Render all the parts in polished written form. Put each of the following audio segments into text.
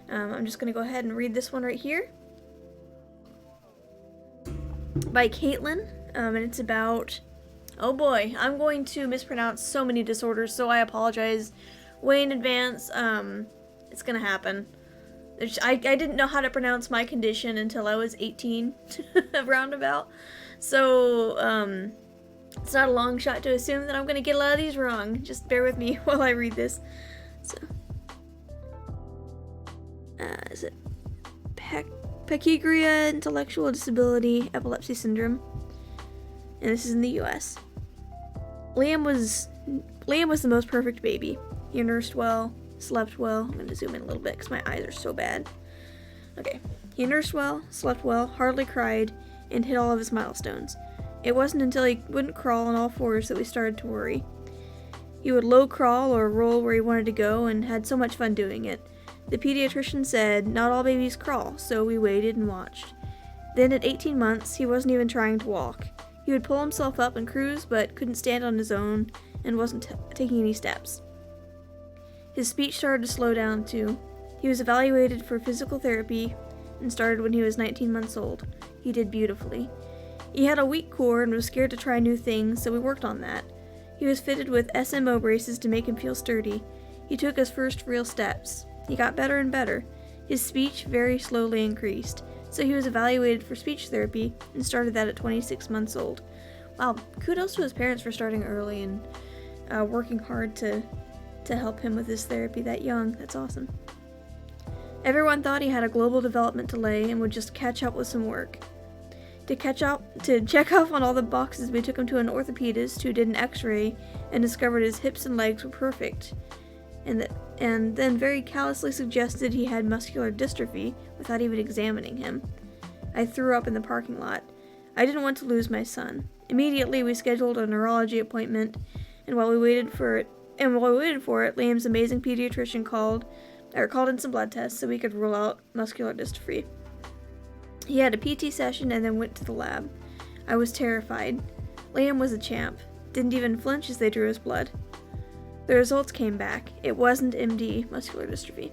I'm just going to go ahead and read this one right here by Caitlin, and it's about, oh boy, I'm going to mispronounce so many disorders, so I apologize way in advance. It's going to happen. I didn't know how to pronounce my condition until I was 18, roundabout. So, it's not a long shot to assume that I'm going to get a lot of these wrong. Just bear with me while I read this. So, is it Pachygyria Intellectual Disability Epilepsy Syndrome? And this is in the U.S. Liam was the most perfect baby. He nursed well, slept well. I'm going to zoom in a little bit because my eyes are so bad. Okay. He nursed well, slept well, hardly cried, and hit all of his milestones. It wasn't until he wouldn't crawl on all fours that we started to worry. He would low crawl or roll where he wanted to go and had so much fun doing it. The pediatrician said not all babies crawl, so we waited and watched. Then at 18 months, he wasn't even trying to walk. He would pull himself up and cruise, but couldn't stand on his own and wasn't taking any steps. His speech started to slow down too. He was evaluated for physical therapy and started when he was 19 months old. He did beautifully. He had a weak core and was scared to try new things, so we worked on that. He was fitted with SMO braces to make him feel sturdy. He took his first real steps. He got better and better. His speech very slowly increased, so he was evaluated for speech therapy and started that at 26 months old. Wow, kudos to his parents for starting early and working hard to help him with his therapy that young. That's awesome. Everyone thought he had a global development delay and would just catch up with some work. To check off on all the boxes, we took him to an orthopedist who did an x-ray and discovered his hips and legs were perfect. And then very callously suggested he had muscular dystrophy without even examining him. I threw up in the parking lot. I didn't want to lose my son. Immediately, we scheduled a neurology appointment, and while we waited for it, Liam's amazing pediatrician called in some blood tests so we could rule out muscular dystrophy. He had a PT session and then went to the lab. I was terrified. Liam was a champ. Didn't even flinch as they drew his blood. The results came back. It wasn't MD, muscular dystrophy.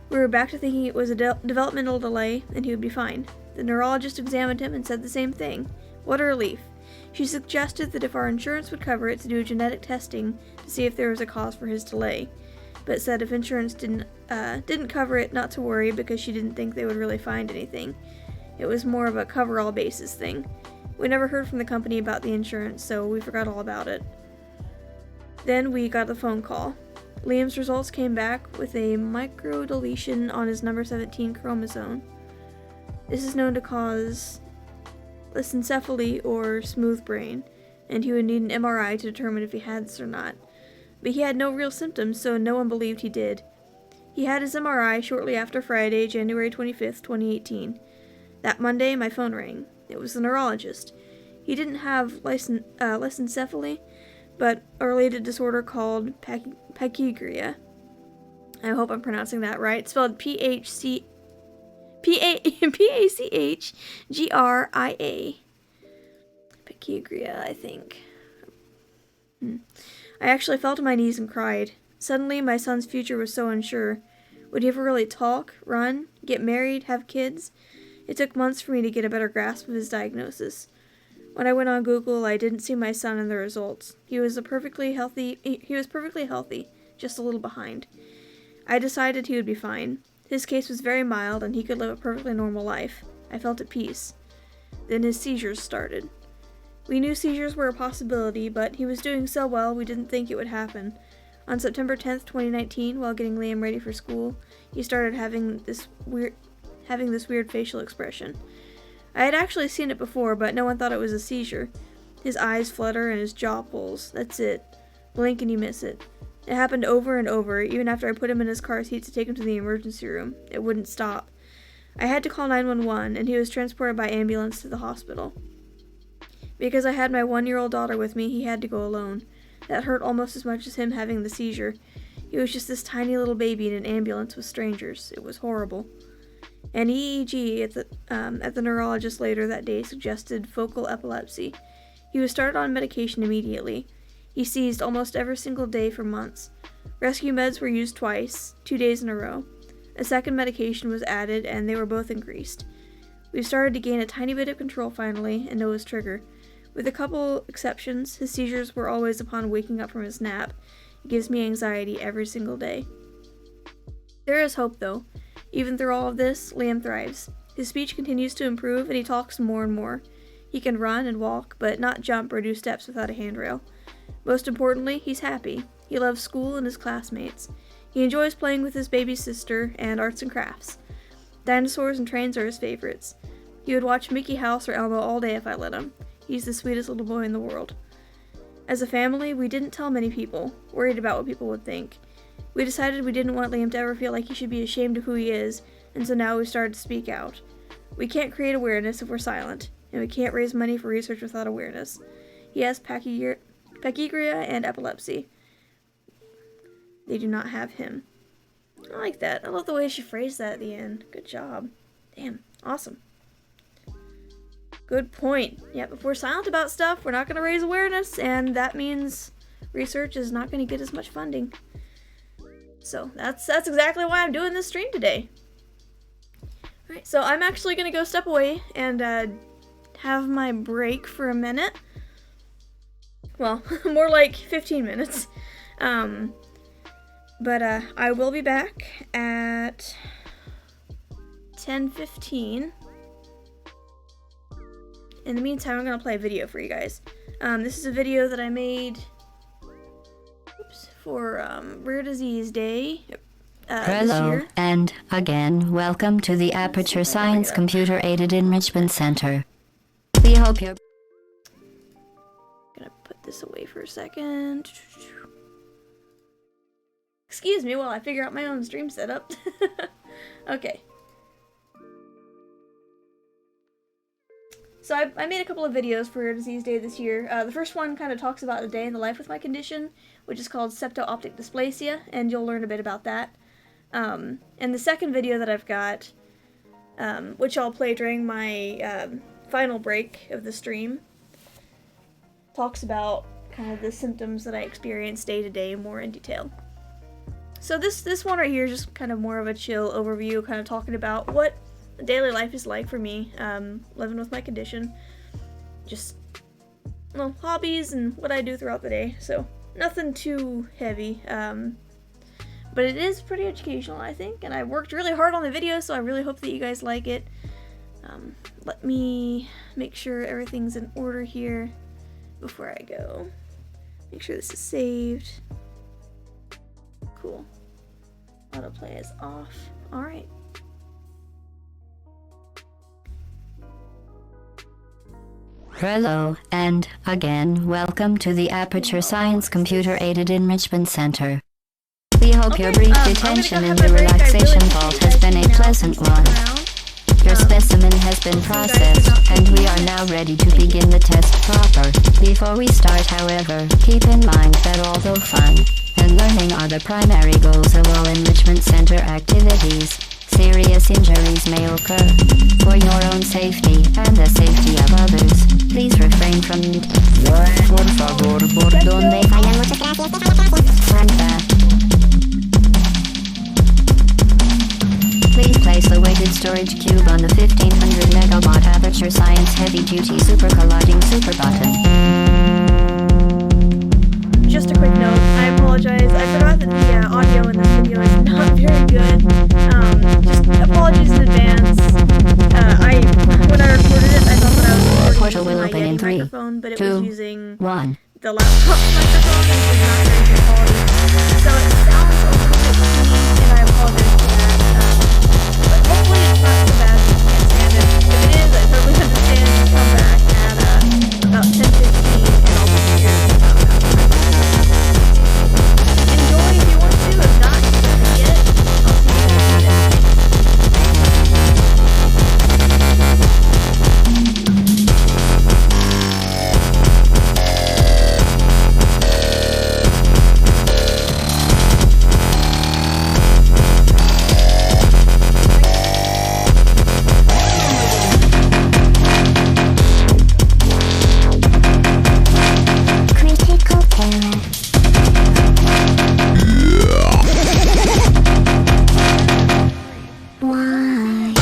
We were back to thinking it was a developmental delay and he would be fine. The neurologist examined him and said the same thing. What a relief. She suggested that if our insurance would cover it, to do genetic testing to see if there was a cause for his delay, but said if insurance didn't cover it, not to worry because she didn't think they would really find anything. It was more of a cover-all basis thing. We never heard from the company about the insurance, so we forgot all about it. Then we got the phone call. Liam's results came back with a microdeletion on his number 17 chromosome. This is known to cause lissencephaly or smooth brain, and he would need an MRI to determine if he had this or not. But he had no real symptoms, so no one believed he did. He had his MRI shortly after Friday, January 25th, 2018. That Monday, my phone rang. It was the neurologist. He didn't have lissencephaly, but a related disorder called pachygyria. I hope I'm pronouncing that right. It's spelled Pachgyria. Pachygyria, I think. I actually fell to my knees and cried. Suddenly, my son's future was so unsure. Would he ever really talk, run, get married, have kids? It took months for me to get a better grasp of his diagnosis. When I went on Google, I didn't see my son in the results. He was perfectly healthy, just a little behind. I decided he would be fine. His case was very mild, and he could live a perfectly normal life. I felt at peace. Then his seizures started. We knew seizures were a possibility, but he was doing so well we didn't think it would happen. On September 10th, 2019, while getting Liam ready for school, he started having this weird facial expression. I had actually seen it before, but no one thought it was a seizure. His eyes flutter and his jaw pulls. That's it. Blink and you miss it. It happened over and over, even after I put him in his car seat to take him to the emergency room. It wouldn't stop. I had to call 911, and he was transported by ambulance to the hospital. Because I had my 1-year-old daughter with me, he had to go alone. That hurt almost as much as him having the seizure. He was just this tiny little baby in an ambulance with strangers. It was horrible. An EEG at the neurologist later that day suggested focal epilepsy. He was started on medication immediately. He seized almost every single day for months. Rescue meds were used twice, 2 days in a row. A second medication was added, and they were both increased. We've started to gain a tiny bit of control finally, and know his trigger. With a couple exceptions, his seizures were always upon waking up from his nap. It gives me anxiety every single day. There is hope, though. Even through all of this, Liam thrives. His speech continues to improve, and he talks more and more. He can run and walk, but not jump or do steps without a handrail. Most importantly, he's happy. He loves school and his classmates. He enjoys playing with his baby sister and arts and crafts. Dinosaurs and trains are his favorites. He would watch Mickey Mouse or Elmo all day if I let him. He's the sweetest little boy in the world. As a family, we didn't tell many people, worried about what people would think. We decided we didn't want Liam to ever feel like he should be ashamed of who he is, and so now we started to speak out. We can't create awareness if we're silent, and we can't raise money for research without awareness. He has pachygyria and epilepsy. They do not have him. I like that. I love the way she phrased that at the end. Good job. Damn, awesome. Good point. Yep, if we're silent about stuff, we're not going to raise awareness, and that means research is not going to get as much funding. So that's exactly why I'm doing this stream today. Alright, so I'm actually going to go step away and have my break for a minute. Well, more like 15 minutes. But I will be back at 10:15. In the meantime, I'm going to play a video for you guys. This is a video that I made for Rare Disease Day this Hello, year. and again, welcome to the Aperture Science Computer Aided Enrichment Center. We hope you're... Gonna put this away for a second. Excuse me while I figure out my own stream setup. Okay. So I made a couple of videos for Rare Disease Day this year. The first one kind of talks about a day in the life with my condition, which is called septo-optic dysplasia, and you'll learn a bit about that. And the second video that I've got, which I'll play during my final break of the stream, talks about kind of the symptoms that I experience day to day more in detail. So this one right here is just kind of more of a chill overview, kind of talking about what daily life is like for me, living with my condition. Just, well, hobbies and what I do throughout the day. So nothing too heavy, but it is pretty educational, I think, and I worked really hard on the video, so I really hope that you guys like it. Let me make sure everything's in order here before I go. Make sure this is saved. Cool. Autoplay is off. Alright. Hello, and again, welcome to the Aperture Science Computer Aided Enrichment Center. We hope your brief detention in the relaxation vault has been a pleasant one. Your specimen has been processed, and we are now ready to begin the test proper. Before we start, however, keep in mind that although fun and learning are the primary goals of all enrichment center activities, serious injuries may occur. For your own safety and the safety of others, please refrain from... Por favor, por donde vayan, muchas gracias. Turn back. Please place the weighted storage cube on the 1500 megawatt Aperture Science Heavy Duty Super Colliding Super Button. Just a quick note, I apologize. I forgot that the audio in this video is not very good. Just apologies in advance. When I recorded it, I thought that I was Portal recording will using my open in Yeti 3, microphone, but it 2, was using 1. the laptop microphone, and it was not very good quality. So it sounds a little bit clean, and I apologize for that. But hopefully it's not so bad that you can't stand it. If it is, I totally understand. Come back at about 10:15, and I'll be here. Enjoy if you want to. If not, you can forget it. I'll see you guys later. Why?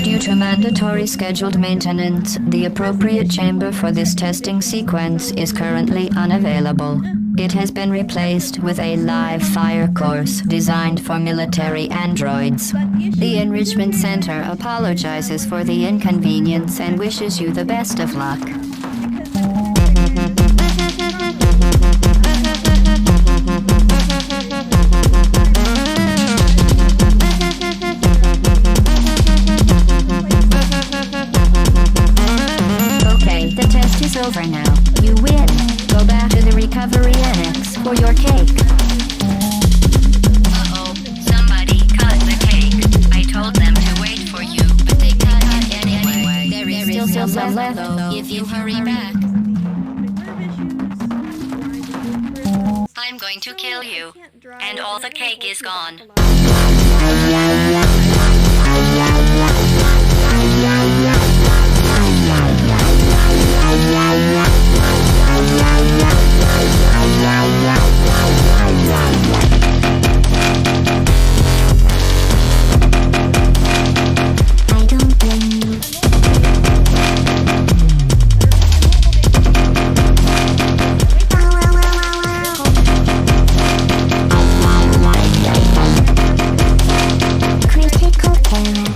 Due to mandatory scheduled maintenance, the appropriate chamber for this testing sequence is currently unavailable. It has been replaced with a live fire course designed for military androids. The Enrichment Center apologizes for the inconvenience and wishes you the best of luck. Okay, the test is over now. You win. Go back to the recovery annex for your cake. Uh-oh, somebody cut the cake. I told them to wait for you, but they cut it anyway. There is still some left, though, if you hurry back. I'm going to kill you, and all the cake is gone. I don't blame you. Critical error.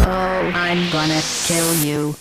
Oh, I'm gonna kill you.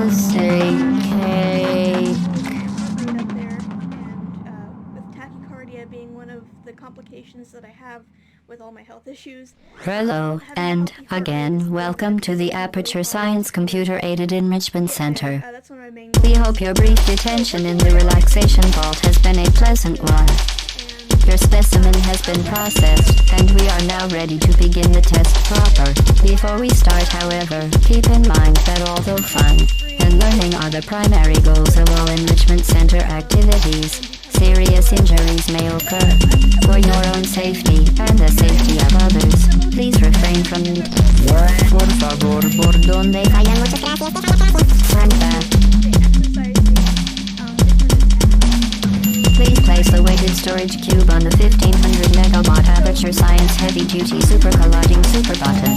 Was a cake. Right up there, and with tachycardia being one of the complications that I have with all my health issues. Hello, and again, welcome to the Aperture Science Computer Aided Enrichment Center. That's one of my main We goals. hope your brief detention in the relaxation vault has been a pleasant one. Your specimen has been processed, and we are now ready to begin the test proper. Before we start, however, keep in mind that although fun and learning are the primary goals of all Enrichment Center activities, serious injuries may occur. For your own safety and the safety of others, please refrain from... Por favor, por donde vayan, muchas gracias. Turn back. Please place the weighted storage cube on the 1500 megawatt Aperture Science Heavy Duty Super Colliding Super Button.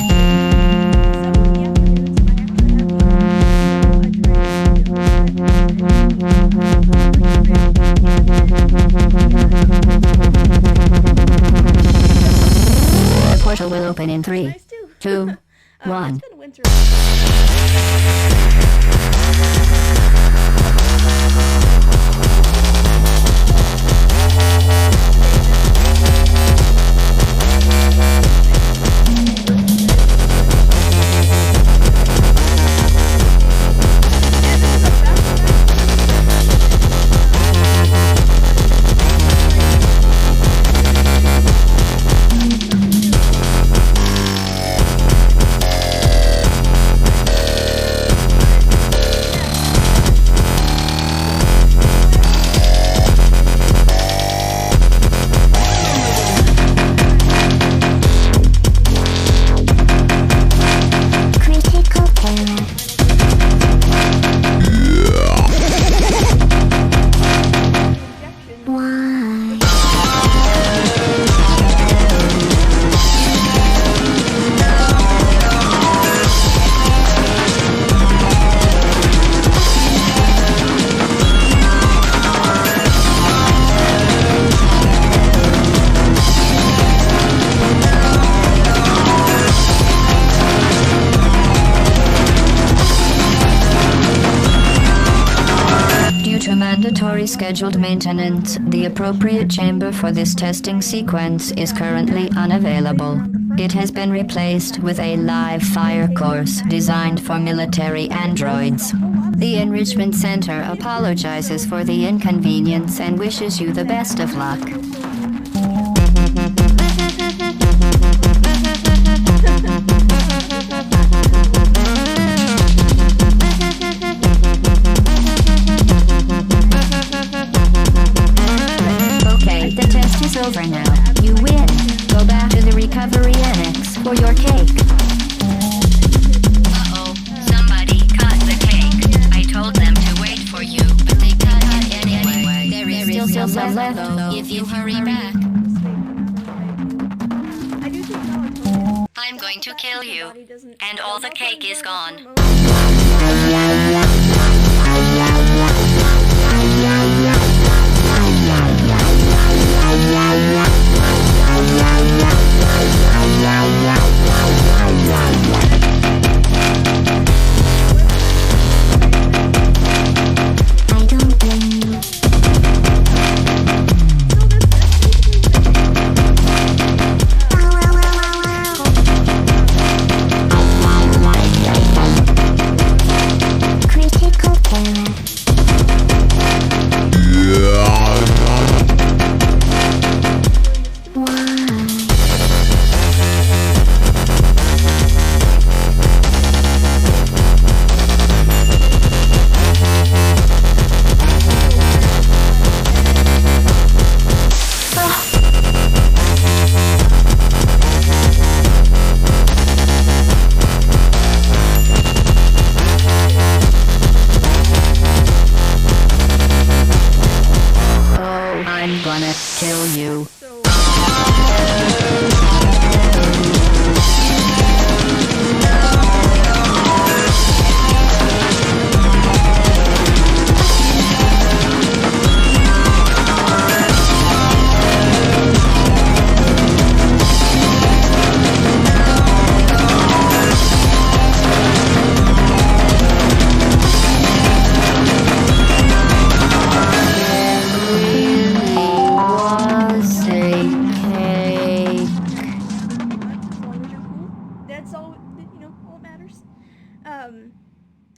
The portal will open in 3, 2, 1. It's been winter. to mandatory scheduled maintenance, the appropriate chamber for this testing sequence is currently unavailable. It has been replaced with a live fire course designed for military androids. The Enrichment Center apologizes for the inconvenience and wishes you the best of luck. Okay, the test is over now. You win. Go back to the recovery annex for your cake. Uh-oh, somebody cut the cake. I told them to wait for you, but they cut it anyway. There is still some left, though, if you hurry back. I'm going to kill you, and all the cake is gone. I don't blame you. Critical error. I'm gonna kill you.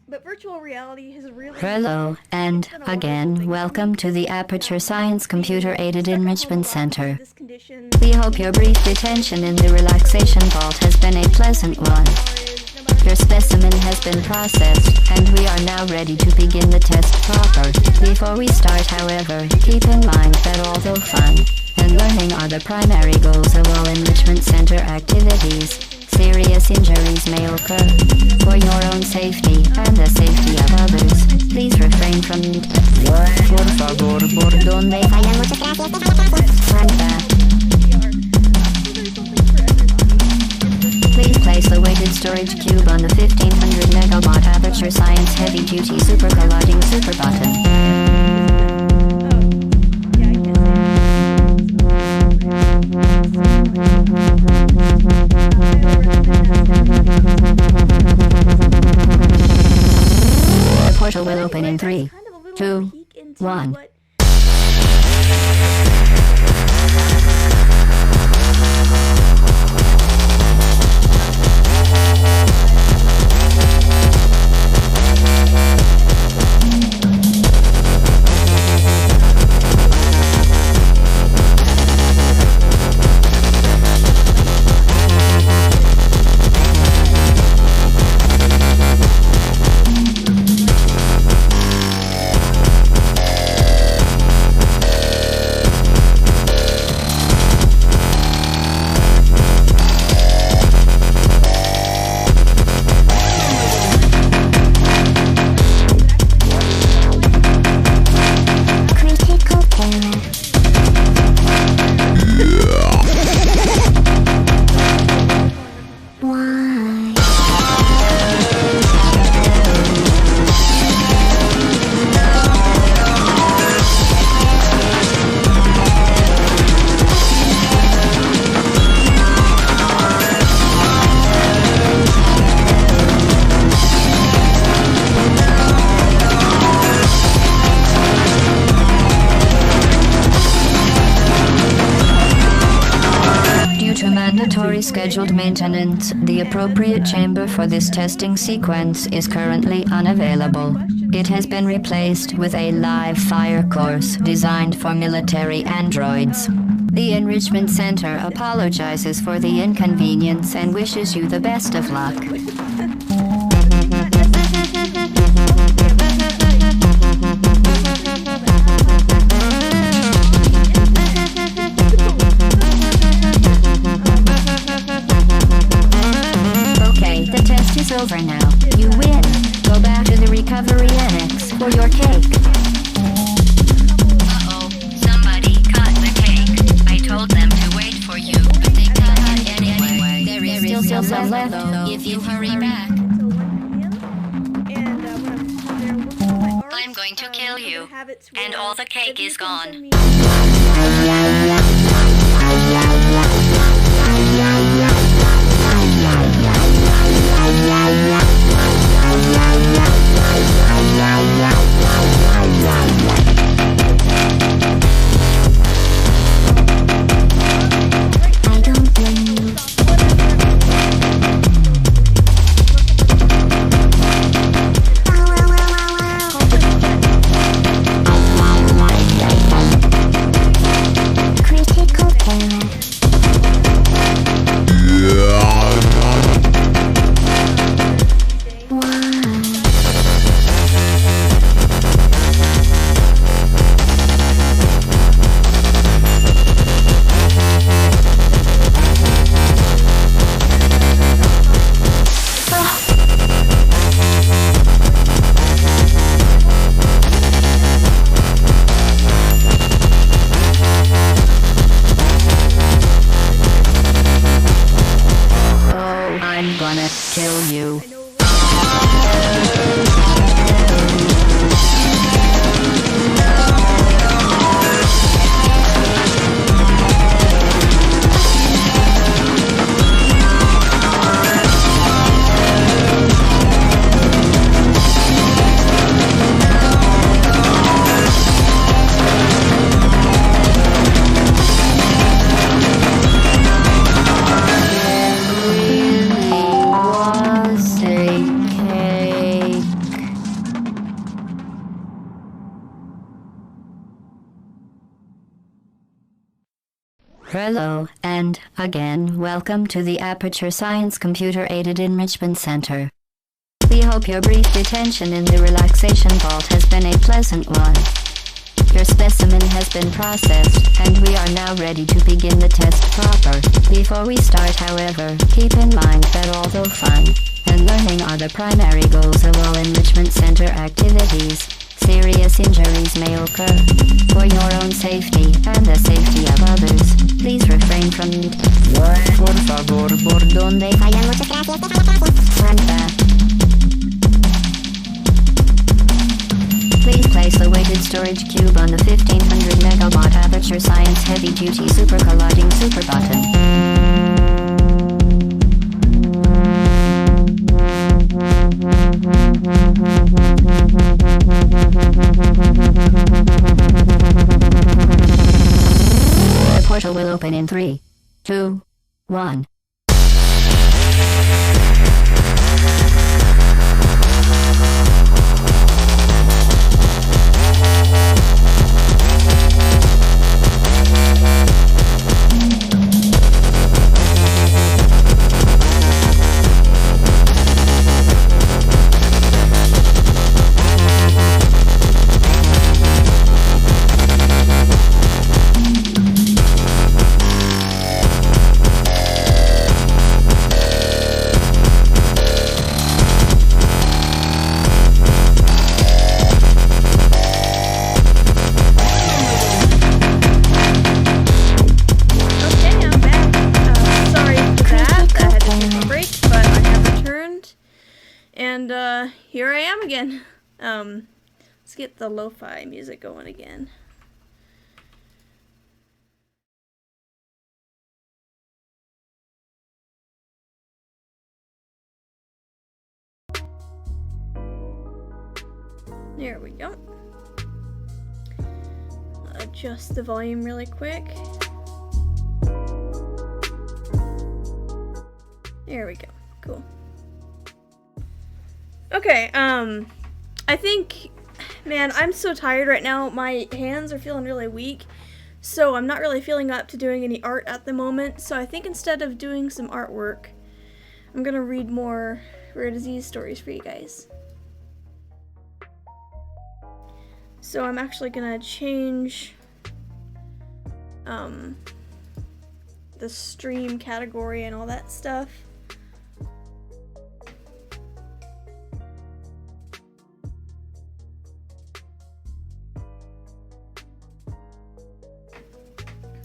But virtual reality has really... Hello, and again, welcome to the Aperture Science Computer Aided Enrichment Center. We hope your brief detention in the relaxation vault has been a pleasant one. Your specimen has been processed, and we are now ready to begin the test proper. Before we start, however, keep in mind that although fun and learning are the primary goals of all Enrichment Center activities, serious injuries may occur. For your own safety and the safety of others, please refrain from... Por favor, ¿por dónde? Please place the weighted storage cube on the 1500 megawatt Aperture Science Heavy Duty Super Colliding Super Button. The portal will open in 3, 2, 1. scheduled maintenance, the appropriate chamber for this testing sequence is currently unavailable. It has been replaced with a live fire course designed for military androids. The Enrichment Center apologizes for the inconvenience and wishes you the best of luck. Okay, the test is over now. You win. Go back to the recovery annex for your cake. Uh-oh, somebody cut the cake. I told them to wait for you, but they cut it anyway. There is still some left, though, if you hurry back. I'm going to kill you, and all the cake is gone. I don't blame you. Critical error. I'm gonna kill you. Hello, and again, welcome to the Aperture Science Computer-Aided Enrichment Center. We hope your brief detention in the relaxation vault has been a pleasant one. Your specimen has been processed, and we are now ready to begin the test proper. Before we start, however, keep in mind that although fun and learning are the primary goals of all Enrichment Center activities, serious injuries may occur. For your own safety and the safety of others, please refrain from... Por favor, ¿por dónde? Run back. Please place the weighted storage cube on the 1500 megawatt Aperture Science Heavy Duty Super Colliding Super Button. The portal will open in 3, 2, 1. And here I am again. Let's get the lo-fi music going again. There we go. Adjust the volume really quick. There we go. Cool. Okay, I think, man, I'm so tired right now. My hands are feeling really weak, so I'm not really feeling up to doing any art at the moment. So I think instead of doing some artwork, I'm gonna read more rare disease stories for you guys. So I'm actually gonna change the stream category and all that stuff.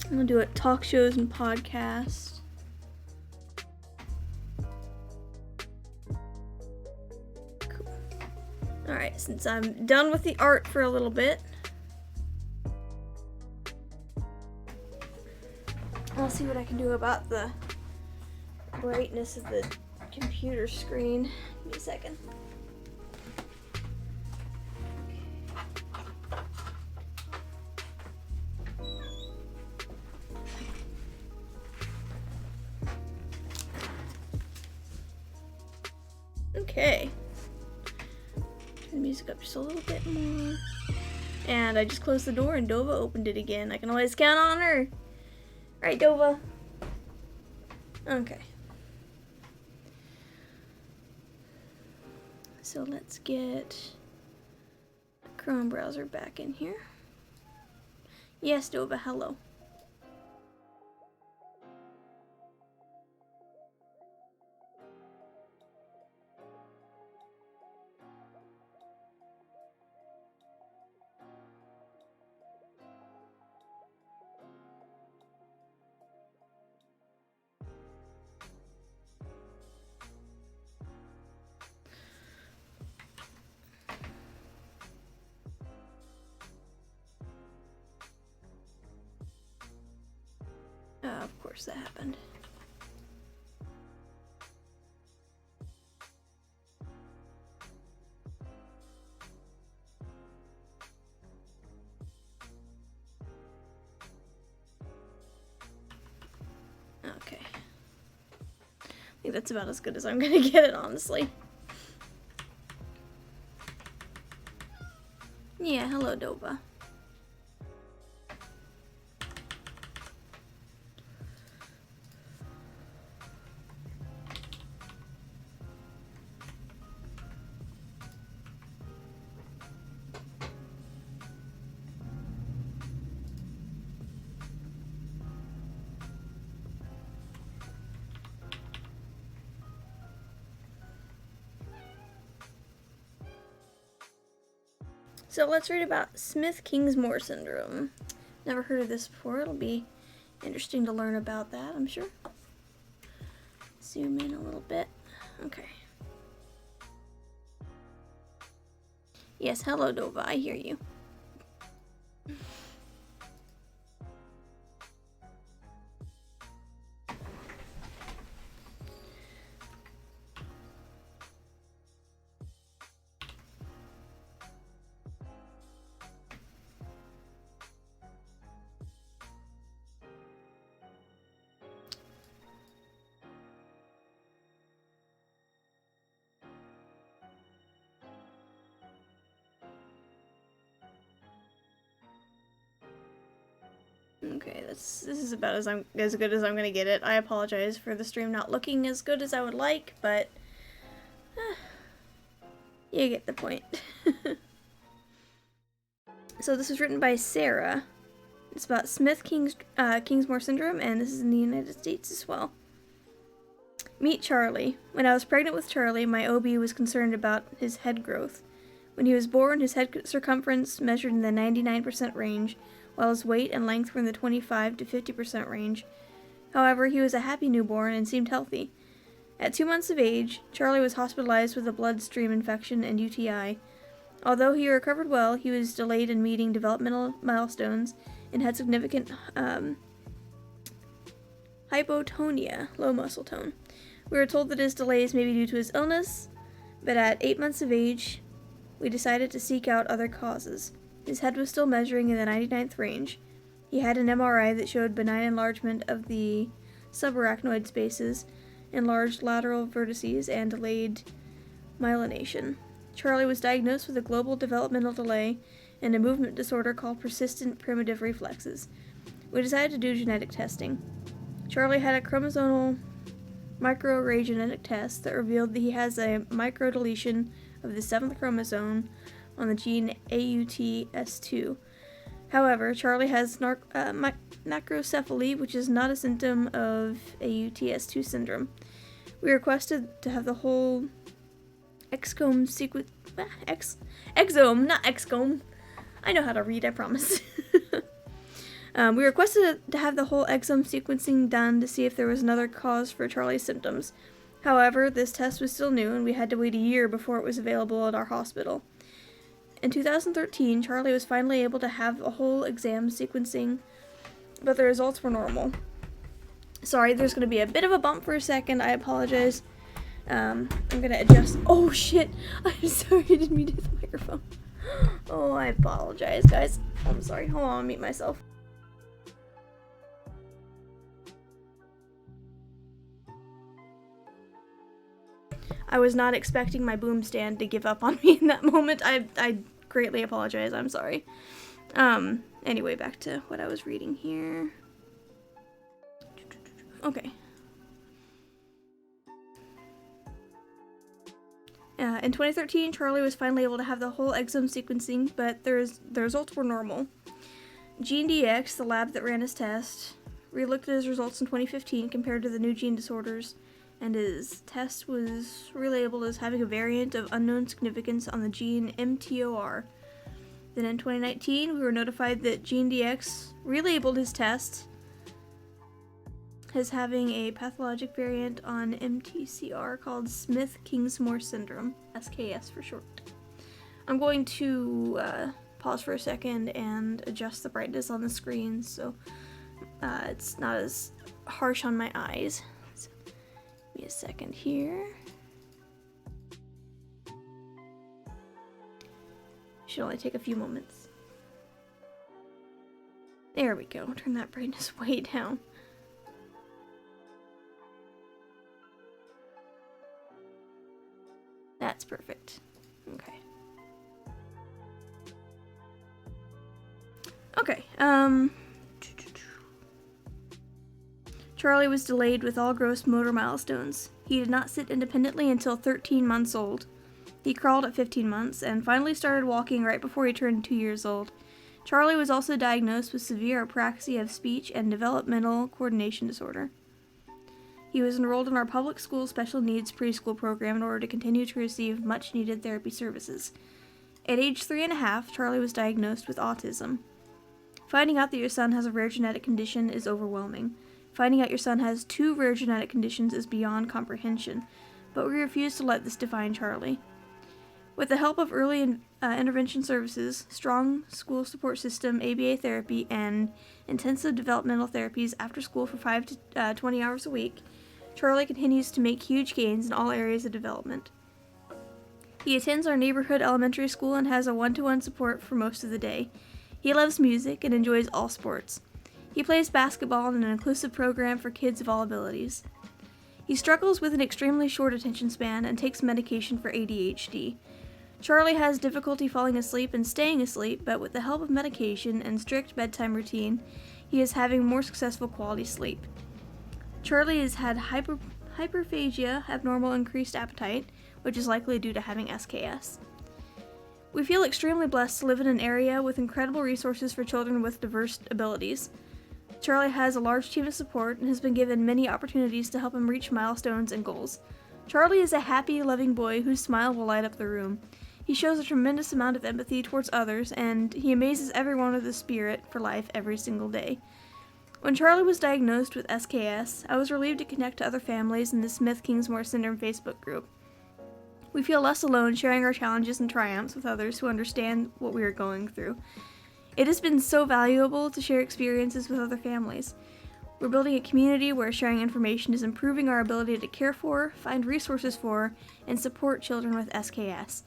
I'm gonna do it talk shows and podcasts. Cool. Alright, since I'm done with the art for a little bit, I'll see what I can do about the brightness of the computer screen. Give me a second. Okay. Turn the music up just a little bit more. And I just closed the door and Dova opened it again. I can always count on her. Right, Dova? Okay. So let's get the Chrome browser back in here. Yes, Dova, hello. Of course that happened. Okay. I think that's about as good as I'm gonna get it, honestly. Yeah, hello, Dova. So let's read about Smith-Kingsmore syndrome. Never heard of this before. It'll be interesting to learn about that, I'm sure. Zoom in a little bit. Okay. Yes, hello, Dova. I hear you. Okay, this is about as good as I'm gonna get it. I apologize for the stream not looking as good as I would like, but you get the point. So this was written by Sarah. It's about Smith-Kingsmore syndrome, and this is in the United States as well. Meet Charlie. When I was pregnant with Charlie, my OB was concerned about his head growth. When he was born, his head circumference measured in the 99% range, while his weight and length were in the 25 to 50% range. However, he was a happy newborn and seemed healthy. At 2 months of age, Charlie was hospitalized with a bloodstream infection and UTI. Although he recovered well, he was delayed in meeting developmental milestones and had significant hypotonia, low muscle tone. We were told that his delays may be due to his illness, but at 8 months of age, we decided to seek out other causes. His head was still measuring in the 99th range. He had an MRI that showed benign enlargement of the subarachnoid spaces, enlarged lateral vertices, and delayed myelination. Charlie was diagnosed with a global developmental delay and a movement disorder called persistent primitive reflexes. We decided to do genetic testing. Charlie had a chromosomal microarray genetic test that revealed that he has a microdeletion of the 7th chromosome on the gene AUTS2. However, Charlie has macrocephaly, which is not a symptom of AUTS2 syndrome. We requested to have the whole exome sequence. Exome, not excome. I know how to read, I promise. We requested to have the whole exome sequencing done to see if there was another cause for Charlie's symptoms. However, this test was still new and we had to wait a year before it was available at our hospital. In 2013, Charlie was finally able to have a whole exam sequencing, but the results were normal. Sorry, there's going to be a bit of a bump for a second. I apologize. I'm going to adjust. Oh, shit. I'm sorry. I didn't mean to hit the microphone. Oh, I apologize, guys. I'm sorry. Hold on. I'll mute myself. I was not expecting my boom stand to give up on me in that moment. I greatly apologize. I'm sorry. Anyway, back to what I was reading here. Okay. In 2013, Charlie was finally able to have the whole exome sequencing, but the results were normal. GeneDx, the lab that ran his test, relooked at his results in 2015 compared to the new gene disorders, and his test was relabeled as having a variant of unknown significance on the gene MTOR. Then in 2019, we were notified that GeneDx relabeled his test as having a pathologic variant on MTCR called Smith-Kingsmore syndrome, SKS for short. I'm going to pause for a second and adjust the brightness on the screen so it's not as harsh on my eyes. So, give me a second here. Should only take a few moments. There we go. Turn that brightness way down. That's perfect. Okay. Okay, Charlie was delayed with all gross motor milestones. He did not sit independently until 13 months old. He crawled at 15 months and finally started walking right before he turned 2 years old. Charlie was also diagnosed with severe apraxia of speech and developmental coordination disorder. He was enrolled in our public school special needs preschool program in order to continue to receive much-needed therapy services. At age 3.5, Charlie was diagnosed with autism. Finding out that your son has a rare genetic condition is overwhelming. Finding out your son has 2 rare genetic conditions is beyond comprehension, but we refuse to let this define Charlie. With the help of early intervention services, strong school support system, ABA therapy, and intensive developmental therapies after school for 5 to 20 hours a week, Charlie continues to make huge gains in all areas of development. He attends our neighborhood elementary school and has a one-to-one support for most of the day. He loves music and enjoys all sports. He plays basketball in an inclusive program for kids of all abilities. He struggles with an extremely short attention span and takes medication for ADHD. Charlie has difficulty falling asleep and staying asleep, but with the help of medication and strict bedtime routine, he is having more successful quality sleep. Charlie has had hyperphagia, abnormal increased appetite, which is likely due to having SKS. We feel extremely blessed to live in an area with incredible resources for children with diverse abilities. Charlie has a large team of support and has been given many opportunities to help him reach milestones and goals. Charlie is a happy, loving boy whose smile will light up the room. He shows a tremendous amount of empathy towards others, and he amazes everyone with his spirit for life every single day. When Charlie was diagnosed with SKS, I was relieved to connect to other families in the Smith-Kingsmore Syndrome Facebook group. We feel less alone sharing our challenges and triumphs with others who understand what we are going through. It has been so valuable to share experiences with other families. We're building a community where sharing information is improving our ability to care for, find resources for, and support children with SKS.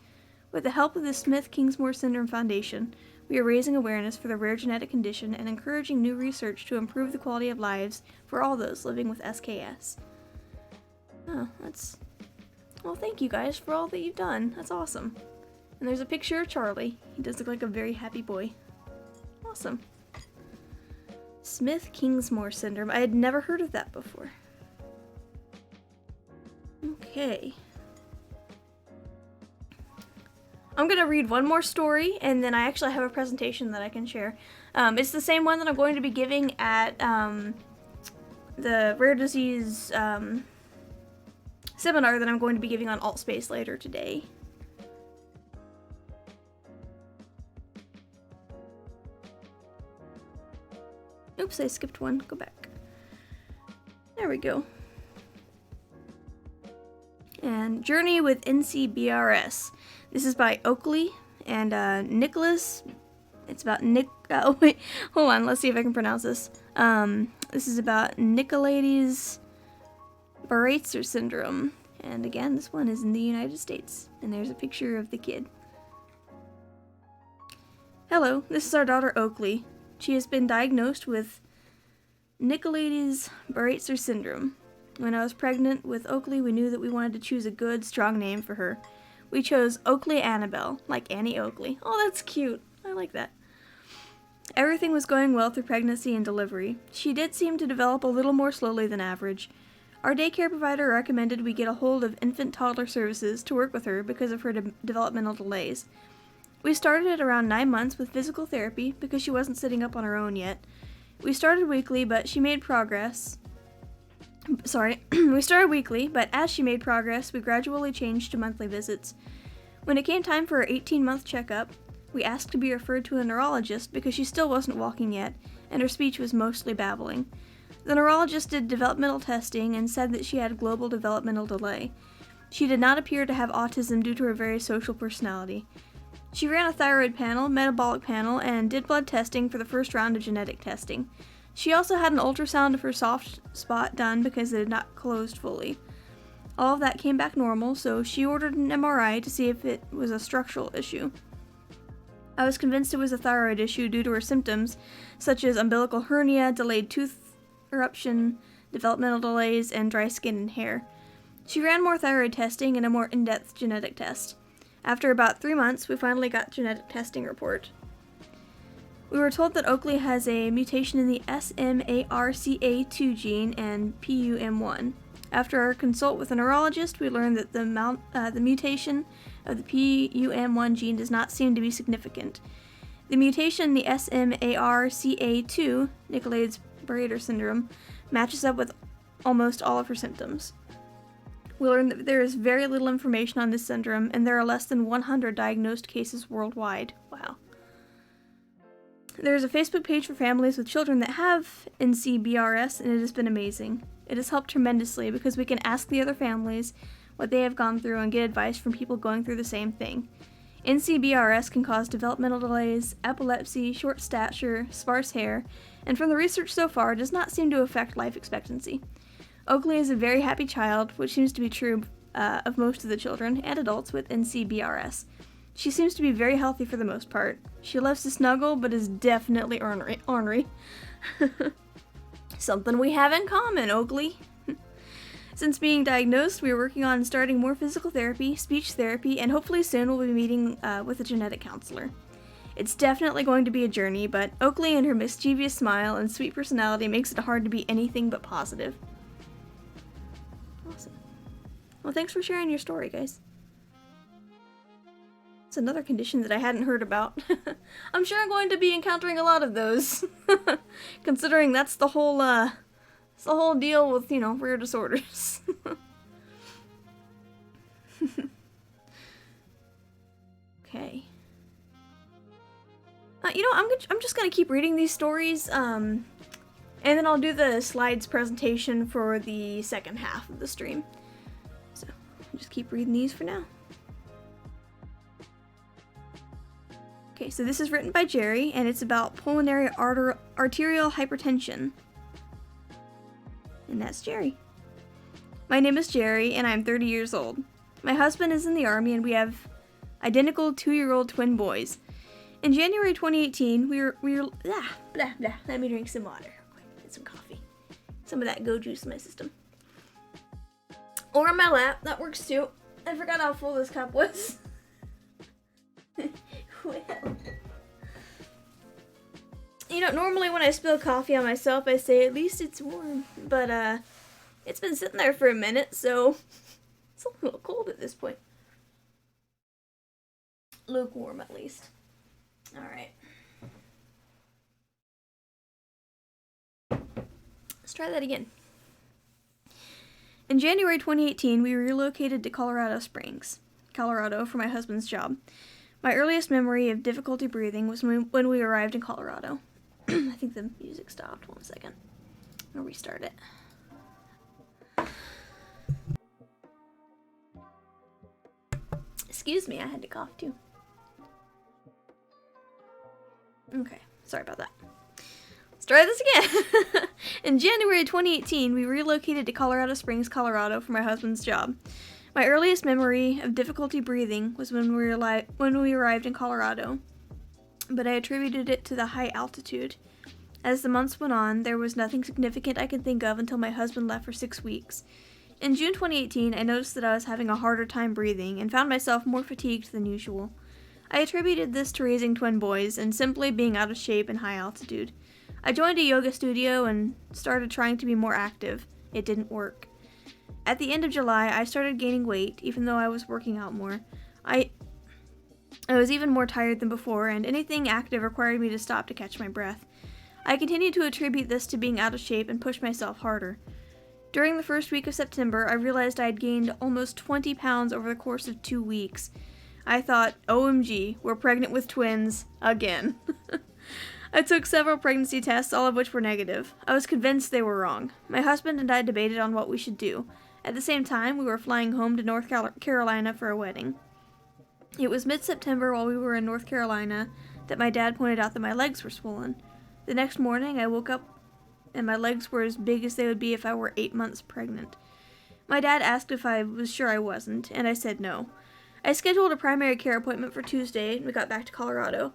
With the help of the Smith-Kingsmore Syndrome Foundation, we are raising awareness for the rare genetic condition and encouraging new research to improve the quality of lives for all those living with SKS. Oh, that's... Well, thank you guys for all that you've done. That's awesome. And there's a picture of Charlie. He does look like a very happy boy. Awesome. Smith-Kingsmore syndrome. I had never heard of that before. Okay. I'm gonna read one more story, and then I actually have a presentation that I can share. It's the same one that I'm going to be giving at the rare disease seminar that I'm going to be giving on AltSpace later today. Oops, I skipped one. Go back. There we go. And Journey with NCBRS. This is by Oakley and Nicholas. It's about oh wait, hold on. Let's see if I can pronounce this. This is about Nicolaides Baraitser syndrome. And again, this one is in the United States. And there's a picture of the kid. Hello, this is our daughter Oakley. She has been diagnosed with Nicolaides Baraitser syndrome. When I was pregnant with Oakley, we knew that we wanted to choose a good, strong name for her. We chose Oakley Annabelle, like Annie Oakley. Oh, that's cute. I like that. Everything was going well through pregnancy and delivery. She did seem to develop a little more slowly than average. Our daycare provider recommended we get a hold of infant-toddler services to work with her because of her developmental delays. We started at around 9 months with physical therapy because she wasn't sitting up on her own yet. We started weekly, but she made progress. We started weekly, but as she made progress, we gradually changed to monthly visits. When it came time for her 18-month checkup, we asked to be referred to a neurologist because she still wasn't walking yet, and her speech was mostly babbling. The neurologist did developmental testing and said that she had global developmental delay. She did not appear to have autism due to her very social personality. She ran a thyroid panel, metabolic panel, and did blood testing for the first round of genetic testing. She also had an ultrasound of her soft spot done because it had not closed fully. All of that came back normal, so she ordered an MRI to see if it was a structural issue. I was convinced it was a thyroid issue due to her symptoms, such as umbilical hernia, delayed tooth eruption, developmental delays, and dry skin and hair. She ran more thyroid testing and a more in-depth genetic test. After about 3 months, we finally got genetic testing report. We were told that Oakley has a mutation in the SMARCA2 gene and PUM1. After our consult with a neurologist, we learned that the mutation of the PUM1 gene does not seem to be significant. The mutation in the SMARCA2, Nicolaides Baraitser syndrome, matches up with almost all of her symptoms. We learned that there is very little information on this syndrome, and there are less than 100 diagnosed cases worldwide. Wow. There is a Facebook page for families with children that have NCBRS, and it has been amazing. It has helped tremendously because we can ask the other families what they have gone through and get advice from people going through the same thing. NCBRS can cause developmental delays, epilepsy, short stature, sparse hair, and from the research so far, does not seem to affect life expectancy. Oakley is a very happy child, which seems to be true of most of the children and adults with NCBRS. She seems to be very healthy for the most part. She loves to snuggle, but is definitely ornery. Something we have in common, Oakley. Since being diagnosed, we are working on starting more physical therapy, speech therapy, and hopefully soon we'll be meeting with a genetic counselor. It's definitely going to be a journey, but Oakley and her mischievous smile and sweet personality makes it hard to be anything but positive. Awesome. Well, thanks for sharing your story, guys. It's another condition that I hadn't heard about. I'm sure I'm going to be encountering a lot of those, considering that's the whole deal with, rare disorders. Okay. I'm just gonna keep reading these stories, and then I'll do the slides presentation for the second half of the stream. So, I'll just keep reading these for now. Okay, so this is written by Jerry, and it's about pulmonary arterial hypertension. And that's Jerry. My name is Jerry, and I'm 30 years old. My husband is in the Army, and we have identical 2-year-old twin boys. In January 2018, we were let me drink some water. Get some coffee. Some of that go juice in my system. Or on my lap, that works too. I forgot how full this cup was. Well. You know, normally when I spill coffee on myself, I say, at least it's warm. But, it's been sitting there for a minute, so it's a little cold at this point. Lukewarm, at least. Alright. Let's try that again. In January 2018, we relocated to Colorado Springs, Colorado, for my husband's job. My earliest memory of difficulty breathing was when we arrived in Colorado. I think the music stopped. 1 second. I'll restart it. Excuse me, I had to cough too. Okay, sorry about that. Let's try this again. In January 2018, we relocated to Colorado Springs, Colorado for my husband's job. My earliest memory of difficulty breathing was when we arrived in Colorado, but I attributed it to the high altitude. As the months went on, there was nothing significant I could think of until my husband left for 6 weeks. In June 2018, I noticed that I was having a harder time breathing and found myself more fatigued than usual. I attributed this to raising twin boys and simply being out of shape in high altitude. I joined a yoga studio and started trying to be more active. It didn't work. At the end of July, I started gaining weight, even though I was working out more. I was even more tired than before, and anything active required me to stop to catch my breath. I continued to attribute this to being out of shape and push myself harder. During the first week of September, I realized I had gained almost 20 pounds over the course of 2 weeks. I thought, OMG, we're pregnant with twins again. I took several pregnancy tests, all of which were negative. I was convinced they were wrong. My husband and I debated on what we should do. At the same time, we were flying home to North Carolina for a wedding. It was mid-September while we were in North Carolina that my dad pointed out that my legs were swollen. The next morning, I woke up and my legs were as big as they would be if I were 8 months pregnant. My dad asked if I was sure I wasn't, and I said no. I scheduled a primary care appointment for Tuesday and we got back to Colorado.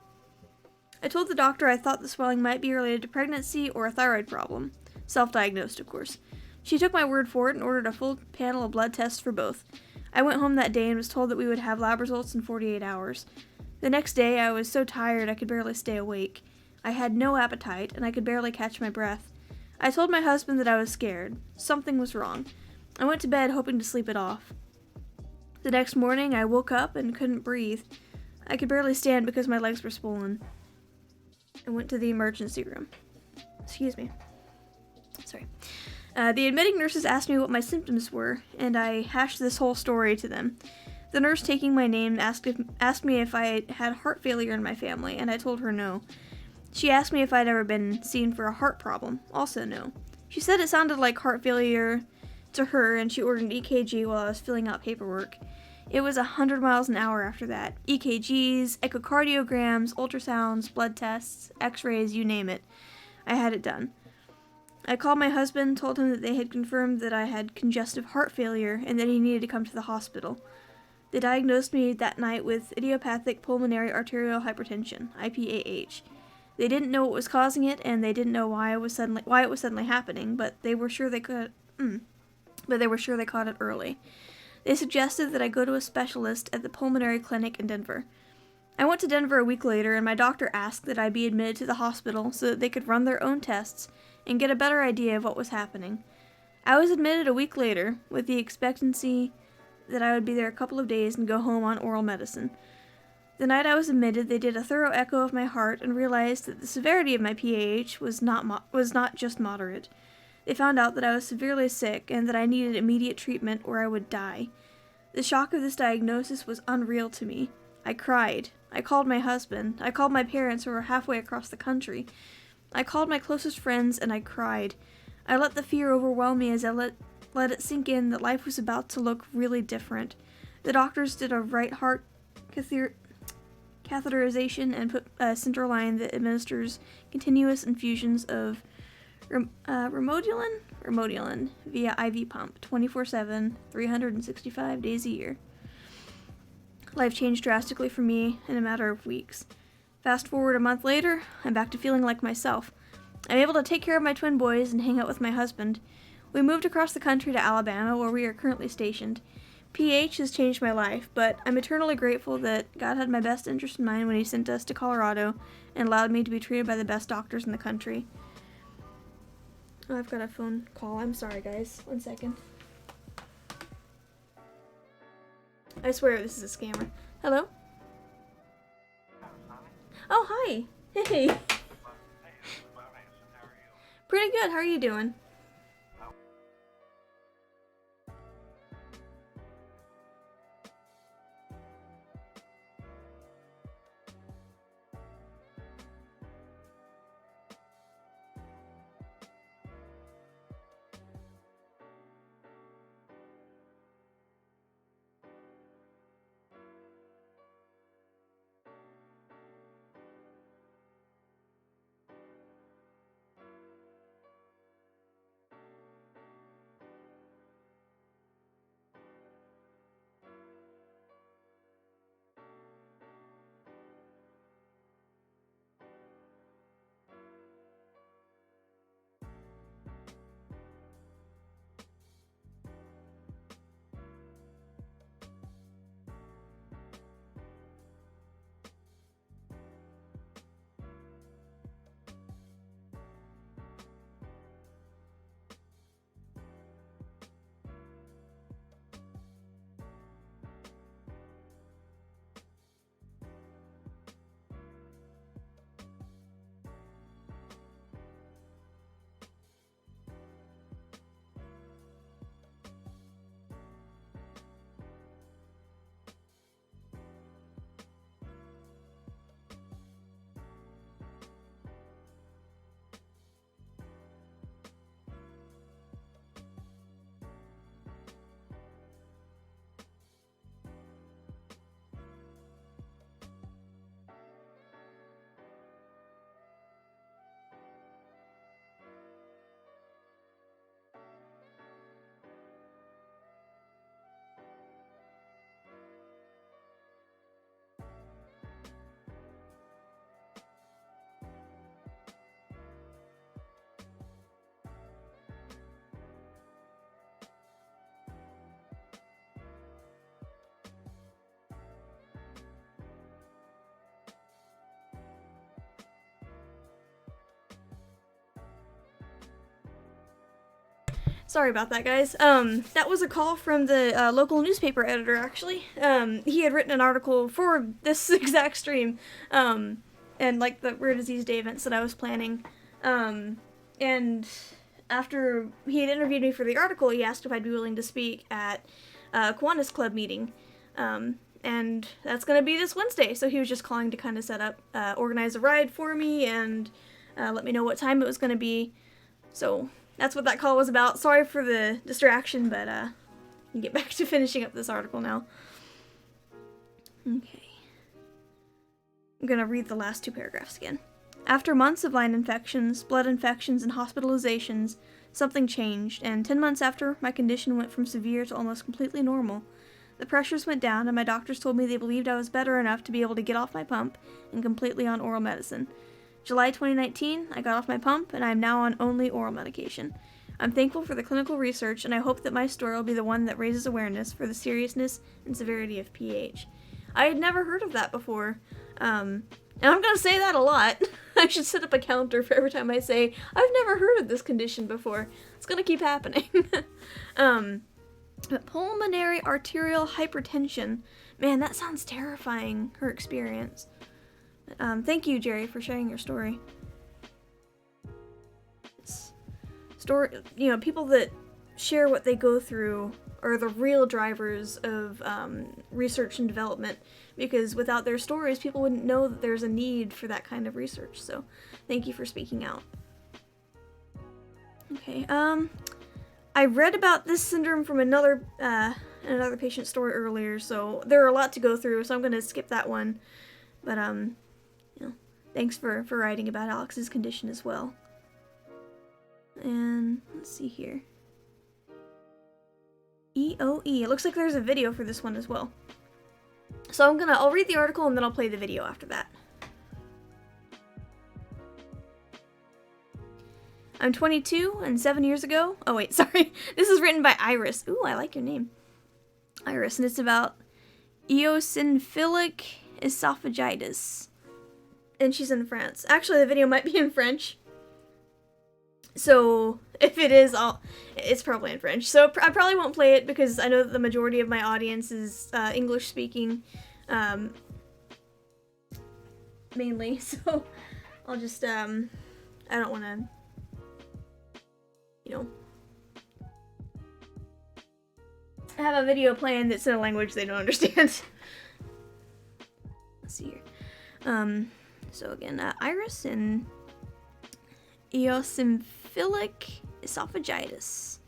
I told the doctor I thought the swelling might be related to pregnancy or a thyroid problem. Self-diagnosed, of course. She took my word for it and ordered a full panel of blood tests for both. I went home that day and was told that we would have lab results in 48 hours. The next day, I was so tired I could barely stay awake. I had no appetite, and I could barely catch my breath. I told my husband that I was scared. Something was wrong. I went to bed hoping to sleep it off. The next morning, I woke up and couldn't breathe. I could barely stand because my legs were swollen. I went to the emergency room. Excuse me. Sorry. The admitting nurses asked me what my symptoms were, and I hashed this whole story to them. The nurse taking my name asked me if I had heart failure in my family, and I told her no. She asked me if I'd ever been seen for a heart problem. Also no. She said it sounded like heart failure to her, and she ordered an EKG while I was filling out paperwork. It was 100 miles an hour after that. EKGs, echocardiograms, ultrasounds, blood tests, x-rays, you name it. I had it done. I called my husband, told him that they had confirmed that I had congestive heart failure and that he needed to come to the hospital. They diagnosed me that night with idiopathic pulmonary arterial hypertension, IPAH. They didn't know what was causing it, and they didn't know why it was suddenly happening, but they were sure they caught it early. They suggested that I go to a specialist at the pulmonary clinic in Denver. I went to Denver a week later, and my doctor asked that I be admitted to the hospital so that they could run their own tests and get a better idea of what was happening. I was admitted a week later, with the expectancy that I would be there a couple of days and go home on oral medicine. The night I was admitted, they did a thorough echo of my heart and realized that the severity of my PAH was not just moderate. They found out that I was severely sick and that I needed immediate treatment or I would die. The shock of this diagnosis was unreal to me. I cried. I called my husband. I called my parents who were halfway across the country. I called my closest friends and I cried. I let the fear overwhelm me as I let it sink in that life was about to look really different. The doctors did a right heart catheterization and put a central line that administers continuous infusions of Remodulin via IV pump, 24/7, 365 days a year. Life changed drastically for me in a matter of weeks. Fast forward a month later, I'm back to feeling like myself. I'm able to take care of my twin boys and hang out with my husband. We moved across the country to Alabama, where we are currently stationed. PH has changed my life, but I'm eternally grateful that God had my best interest in mind when he sent us to Colorado and allowed me to be treated by the best doctors in the country. Oh, I've got a phone call. I'm sorry, guys. 1 second. I swear this is a scammer. Hello? Oh, hi. Hey. Pretty good. How are you doing? Sorry about that, guys. That was a call from the local newspaper editor, actually. He had written an article for this exact stream, and like the Rare Disease Day events that I was planning. And after he had interviewed me for the article, he asked if I'd be willing to speak at a Kiwanis Club meeting. And that's gonna be this Wednesday, so he was just calling to kind of set up, organize a ride for me, and let me know what time it was gonna be. So that's what that call was about. Sorry for the distraction, but can get back to finishing up this article now. Okay. I'm gonna read the last 2 paragraphs again. After months of line infections, blood infections, and hospitalizations, something changed, and 10 months after, my condition went from severe to almost completely normal. The pressures went down, and my doctors told me they believed I was better enough to be able to get off my pump and completely on oral medicine. July 2019, I got off my pump, and I am now on only oral medication. I'm thankful for the clinical research, and I hope that my story will be the one that raises awareness for the seriousness and severity of PH. I had never heard of that before, and I'm gonna say that a lot. I should set up a counter for every time I say, I've never heard of this condition before. It's gonna keep happening. But pulmonary arterial hypertension. Man, that sounds terrifying, her experience. Thank you, Jerry, for sharing your story. People that share what they go through are the real drivers of research and development, because without their stories, people wouldn't know that there's a need for that kind of research. So, thank you for speaking out. Okay, I read about this syndrome from another patient story earlier, so there are a lot to go through, so I'm going to skip that one. But, thanks for writing about Alex's condition as well. And let's see here. EOE. It looks like there's a video for this one as well. So I'll read the article and then I'll play the video after that. I'm 22, and 7 years ago... Oh, wait, sorry. This is written by Iris. Ooh, I like your name. Iris, and it's about eosinophilic esophagitis. And she's in France. Actually, the video might be in French. So, if it is, it's probably in French. So, I probably won't play it because I know that the majority of my audience is English-speaking, mainly. So, I'll just, I don't want to, you know, have a video playing that's in a language they don't understand. Let's see here. So again, Iris and eosinophilic esophagitis.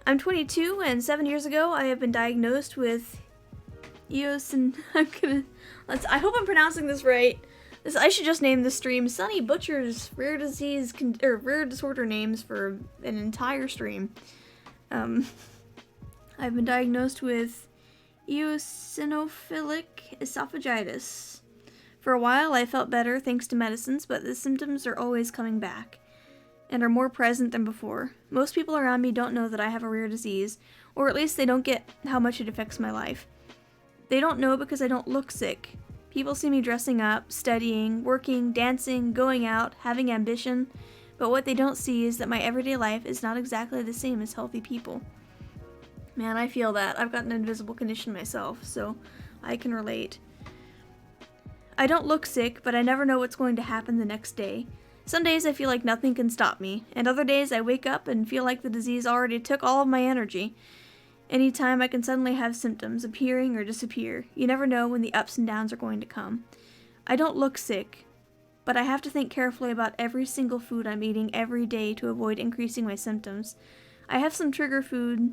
I'm 22, and 7 years ago, I have been diagnosed with I hope I'm pronouncing this right. I should just name the stream Sunny Butcher's rare disease or rare disorder names for an entire stream. I've been diagnosed with eosinophilic esophagitis. For a while, I felt better thanks to medicines, but the symptoms are always coming back and are more present than before. Most people around me don't know that I have a rare disease, or at least they don't get how much it affects my life. They don't know because I don't look sick. People see me dressing up, studying, working, dancing, going out, having ambition, but what they don't see is that my everyday life is not exactly the same as healthy people. Man, I feel that. I've got an invisible condition myself, so I can relate. I don't look sick, but I never know what's going to happen the next day. Some days I feel like nothing can stop me, and other days I wake up and feel like the disease already took all of my energy. Anytime I can suddenly have symptoms appearing or disappear. You never know when the ups and downs are going to come. I don't look sick, but I have to think carefully about every single food I'm eating every day to avoid increasing my symptoms. I have some trigger foods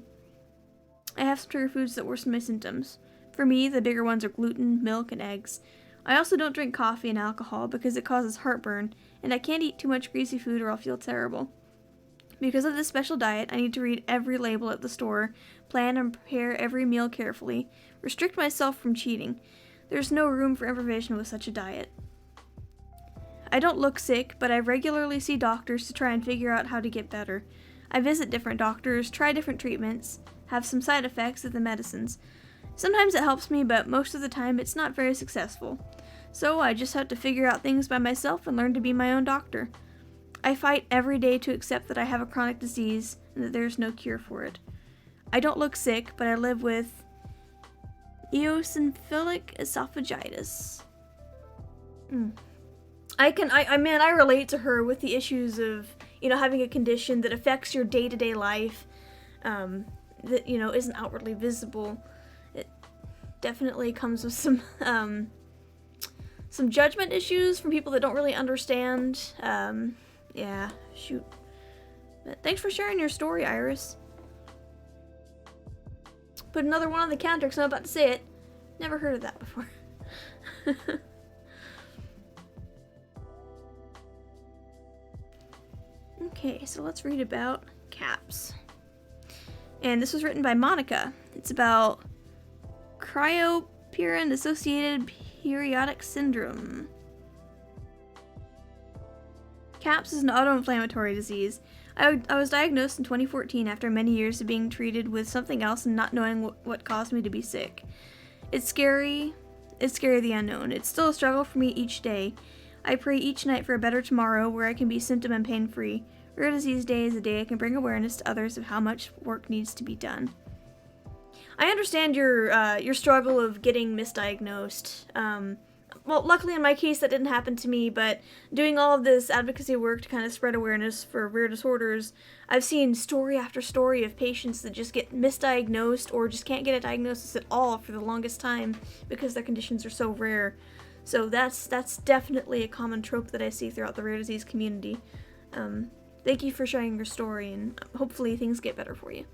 that worsen my symptoms. For me, the bigger ones are gluten, milk, and eggs. I also don't drink coffee and alcohol because it causes heartburn, and I can't eat too much greasy food or I'll feel terrible. Because of this special diet, I need to read every label at the store, plan and prepare every meal carefully, restrict myself from cheating. There's no room for improvisation with such a diet. I don't look sick, but I regularly see doctors to try and figure out how to get better. I visit different doctors, try different treatments, have some side effects of the medicines. Sometimes it helps me, but most of the time it's not very successful. So I just have to figure out things by myself and learn to be my own doctor. I fight every day to accept that I have a chronic disease and that there's no cure for it. I don't look sick, but I live with eosinophilic esophagitis. I relate to her with the issues of, having a condition that affects your day-to-day life, that, isn't outwardly visible. It definitely comes with some judgment issues from people that don't really understand. Yeah, shoot. But thanks for sharing your story, Iris. Put another one on the counter because I'm about to say it. Never heard of that before. Okay, so let's read about CAPS. And this was written by Monica. It's about cryopyrin-associated periodic syndrome. CAPS is an autoinflammatory disease. I was diagnosed in 2014 after many years of being treated with something else and not knowing what caused me to be sick. It's scary. It's scary, the unknown. It's still a struggle for me each day. I pray each night for a better tomorrow where I can be symptom and pain-free. Rare Disease Day is a day I can bring awareness to others of how much work needs to be done. I understand your struggle of getting misdiagnosed. Well, luckily in my case that didn't happen to me, but doing all of this advocacy work to kind of spread awareness for rare disorders, I've seen story after story of patients that just get misdiagnosed or just can't get a diagnosis at all for the longest time because their conditions are so rare. So that's definitely a common trope that I see throughout the rare disease community. Thank you for sharing your story, and hopefully things get better for you.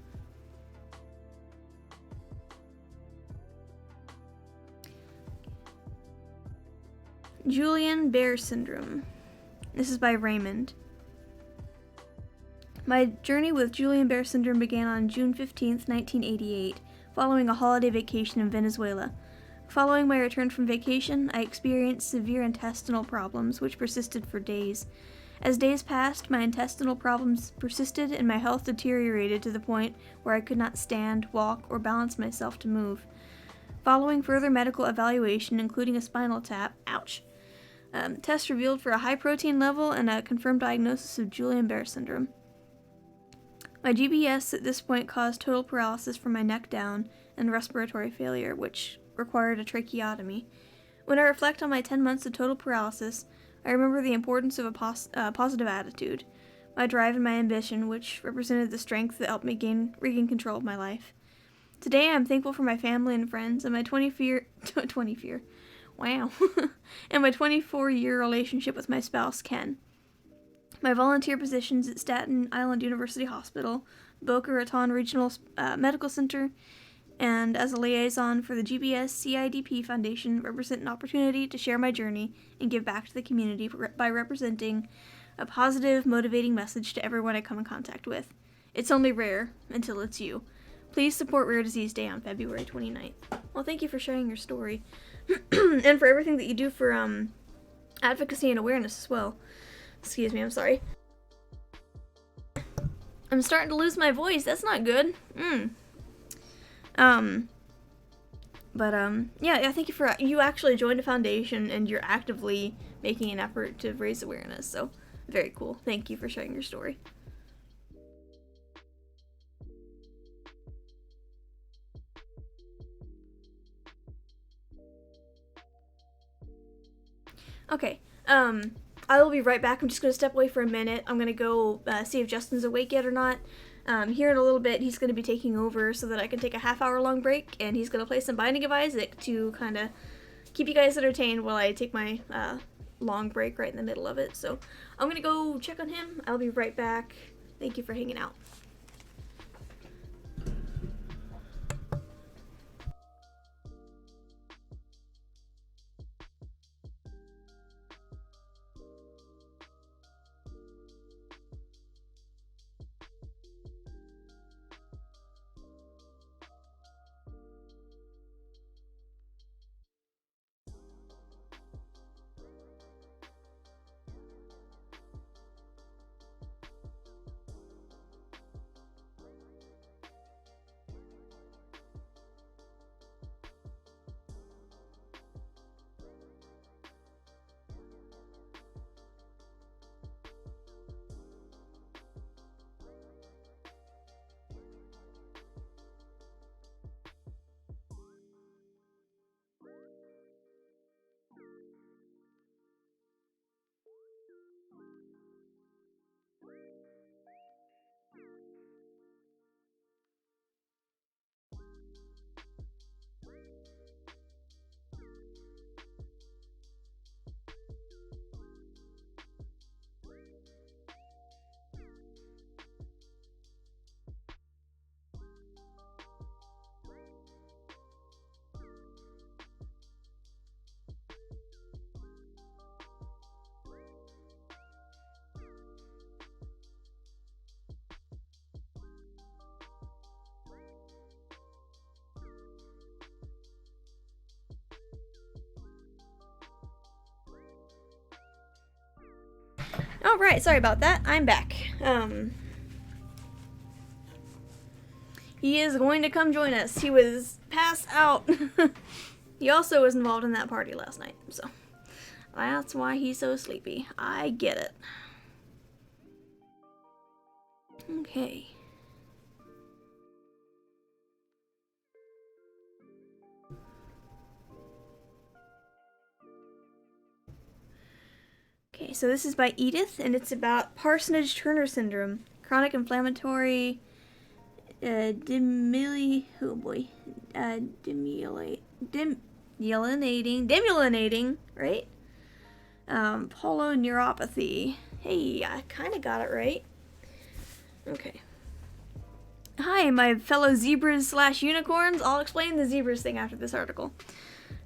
Guillain-Barré syndrome. This is by Raymond. My journey with Guillain-Barré syndrome began on June 15th, 1988, following a holiday vacation in Venezuela. Following my return from vacation, I experienced severe intestinal problems, which persisted for days. As days passed, my intestinal problems persisted and my health deteriorated to the point where I could not stand, walk, or balance myself to move. Following further medical evaluation, including a spinal tap, tests revealed for a high protein level and a confirmed diagnosis of Guillain-Barré syndrome. My GBS at this point caused total paralysis from my neck down and respiratory failure, which required a tracheotomy. When I reflect on my 10 months of total paralysis, I remember the importance of a positive attitude, my drive and my ambition, which represented the strength that helped me regain control of my life. Today, I am thankful for my family and friends and my 24-year relationship with my spouse, Ken. My volunteer positions at Staten Island University Hospital, Boca Raton Regional Medical Center, and as a liaison for the GBS CIDP Foundation represent an opportunity to share my journey and give back to the community by representing a positive, motivating message to everyone I come in contact with. It's only rare until it's you. Please support Rare Disease Day on February 29th. Well, thank you for sharing your story and for everything that you do for advocacy and awareness as well. Excuse me, I'm sorry. I'm starting to lose my voice. That's not good. Yeah, thank you for, you actually joined a foundation and you're actively making an effort to raise awareness, so very cool. Thank you for sharing your story. Okay, I will be right back. I'm just going to step away for a minute. I'm going to go see if Justin's awake yet or not. Here in a little bit, he's going to be taking over so that I can take a half-hour long break, and he's going to play some Binding of Isaac to kind of keep you guys entertained while I take my long break right in the middle of it. So I'm going to go check on him. I'll be right back. Thank you for hanging out. Alright, sorry about that. I'm back. He is going to come join us. He was passed out. He also was involved in that party last night, so that's why he's so sleepy. I get it. Okay. Okay, so this is by Edith, and it's about Parsonage-Turner syndrome, chronic inflammatory demyelinating, right? Polyneuropathy. Hey, I kind of got it right. Okay. Hi, my fellow zebras / unicorns. I'll explain the zebras thing after this article.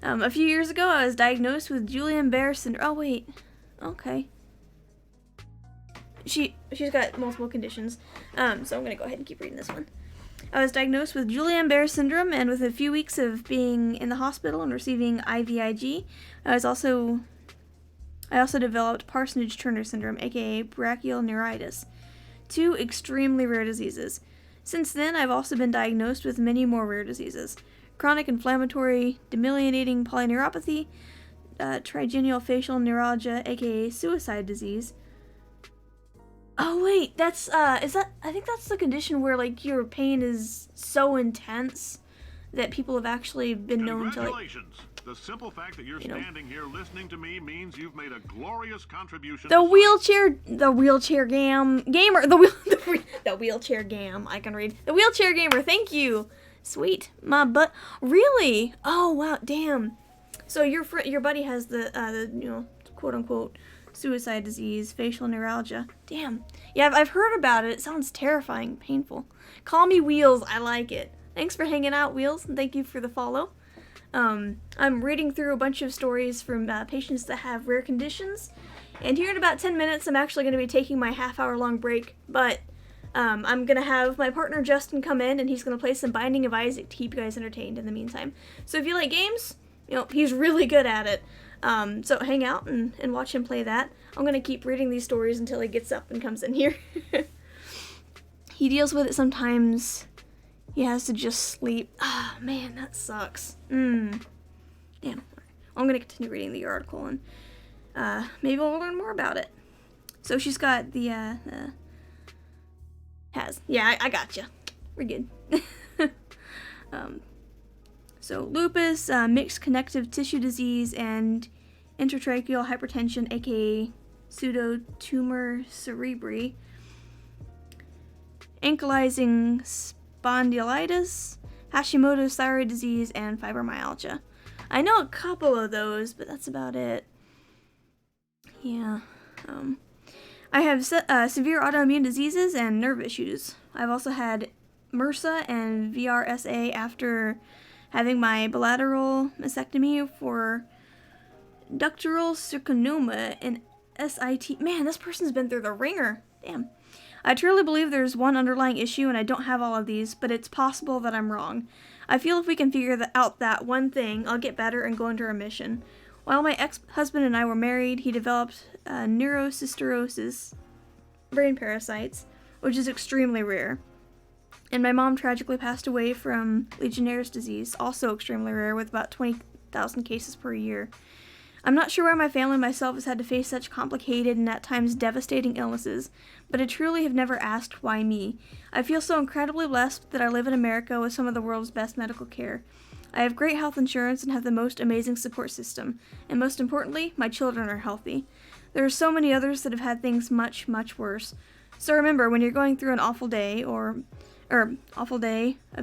A few years ago, I was diagnosed with Guillain-Barré syndrome. Oh, wait. Okay. She's got multiple conditions. So I'm going to go ahead and keep reading this one. I was diagnosed with Guillain-Barré syndrome, and with a few weeks of being in the hospital and receiving IVIG, I was also I also developed Parsonage-Turner syndrome, aka brachial neuritis, 2 extremely rare diseases. Since then, I've also been diagnosed with many more rare diseases. Chronic inflammatory demyelinating polyneuropathy, trigeminal facial neuralgia, aka suicide disease. Oh wait, that's I think that's the condition where like your pain is so intense that people have actually been known to like. The simple fact that you're standing here listening to me means you've made a glorious contribution. The wheelchair gamer, the wheelchair gam. I can read. The wheelchair gamer. Thank you. Sweet, my butt. Really? Oh wow, damn. So your buddy has the quote unquote suicide disease, facial neuralgia. Damn. Yeah, I've heard about it. It sounds terrifying, painful. Call me Wheels. I like it. Thanks for hanging out, Wheels, and thank you for the follow. I'm reading through a bunch of stories from patients that have rare conditions, and here in about 10 minutes I'm actually going to be taking my half-hour-long break, but I'm going to have my partner Justin come in, and he's going to play some Binding of Isaac to keep you guys entertained in the meantime. So if you like games, he's really good at it. So hang out and watch him play that. I'm going to keep reading these stories until he gets up and comes in here. He deals with it sometimes. He has to just sleep. Ah, man, that sucks. Damn. I'm going to continue reading the article, and maybe we'll learn more about it. So she's got the, Yeah, I gotcha. We're good. So lupus, mixed connective tissue disease, and intratracheal hypertension, aka pseudotumor cerebri, ankylosing spondylitis, Hashimoto's thyroid disease, and fibromyalgia. I know a couple of those, but that's about it. Yeah. I have severe autoimmune diseases and nerve issues. I've also had MRSA and VRSA after having my bilateral mastectomy for ductal sarcoma and SIT. Man, this person's been through the ringer. Damn. I truly believe there's one underlying issue and I don't have all of these, but it's possible that I'm wrong. I feel if we can figure out that one thing, I'll get better and go into remission. While my ex-husband and I were married, he developed neurocysticercosis, brain parasites, which is extremely rare. And my mom tragically passed away from Legionnaire's disease, also extremely rare, with about 20,000 cases per year. I'm not sure why my family and myself has had to face such complicated and at times devastating illnesses, but I truly have never asked why me. I feel so incredibly blessed that I live in America with some of the world's best medical care. I have great health insurance and have the most amazing support system, and most importantly, my children are healthy. There are so many others that have had things much, much worse. So remember, when you're going through an awful day, if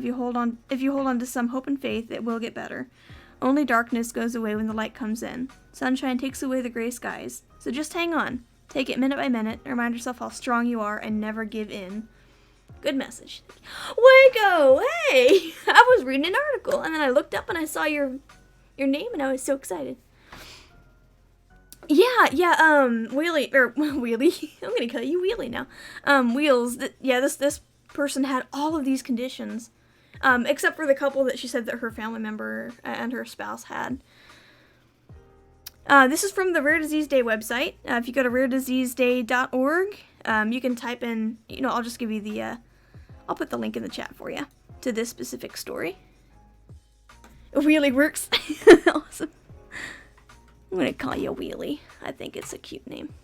you hold on to some hope and faith, it will get better. Only darkness goes away when the light comes in. Sunshine takes away the gray skies. So just hang on. Take it minute by minute, and remind yourself how strong you are, and never give in. Good message. Waco! Hey! I was reading an article, and then I looked up and I saw your name, and I was so excited. Yeah, Wheelie, Wheelie, I'm gonna call you Wheelie now. Wheels, this person had all of these conditions. Except for the couple that she said that her family member and her spouse had. This is from the Rare Disease Day website. If you go to rarediseaseday.org, you can type in, I'll just give you I'll put the link in the chat for you to this specific story. Wheelie works. Awesome. I'm gonna call you Wheelie. I think it's a cute name.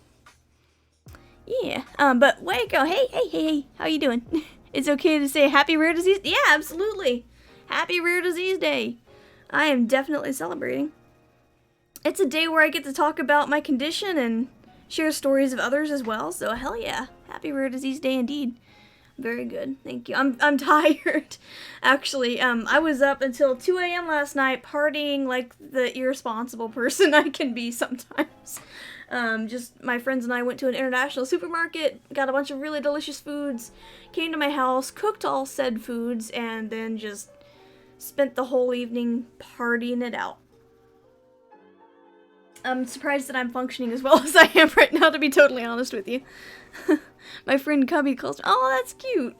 Yeah, but Waco, hey, how you doing? It's okay to say Happy Rare Disease? Yeah, absolutely. Happy Rare Disease Day. I am definitely celebrating. It's a day where I get to talk about my condition and share stories of others as well, so hell yeah. Happy Rare Disease Day indeed. Very good, thank you. I'm tired, actually. I was up until 2 a.m. last night partying like the irresponsible person I can be sometimes. Just my friends and I went to an international supermarket, got a bunch of really delicious foods, came to my house, cooked all said foods, and then just spent the whole evening partying it out. I'm surprised that I'm functioning as well as I am right now, to be totally honest with you. My friend Cubby calls me, oh, that's cute.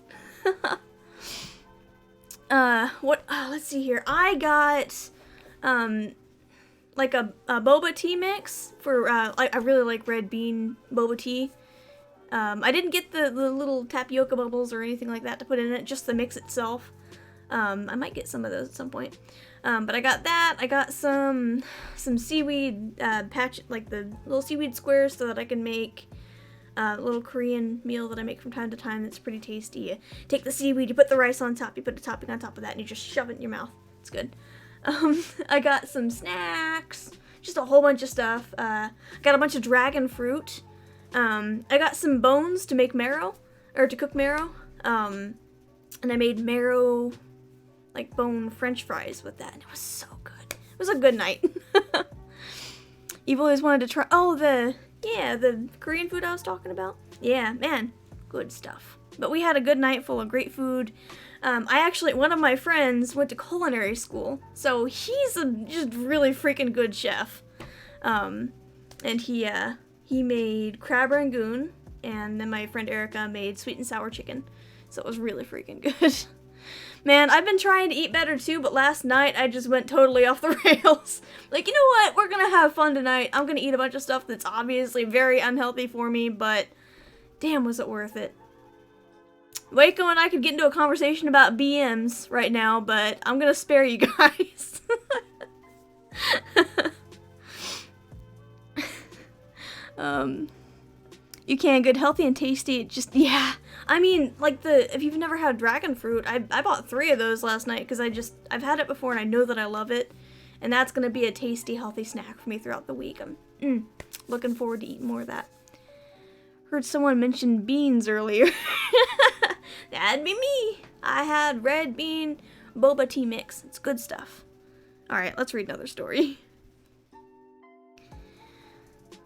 Let's see here. I got like a boba tea mix for, I really like red bean boba tea. I didn't get the little tapioca bubbles or anything like that to put in it, just the mix itself. I might get some of those at some point. But I got that. I got some seaweed patch, like the little seaweed squares, so that I can make a little Korean meal that I make from time to time that's pretty tasty. You take the seaweed, you put the rice on top, you put a topping on top of that, and you just shove it in your mouth. It's good. I got some snacks, just a whole bunch of stuff. I got a bunch of dragon fruit. I got some bones to make marrow, or to cook marrow. And I made marrow, like bone French fries with that, and it was so good. It was a good night. You've always wanted to try, the Korean food I was talking about. Yeah, man, good stuff. But we had a good night full of great food. One of my friends went to culinary school, so he's a just really freaking good chef. And he made crab rangoon, and then my friend Erica made sweet and sour chicken. So it was really freaking good. Man, I've been trying to eat better too, but last night I just went totally off the rails. Like, you know what? We're gonna have fun tonight. I'm gonna eat a bunch of stuff that's obviously very unhealthy for me, but damn, was it worth it. Waco and I could get into a conversation about BMs right now, but I'm gonna spare you guys. You can, good, healthy, and tasty. Just, yeah. I mean, like if you've never had dragon fruit, I bought 3 of those last night because I've had it before and I know that I love it. And that's gonna be a tasty, healthy snack for me throughout the week. I'm looking forward to eating more of that. Heard someone mention beans earlier. That'd be me. I had red bean boba tea mix. It's good stuff. Alright, let's read another story.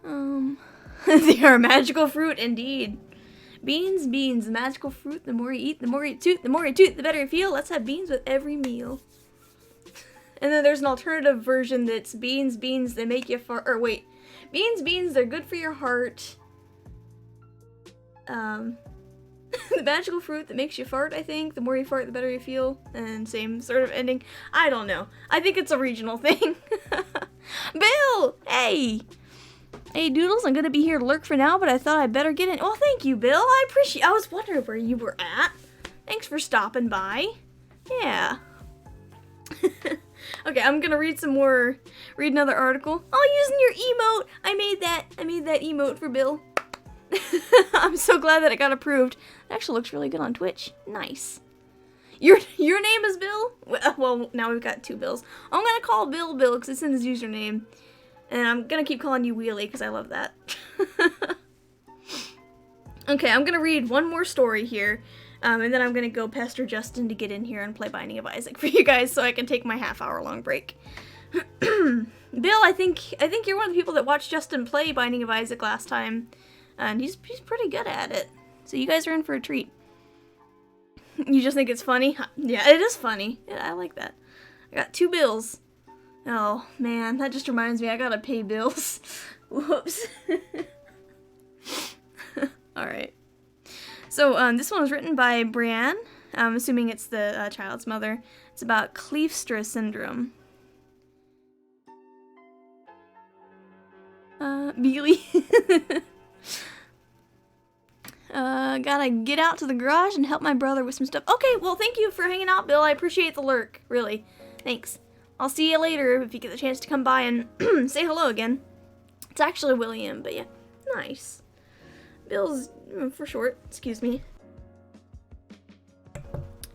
They are a magical fruit indeed. Beans, magical fruit. The more you eat, the more you toot. The more you toot, the better you feel. Let's have beans with every meal. And then there's an alternative version that's beans, they make you fart. Or wait, beans, they're good for your heart. The magical fruit that makes you fart, I think. The more you fart, the better you feel. And same sort of ending. I don't know. I think it's a regional thing. Bill! Hey! Hey, Doodles, I'm gonna be here to lurk for now, but I thought I'd better get in. Well, thank you, Bill. I was wondering where you were at. Thanks for stopping by. Yeah. Okay, I'm gonna read another article. Oh, using your emote! I made that emote for Bill. I'm so glad that it got approved. It actually looks really good on Twitch. Nice. Your name is Bill? Well, now we've got 2 Bills. I'm gonna call Bill because it's in his username. And I'm gonna keep calling you Wheelie because I love that. Okay, I'm gonna read one more story here. And then I'm gonna go pester Justin to get in here and play Binding of Isaac for you guys so I can take my half-hour-long break. Bill, I think you're one of the people that watched Justin play Binding of Isaac last time. And he's pretty good at it. So you guys are in for a treat. You just think it's funny? Yeah, it is funny. Yeah, I like that. I got 2 bills. Oh, man, that just reminds me, I gotta pay bills. Whoops. Alright. So, this one was written by Brianne. I'm assuming it's the child's mother. It's about Kleefstra syndrome. Beely. Gotta get out to the garage and help my brother with some stuff. Okay, well, thank you for hanging out, Bill. I appreciate the lurk, really. Thanks. I'll see you later if you get the chance to come by and say hello again. It's actually William, but yeah, nice. Bill's for short, excuse me.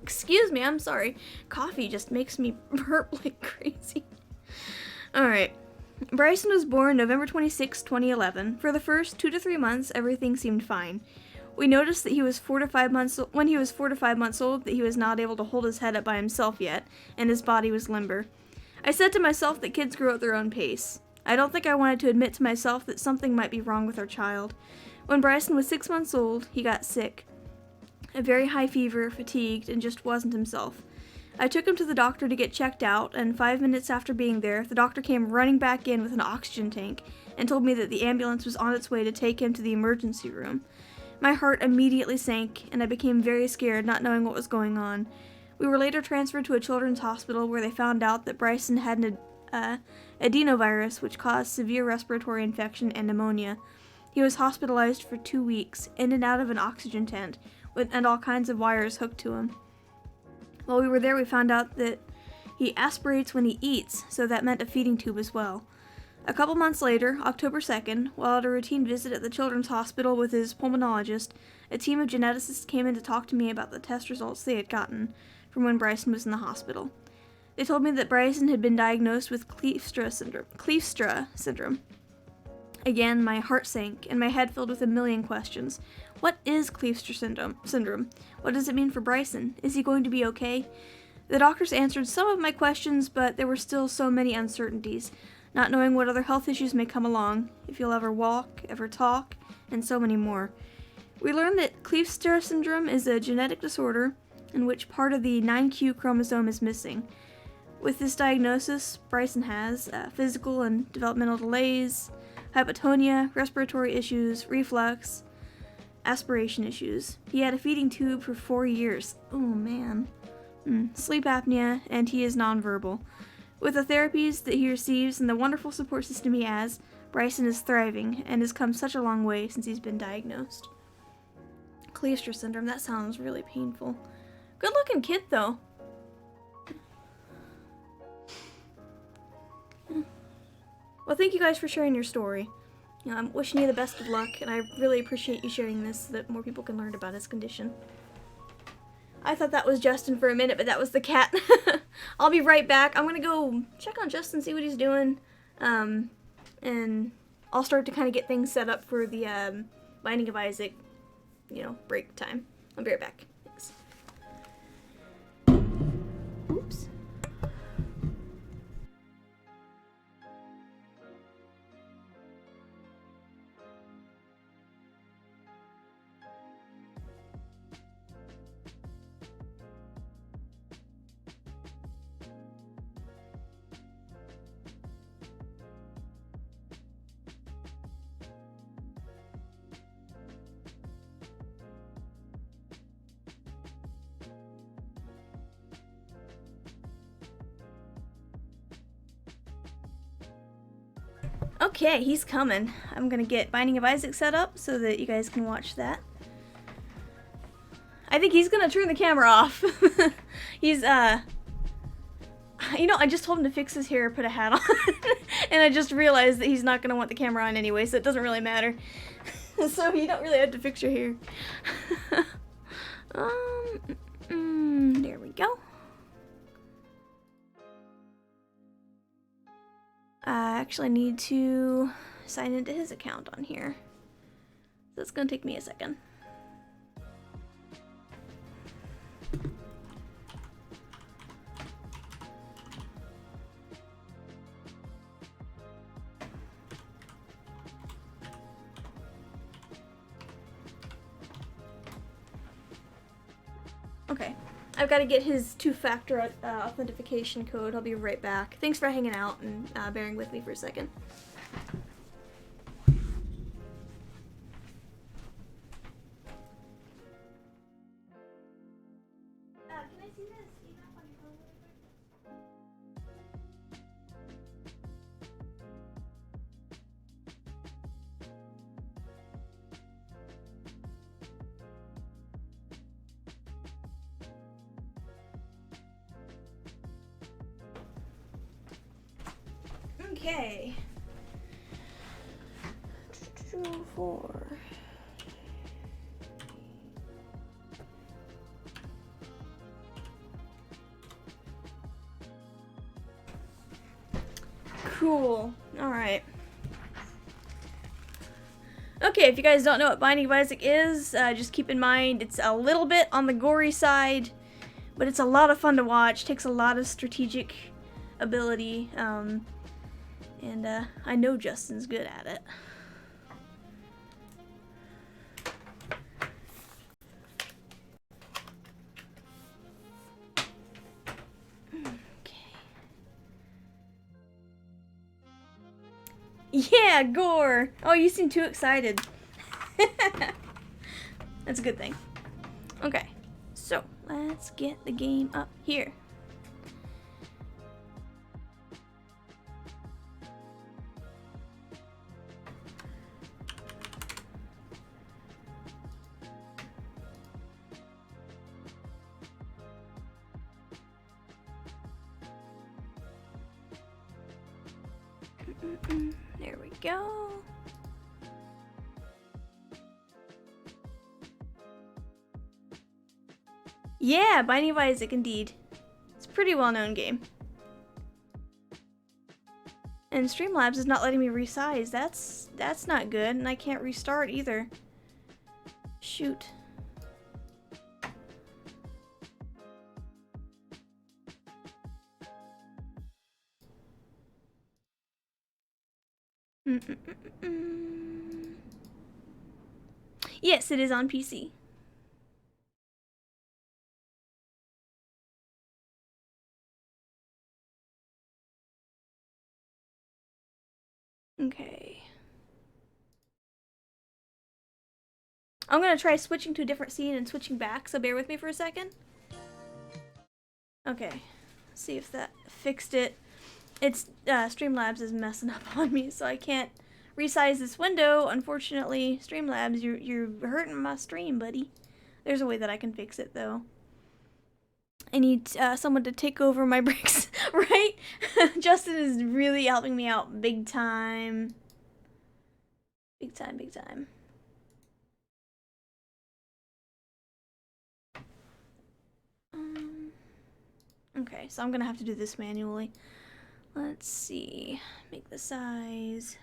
Excuse me, I'm sorry. Coffee just makes me burp like crazy. Alright. Bryson was born November 26, 2011. For the first 2 to 3 months, everything seemed fine. We noticed that when he was 4 to 5 months old, that he was not able to hold his head up by himself yet, and his body was limber. I said to myself that kids grow at their own pace. I don't think I wanted to admit to myself that something might be wrong with our child. When Bryson was 6 months old, he got sick. A very high fever, fatigued, and just wasn't himself. I took him to the doctor to get checked out, and 5 minutes after being there, the doctor came running back in with an oxygen tank and told me that the ambulance was on its way to take him to the emergency room. My heart immediately sank, and I became very scared, not knowing what was going on. We were later transferred to a children's hospital where they found out that Bryson had adenovirus, which caused severe respiratory infection and pneumonia. He was hospitalized for 2 weeks, in and out of an oxygen tent, and all kinds of wires hooked to him. While we were there, we found out that he aspirates when he eats, so that meant a feeding tube as well. A couple months later, October 2nd, while at a routine visit at the Children's Hospital with his pulmonologist, a team of geneticists came in to talk to me about the test results they had gotten from when Bryson was in the hospital. They told me that Bryson had been diagnosed with Kleefstra syndrome. Again, my heart sank, and my head filled with a million questions. What is Kleefstra syndrome? What does it mean for Bryson? Is he going to be okay? The doctors answered some of my questions, but there were still so many uncertainties, not knowing what other health issues may come along, if he'll ever walk, ever talk, and so many more. We learned that Kleefstra syndrome is a genetic disorder in which part of the 9q chromosome is missing. With this diagnosis, Bryson has physical and developmental delays, hypotonia, respiratory issues, reflux, aspiration issues. He had a feeding tube for 4 years. Oh man. Sleep apnea, and he is nonverbal. With the therapies that he receives and the wonderful support system he has, Bryson is thriving and has come such a long way since he's been diagnosed. Kleefstra syndrome, that sounds really painful. Good looking kid though. Well, thank you guys for sharing your story. I'm wishing you the best of luck, and I really appreciate you sharing this so that more people can learn about his condition. I thought that was Justin for a minute, but that was the cat. I'll be right back. I'm gonna go check on Justin, see what he's doing, and I'll start to kind of get things set up for the Binding of Isaac, break time. I'll be right back. Thanks. Oops. Okay, he's coming. I'm gonna get Binding of Isaac set up so that you guys can watch that. I think he's gonna turn the camera off. He's, I just told him to fix his hair, put a hat on, and I just realized that he's not gonna want the camera on anyway, so it doesn't really matter. So you don't really have to fix your hair. There we go. I actually need to sign into his account on here. So it's gonna take me a second. Okay, I've got to get his two-factor authentication code. I'll be right back. Thanks for hanging out and bearing with me for a second. Can I see this? You got on your phone really quick? Okay. 4. Cool. Alright. Okay, if you guys don't know what Binding of Isaac is, just keep in mind it's a little bit on the gory side, but it's a lot of fun to watch. Takes a lot of strategic ability, and I know Justin's good at it. Yeah, gore! Oh, you seem too excited. That's a good thing. Okay, so let's get the game up here. There we go. Yeah, Binding of Isaac, indeed. It's a pretty well-known game. And Streamlabs is not letting me resize. That's not good, and I can't restart either. Shoot. Yes, it is on PC. Okay. I'm gonna try switching to a different scene and switching back, so bear with me for a second. Okay. See if that fixed it. It's, Streamlabs is messing up on me, so I can't resize this window. Unfortunately, Streamlabs, you're hurting my stream, buddy. There's a way that I can fix it, though. I need someone to take over my bricks, right? Justin is really helping me out big time. Big time, big time. Okay, so I'm gonna have to do this manually. Let's see. Make the size.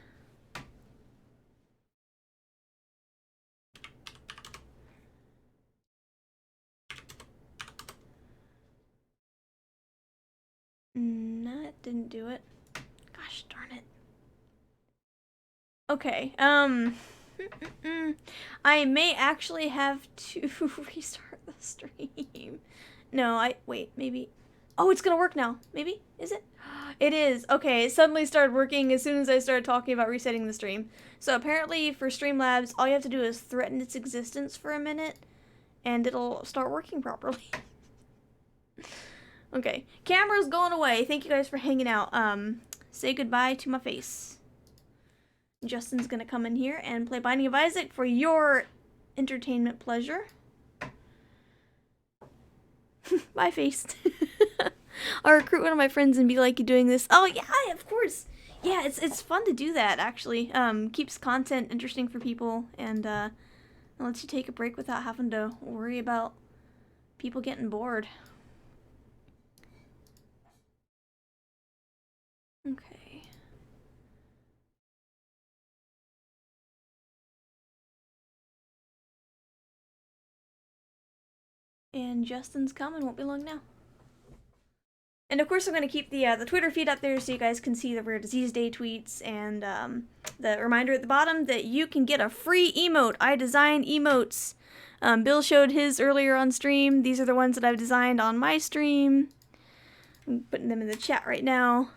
No, it didn't do it. Gosh darn it. Okay, I may actually have to restart the stream. No, wait, maybe. Oh, it's gonna work now. Maybe? Is it? It is. Okay, it suddenly started working as soon as I started talking about resetting the stream. So apparently for Streamlabs, all you have to do is threaten its existence for a minute, and it'll start working properly. Okay, camera's going away. Thank you guys for hanging out. Say goodbye to my face. Justin's gonna come in here and play Binding of Isaac for your entertainment pleasure. Bye, face. I'll recruit one of my friends and be like, you doing this? Oh yeah, of course. Yeah, it's fun to do that actually. Keeps content interesting for people and lets you take a break without having to worry about people getting bored. Okay. And Justin's coming, won't be long now. And of course I'm going to keep the Twitter feed up there so you guys can see the Rare Disease Day tweets and the reminder at the bottom that you can get a free emote. I design emotes. Bill showed his earlier on stream. These are the ones that I've designed on my stream. I'm putting them in the chat right now.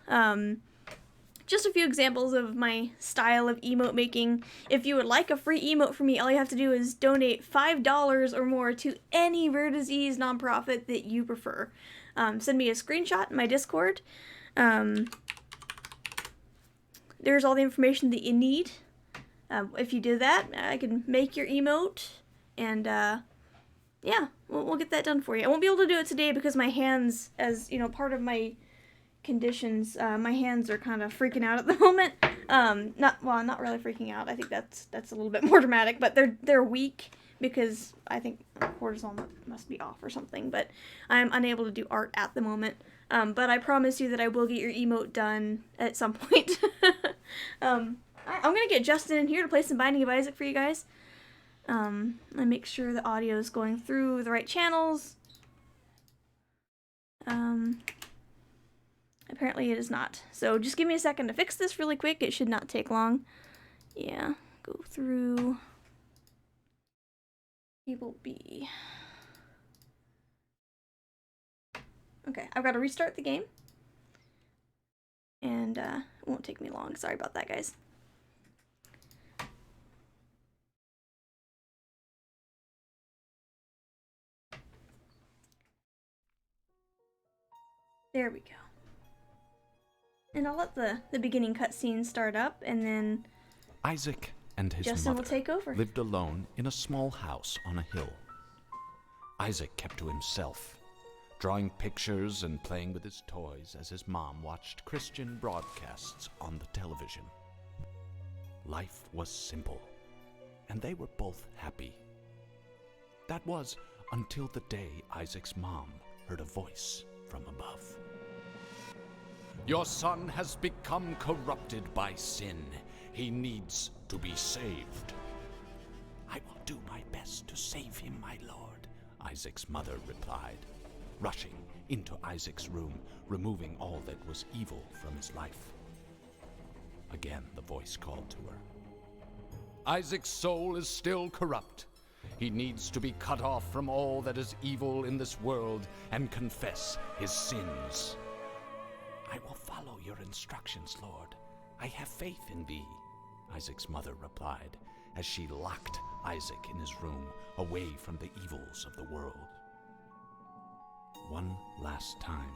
Just a few examples of my style of emote making. If you would like a free emote from me, all you have to do is donate $5 or more to any rare disease nonprofit that you prefer. Send me a screenshot in my Discord. There's all the information that you need. If you do that, I can make your emote, and yeah, we'll get that done for you. I won't be able to do it today because my hands, as you know, part of my conditions, my hands are kind of freaking out at the moment. Not really freaking out. I think that's a little bit more dramatic, but they're weak because I think cortisol must be off or something, but I'm unable to do art at the moment. But I promise you that I will get your emote done at some point. I'm gonna get Justin in here to play some Binding of Isaac for you guys. I make sure the audio is going through the right channels. Apparently it is not. So just give me a second to fix this really quick. It should not take long. Yeah, go through Cable B. Okay, I've got to restart the game. And it won't take me long. Sorry about that, guys. There we go. And I'll let the beginning cutscene start up, and then Isaac and his Justin mother will take over. lived alone in a small house on a hill. Isaac kept to himself, drawing pictures and playing with his toys as his mom watched Christian broadcasts on the television. Life was simple, and they were both happy. That was until the day Isaac's mom heard a voice from above. "Your son has become corrupted by sin. He needs to be saved." "I will do my best to save him, my lord," Isaac's mother replied, rushing into Isaac's room, removing all that was evil from his life. Again, the voice called to her. "Isaac's soul is still corrupt. He needs to be cut off from all that is evil in this world and confess his sins." "I will follow your instructions, Lord. I have faith in thee," Isaac's mother replied, as she locked Isaac in his room, away from the evils of the world. One last time,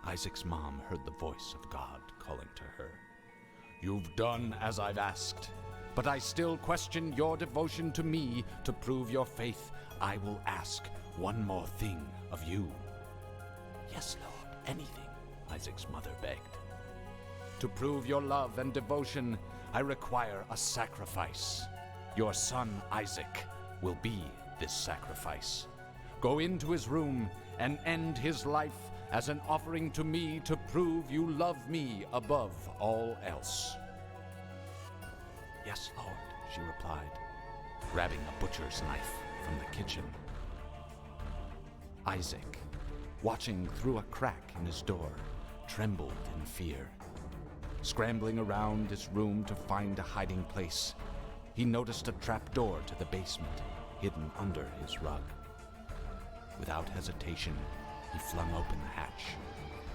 Isaac's mom heard the voice of God calling to her. "You've done as I've asked, but I still question your devotion to me. To prove your faith, I will ask one more thing of you." "Yes, Lord, anything," Isaac's mother begged. "To prove your love and devotion, I require a sacrifice. Your son Isaac will be this sacrifice. Go into his room and end his life as an offering to me to prove you love me above all else." "Yes, Lord," she replied, grabbing a butcher's knife from the kitchen. Isaac, watching through a crack in his door, trembled in fear. Scrambling around his room to find a hiding place, he noticed a trapdoor to the basement hidden under his rug. Without hesitation, he flung open the hatch,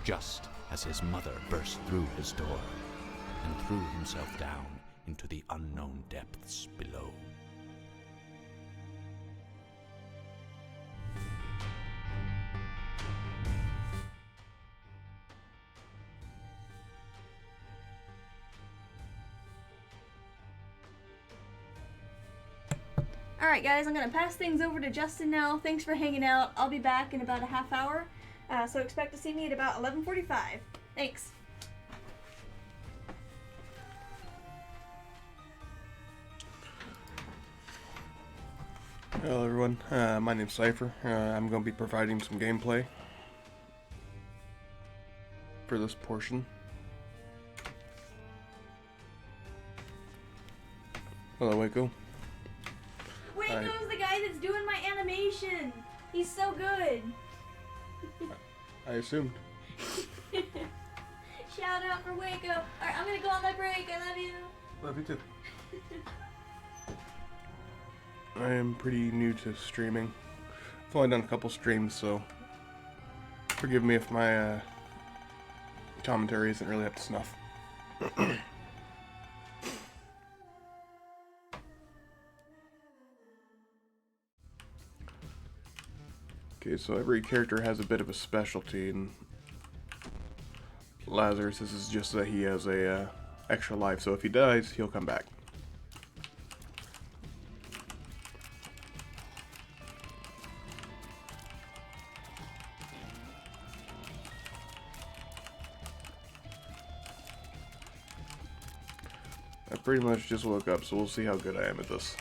just as his mother burst through his door and threw himself down into the unknown depths below. Alright guys, I'm gonna pass things over to Justin now. Thanks for hanging out. I'll be back in about a half hour. So expect to see me at about 11:45. Thanks. Hello everyone, my name's Cypher. I'm going to be providing some gameplay for this portion. Hello Waco. Waco's the guy that's doing my animation! He's so good! I assumed. Shout out for Waco! Alright, I'm gonna go on my break, I love you! Love you too. I am pretty new to streaming. I've only done a couple streams, so forgive me if my commentary isn't really up to snuff. Okay, so every character has a bit of a specialty, and Lazarus, this is just that he has a extra life, so if he dies, he'll come back. I pretty much just woke up, so we'll see how good I am at this.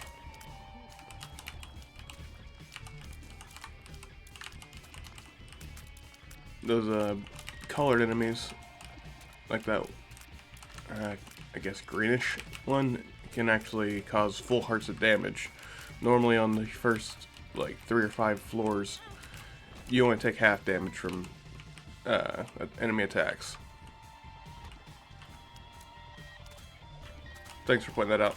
Those colored enemies, like that, I guess greenish one, can actually cause full hearts of damage. Normally on the first, like, 3 or 5 floors, you only take half damage from enemy attacks. Thanks for pointing that out.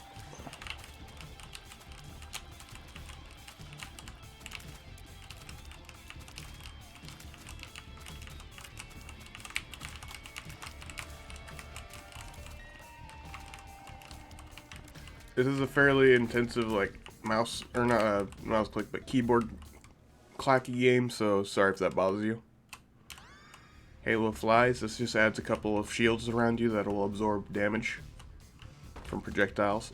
This is a fairly intensive, like, mouse, or not mouse click, but keyboard clacky game, so sorry if that bothers you. Halo Flies, this just adds a couple of shields around you that will absorb damage from projectiles.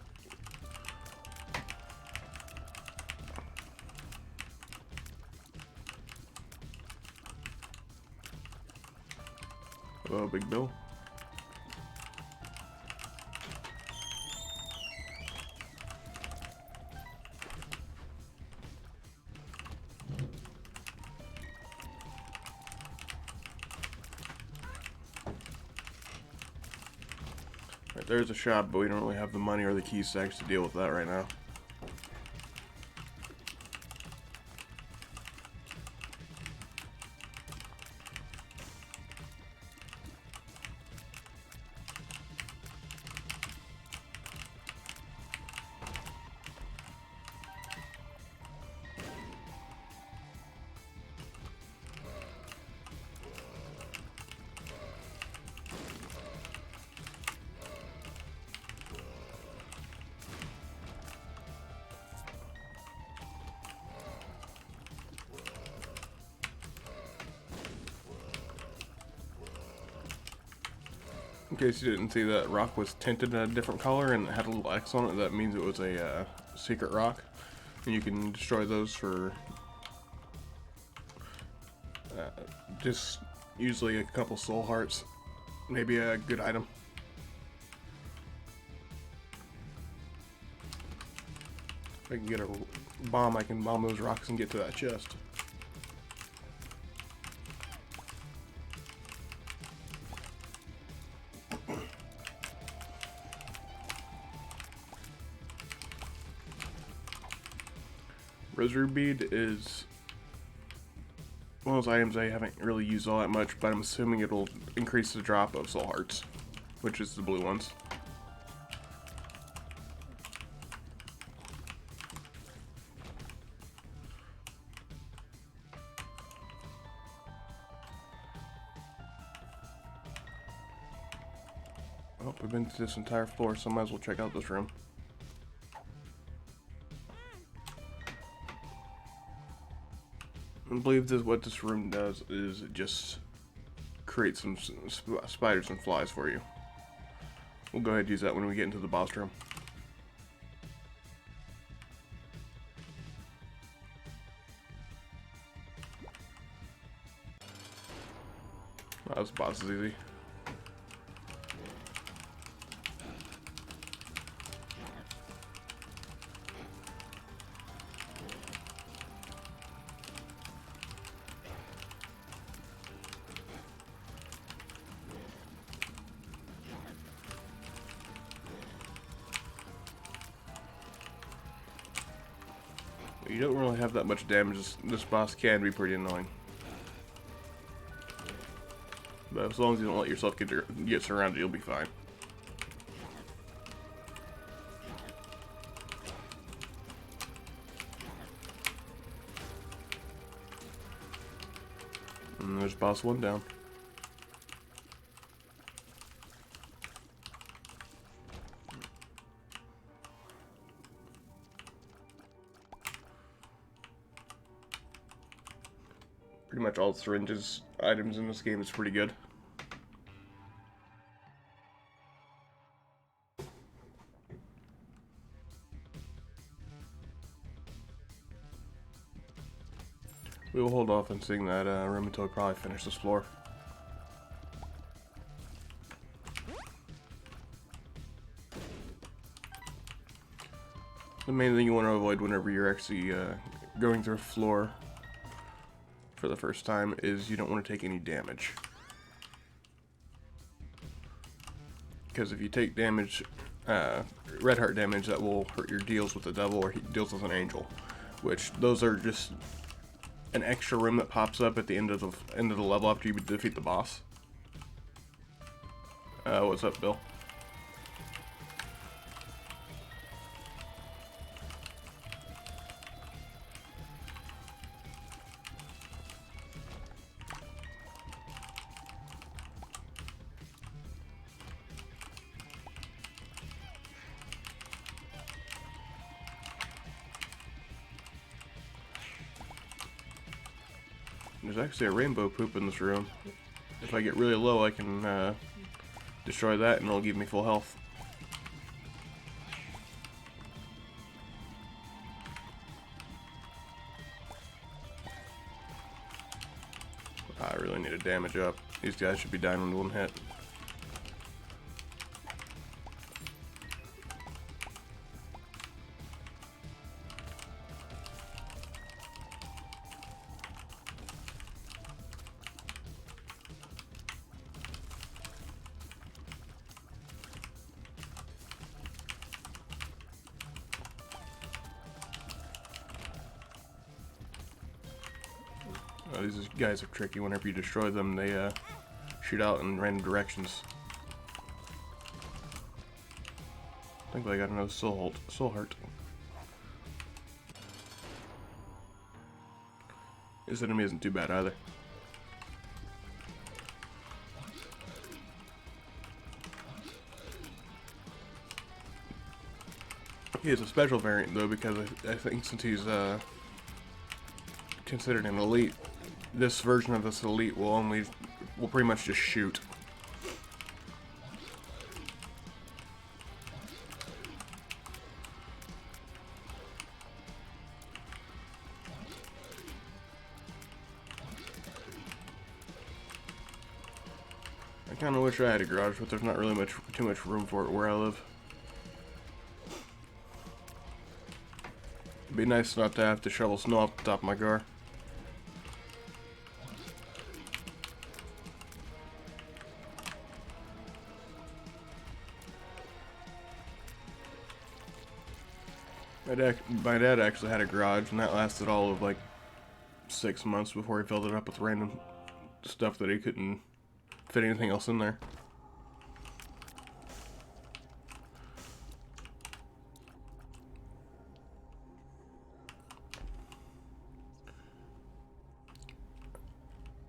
Oh, Big Bill. Right, there's a shop, but we don't really have the money or the key stacks to deal with that right now. In case you didn't see, that rock was tinted a different color and it had a little X on it. That means it was a secret rock. And you can destroy those for just usually a couple soul hearts. Maybe a good item. If I can get a bomb, I can bomb those rocks and get to that chest. Rosary bead is one of those items I haven't really used all that much, but I'm assuming it'll increase the drop of soul hearts, which is the blue ones. Oh, we've been to this entire floor, so I might as well check out this room. I believe what this room does is it just create some spiders and flies for you. We'll go ahead and use that when we get into the boss room. Oh, this boss is easy. You don't really have that much damage. This boss can be pretty annoying. But as long as you don't let yourself get surrounded, you'll be fine. And there's boss one down. Pretty much all syringes items in this game is pretty good. We will hold off on seeing that room until we probably finish this floor. The main thing you want to avoid whenever you're actually going through a floor for the first time is you don't want to take any damage. Because if you take damage, red heart damage, that will hurt your deals with the devil or deals with an angel, which those are just an extra room that pops up at the end of the level after you defeat the boss. What's up, Bill? There's actually a rainbow poop in this room. If I get really low, I can destroy that and it'll give me full health. really need to damage up. These guys should be dying in one hit. These guys are tricky. Whenever you destroy them, they shoot out in random directions. I think I got another soul heart. This enemy isn't too bad either. He is a special variant though, because I think since he's considered an elite, this version of this elite will pretty much just shoot. I kind of wish I had a garage, but there's not really too much room for it where I live. It'd be nice not to have to shovel snow off the top of my car. My dad actually had a garage, and that lasted all of like 6 months before he filled it up with random stuff that he couldn't fit anything else in there.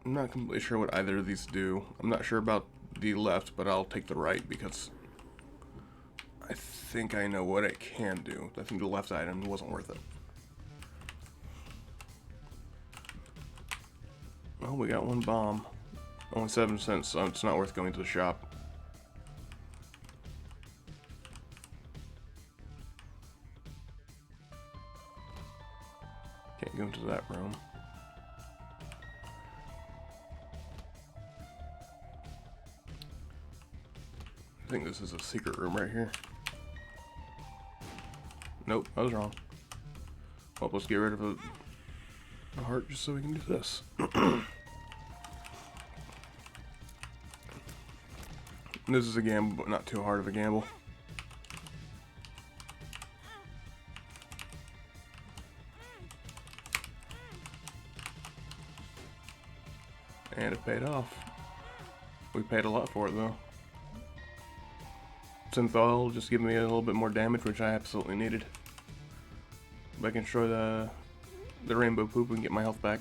I'm not completely sure what either of these do. I'm not sure about the left, but I'll take the right because I think I know what it can do. I think the left item wasn't worth it. Oh, we got one bomb. Only 7 cents, so it's not worth going to the shop. Can't go into that room. I think this is a secret room right here. Nope, I was wrong. Well, let's get rid of a heart just so we can do this. This is a gamble, but not too hard of a gamble. And it paid off. We paid a lot for it though. Synthol just give me a little bit more damage, which I absolutely needed. If I can destroy the rainbow poop and get my health back.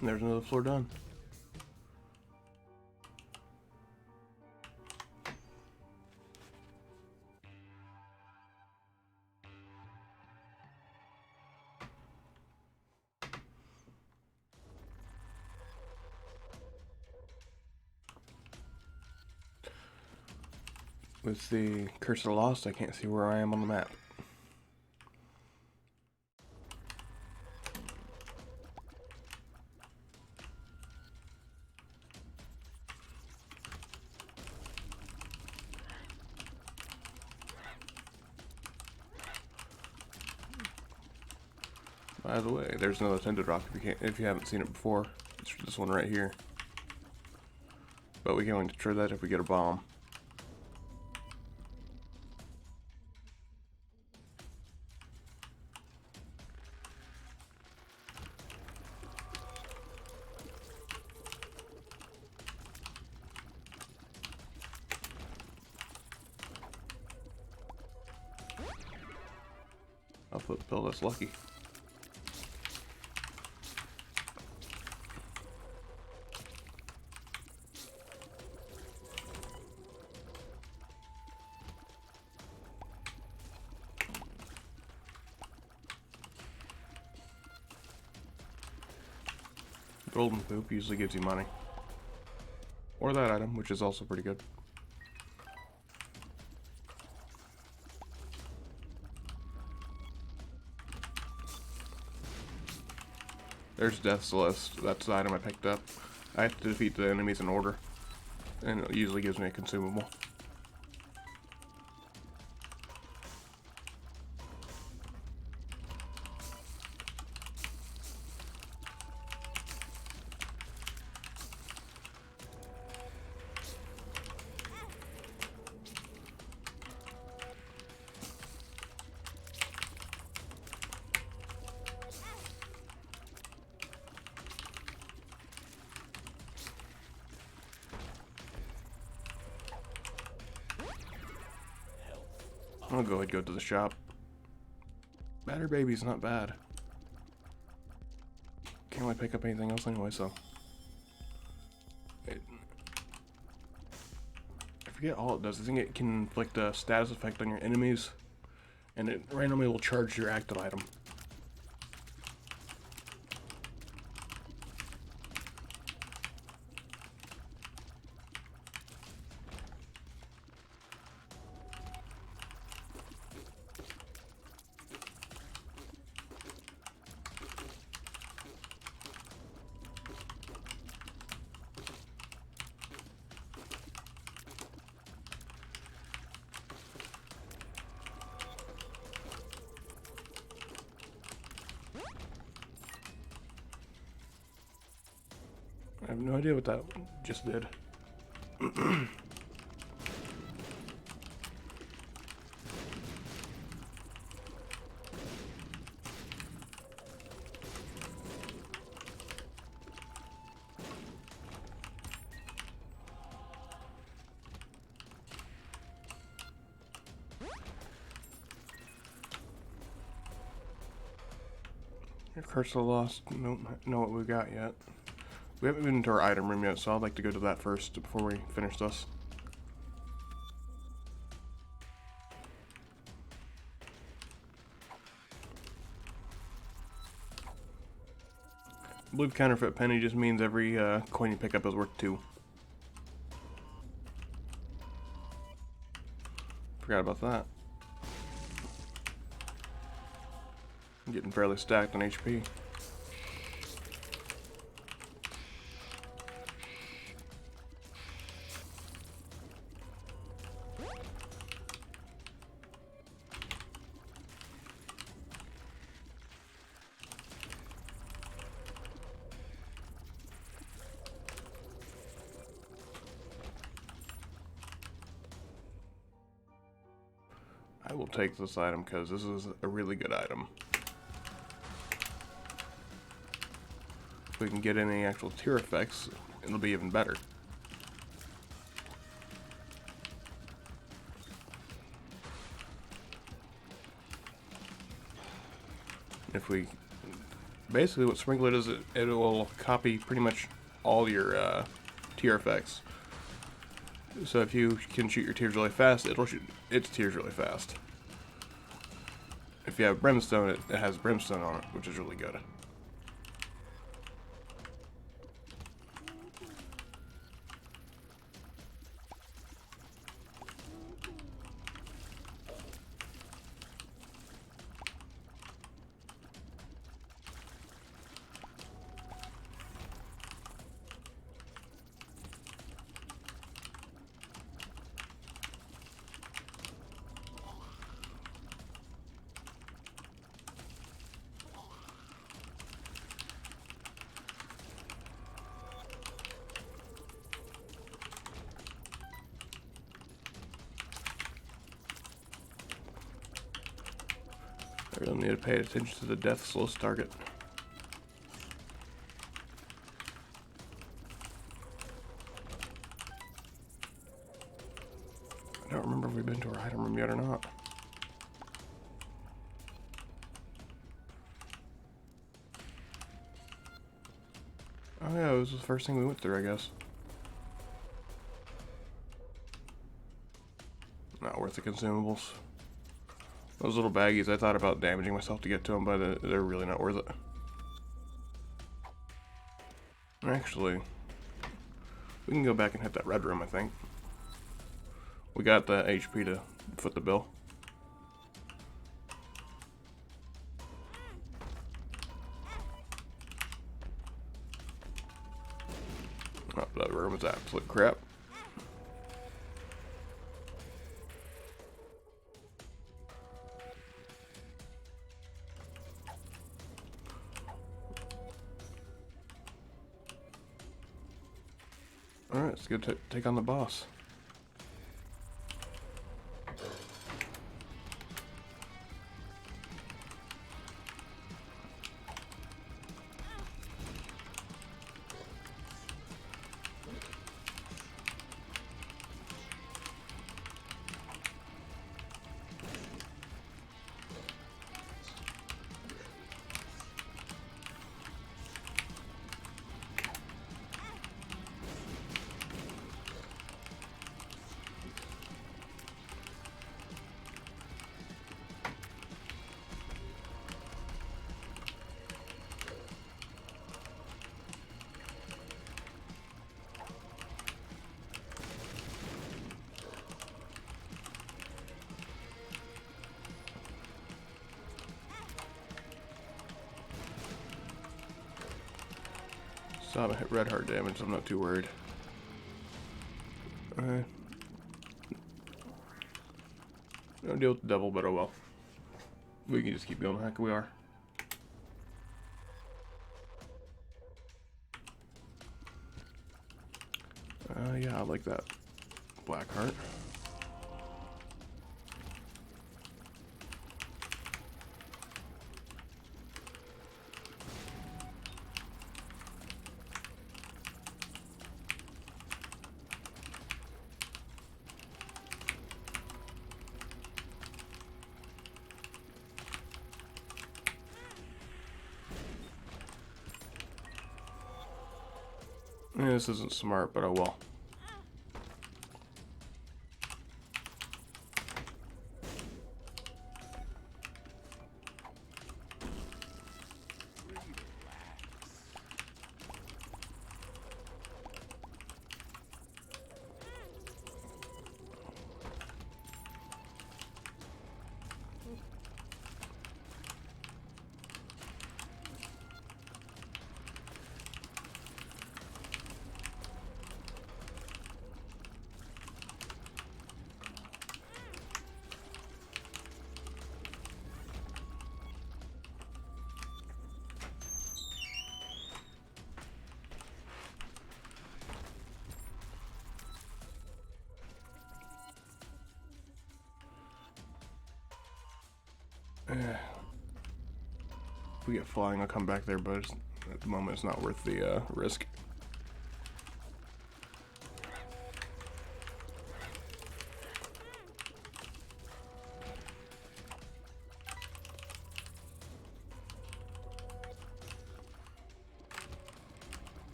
And there's another floor done. With the Curse of Lost, I can't see where I am on the map. By the way, there's another Tinted Rock if you haven't seen it before. It's this one right here. But we can only destroy that if we get a bomb. I'll put the pill that's lucky. Golden poop usually gives you money. Or that item, which is also pretty good. There's Death's List. That's the item I picked up. I have to defeat the enemies in order, and it usually gives me a consumable. I'll go ahead and go to the shop. Batter Baby's not bad. Can't really pick up anything else anyway, so. I forget all it does. I think it can inflict a status effect on your enemies, and it randomly will charge your active item. I have no idea what that just did. Curse of the Lost. Don't know what we got yet. We haven't been to our item room yet, so I'd like to go to that first before we finish this. I believe counterfeit penny just means every coin you pick up is worth 2. Forgot about that. I'm getting fairly stacked on HP. I will take this item because this is a really good item. If we can get any actual tier effects, it'll be even better. If we... Basically what Sprinkler does, it will copy pretty much all your tier effects. So if you can shoot your tears really fast, it'll shoot its tears really fast. If you have Brimstone, it has Brimstone on it, which is really good. I really need to pay attention to the Death's List target. I don't remember if we've been to our item room yet or not. Oh yeah, it was the first thing we went through, I guess. Not worth the consumables. Those little baggies, I thought about damaging myself to get to them, but they're really not worth it. Actually, we can go back and hit that red room, I think. We got the HP to foot the bill. Absolute crap. Alright, let's go take on the boss. So I haven't hit red heart damage, so I'm not too worried. Alright. No deal with the devil, but oh well. We can just keep going like we are. Yeah, I like that. Black heart. This isn't smart, but oh well. If we get flying, I'll come back there, but at the moment it's not worth the risk.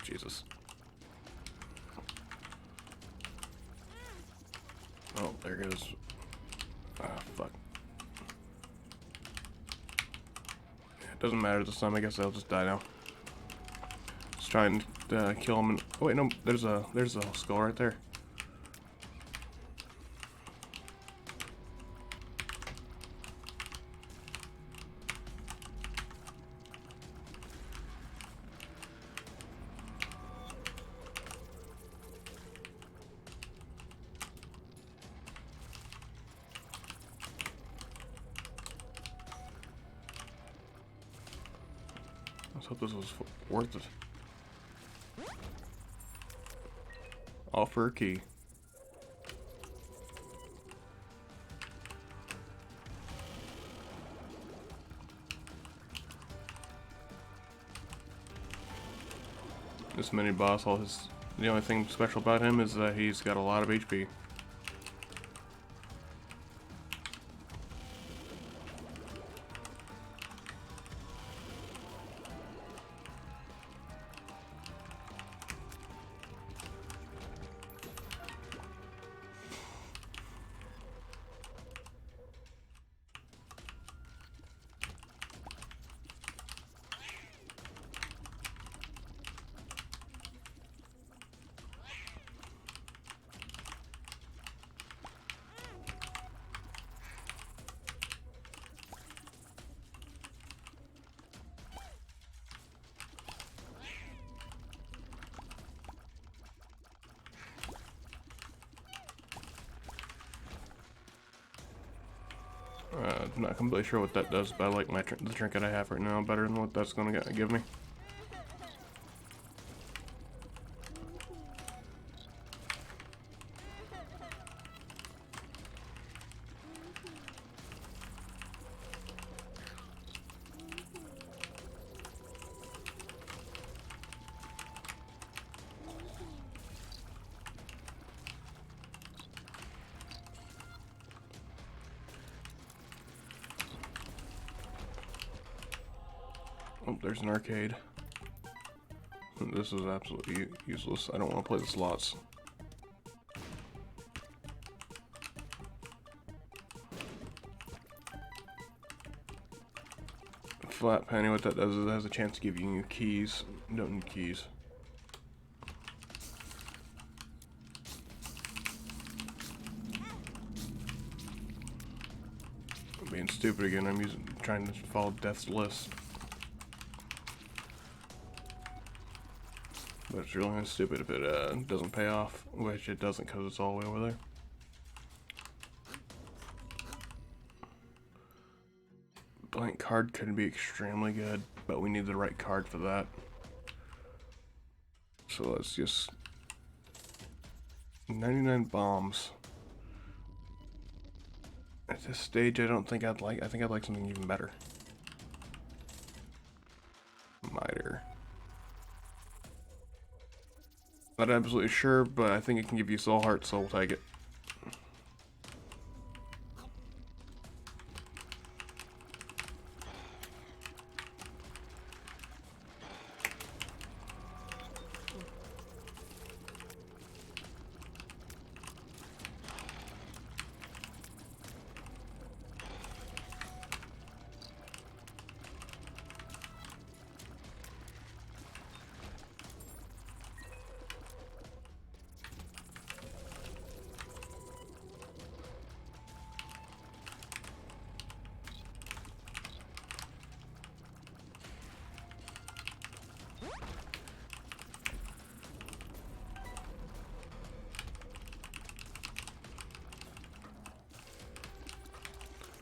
Jesus. Oh, there goes. Ah, fuck. It doesn't matter this time. I guess I'll just die now. Just try and kill him. And oh wait, no. There's a skull right there. Let's hope this was worth it. Offer a key. This mini boss, the only thing special about him is that he's got a lot of HP. I'm not completely sure what that does, but I like the trinket I have right now better than what that's gonna give me. Oh, there's an arcade. This is absolutely useless. I don't want to play the slots. Flat penny, what that does is it has a chance to give you keys. You don't need keys. I'm being stupid again. I'm trying to follow Death's list. But it's really stupid if it doesn't pay off, which it doesn't because it's all the way over there. Blank card could be extremely good, but we need the right card for that. So let's just 99 bombs. At this stage, I think I'd like something even better. Miter. Not absolutely sure, but I think it can give you soul heart, so we'll take it.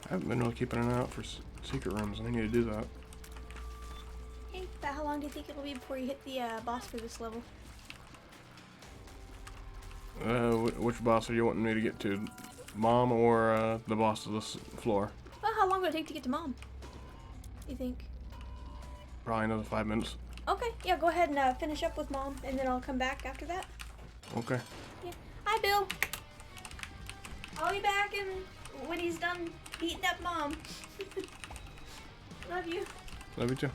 I haven't been really keeping an eye out for secret rooms, and I need to do that. Hey, about how long do you think it'll be before you hit the boss for this level? Which boss are you wanting me to get to? Mom or the boss of this floor? Well, how long will it take to get to Mom? You think? Probably another 5 minutes. Okay, yeah, go ahead and finish up with Mom, and then I'll come back after that. Okay. Yeah. Hi, Bill. I'll be back when he's done beating up Mom. Love you. Love you too.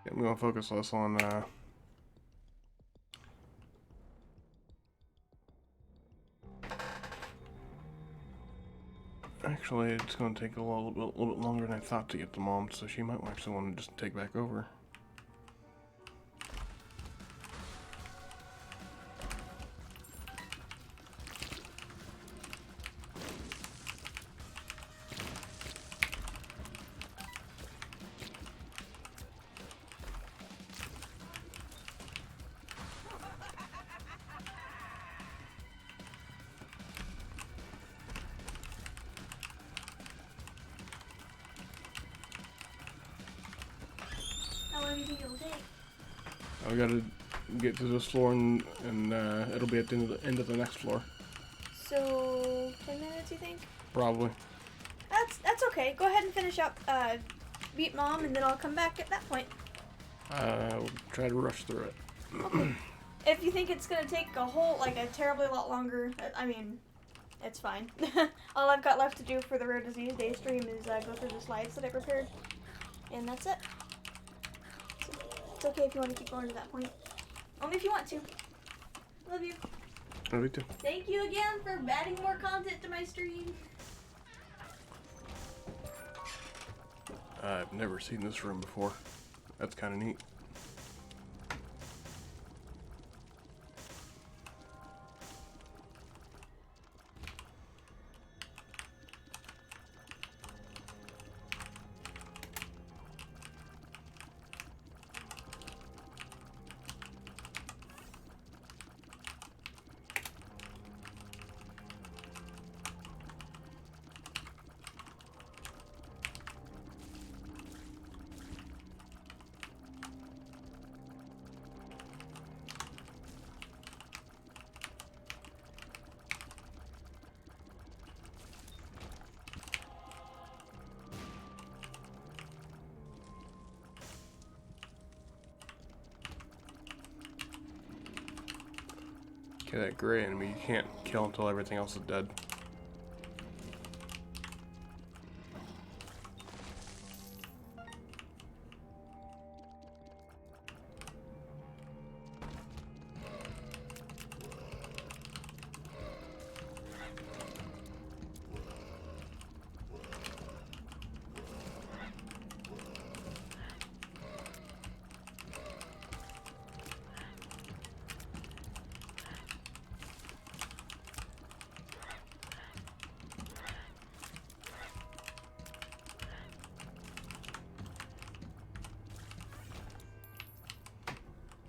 Yeah, I'm gonna focus less on actually, it's going to take a little bit longer than I thought to get the Mom, so she might actually want to just take back over. How long do you think it'll take? I gotta get to this floor and it'll be at the end of the next floor. So, 10 minutes, you think? Probably. That's okay. Go ahead and finish up, beat Mom, and then I'll come back at that point. We'll try to rush through it. Okay. If you think it's gonna take a terribly lot longer, I mean, it's fine. All I've got left to do for the Rare Disease Day stream is go through the slides that I prepared, and that's it. So, it's okay if you want to keep going to that point. Only if you want to. Love you. Love you too. Thank you again for adding more content to my stream. I've never seen this room before. That's kind of neat. Okay, that gray enemy you can't kill until everything else is dead.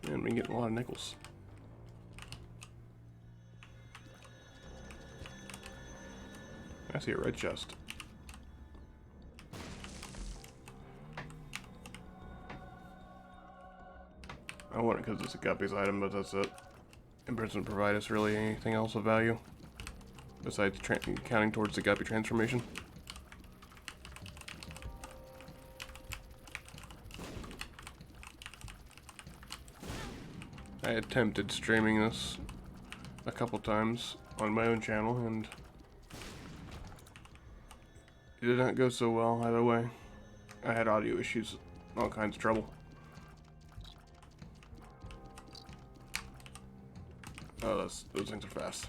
And we getting a lot of nickels. I see a red chest. I want it because it's a Guppy's item, but that's it. It doesn't provide us really anything else of value besides counting towards the Guppy transformation. I attempted streaming this a couple times on my own channel, and it did not go so well either way. I had audio issues, all kinds of trouble. Oh, those things are fast.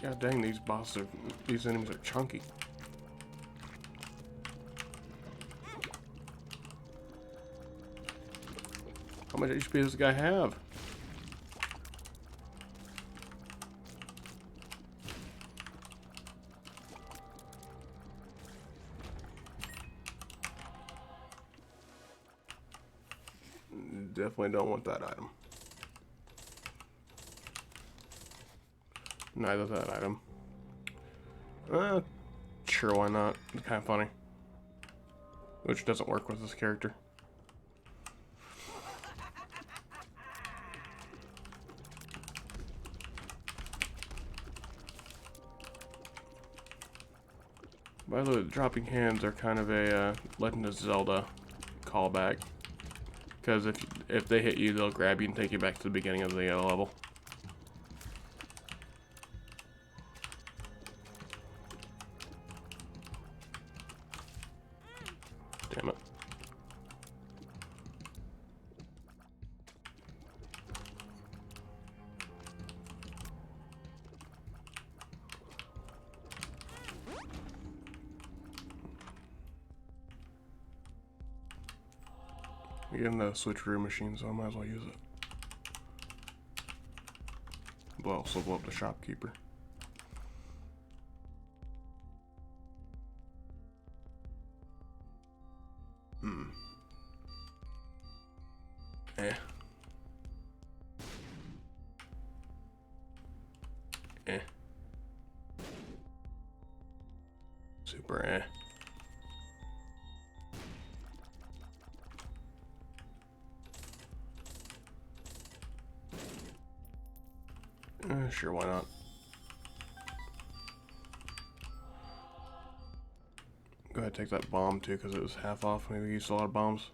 God dang, these enemies are chunky. How much HP does this guy have? Definitely don't want that item. Neither that item. Sure, why not? It's kind of funny. Which doesn't work with this character. By the way, the dropping hands are kind of a Legend of Zelda callback. Because if they hit you, they'll grab you and take you back to the beginning of the level. Damn it. We're getting the switcheroo machine, so I might as well use it. But also blow up the shopkeeper. Super sure, why not? Go ahead and take that bomb too, because it was half off. Maybe we used a lot of bombs.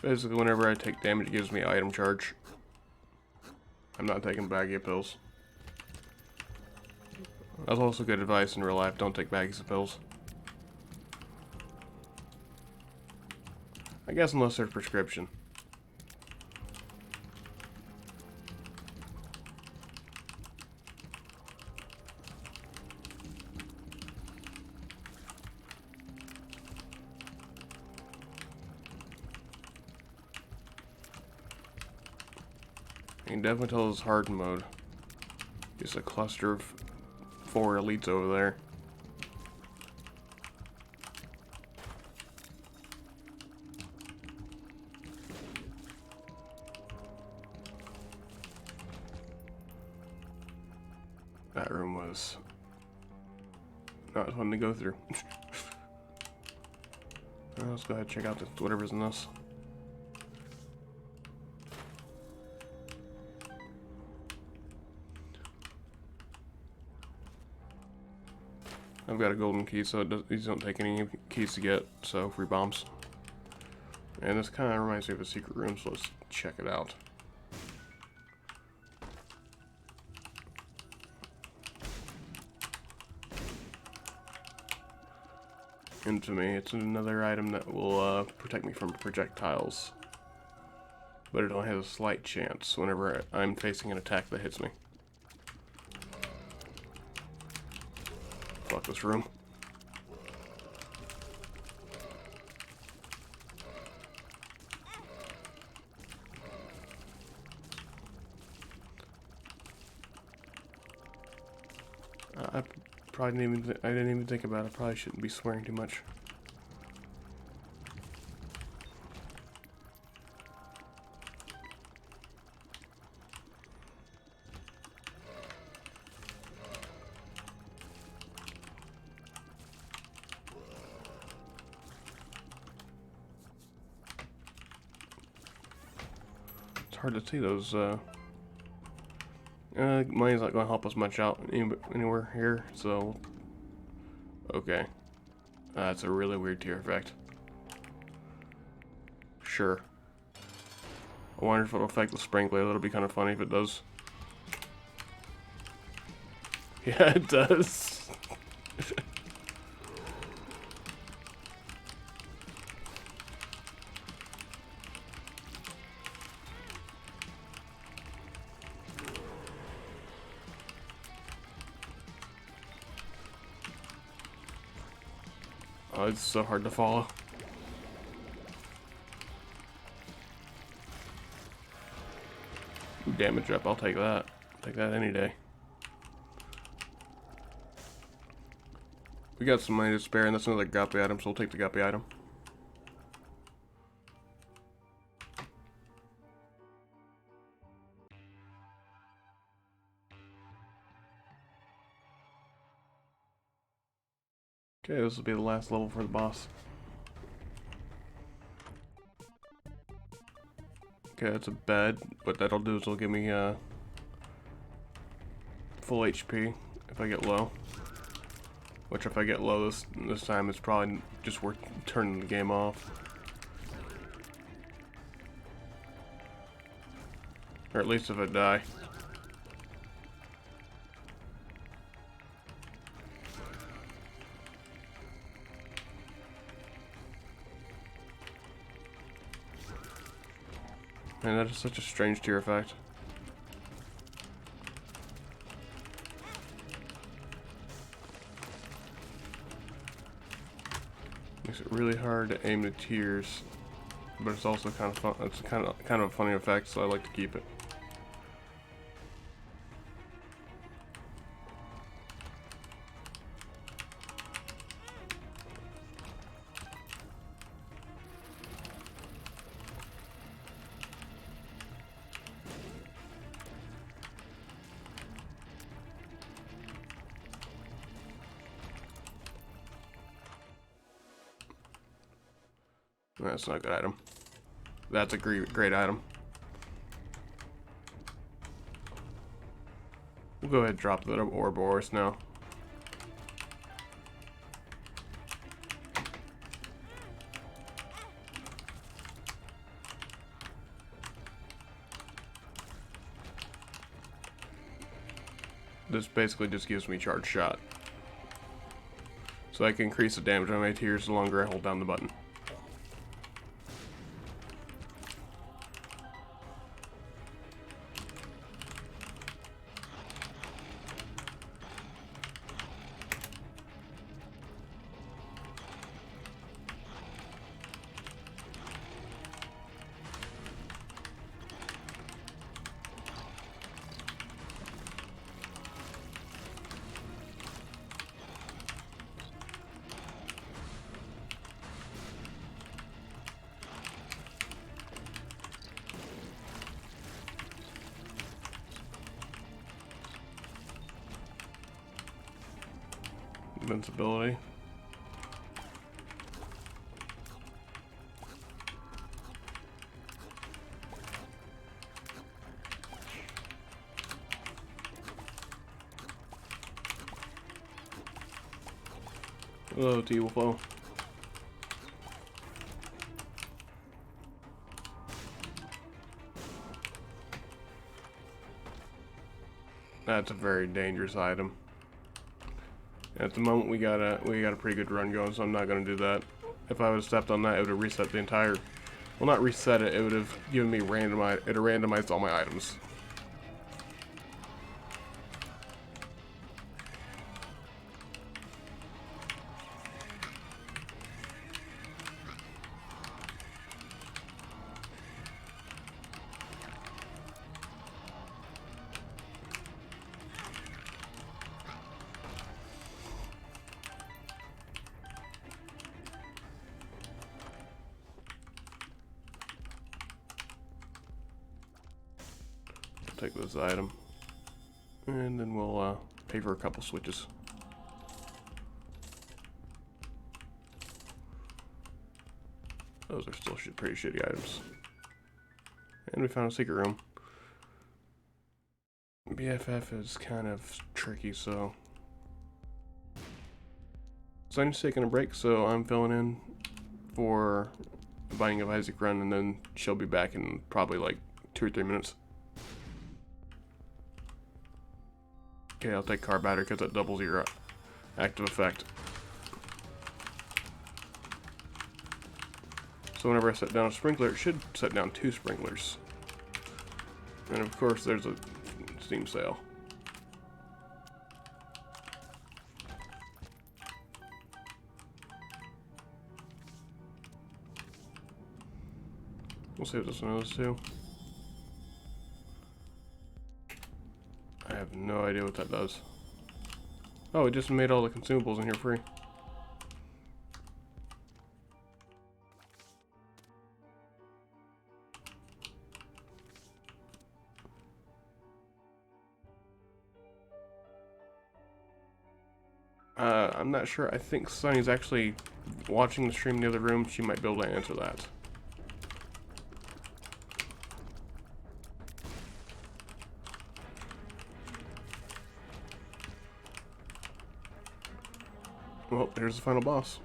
Basically, whenever I take damage, it gives me item charge. I'm not taking baggie of pills. That's also good advice in real life. Don't take baggies of pills. I guess unless they're prescription. You can definitely tell it's hard mode. Just a cluster of 4 elites over there. That room was not fun to go through. Let's go ahead and check out whatever's in this. I've got a golden key, so these don't take any keys to get, so free bombs. And this kind of reminds me of a secret room, so let's check it out. Infamy, it's another item that will protect me from projectiles. But it only has a slight chance whenever I'm facing an attack that hits me. Fuck this room. I didn't even think about it. I probably shouldn't be swearing too much. It's hard to see those, money's not going to help us much out anywhere here, so... Okay. That's a really weird tear effect. Sure. I wonder if it'll affect the sprinkler. That'll be kind of funny if it does. Yeah, it does. Oh, it's so hard to follow. Ooh, damage up, I'll take that. I'll take that any day. We got some money to spare, and that's another guppy item, so we'll take the guppy item. Okay, this will be the last level for the boss. Okay, that's a bed. What that'll do is it'll give me full HP if I get low. Which if I get low this time, it's probably just worth turning the game off. Or at least if I die. Man, that is such a strange tear effect. Makes it really hard to aim the tears, but it's also kind of fun. It's kind of a funny effect, so I like to keep it. That's not a good item. That's a great item. We'll go ahead and drop the Ouroboros now. This basically just gives me charge shot. So I can increase the damage on my tears the longer I hold down the button. invincibility. Hello, T-Wolfo. That's a very dangerous item. At the moment, we got a pretty good run going, so I'm not gonna do that. If I would have stepped on that, it would have reset the entire. Well, not reset it. It would have given me randomize. It randomized all my items. Take this item, and then we'll pay for a couple switches. Those are still pretty shitty items. And we found a secret room. BFF is kind of tricky, so Sonya's taking a break, so I'm filling in for the Binding of Isaac run, and then she'll be back in probably like 2 or 3 minutes. Okay, I'll take car battery because it doubles your active effect. So whenever I set down a sprinkler, it should set down 2 sprinklers. And of course, there's a Steam sale. We'll see what this one is too. I have no idea what that does. Oh, it just made all the consumables in here free. I'm not sure. I think Sonny's actually watching the stream in the other room. She might be able to answer that. Well, here's the final boss.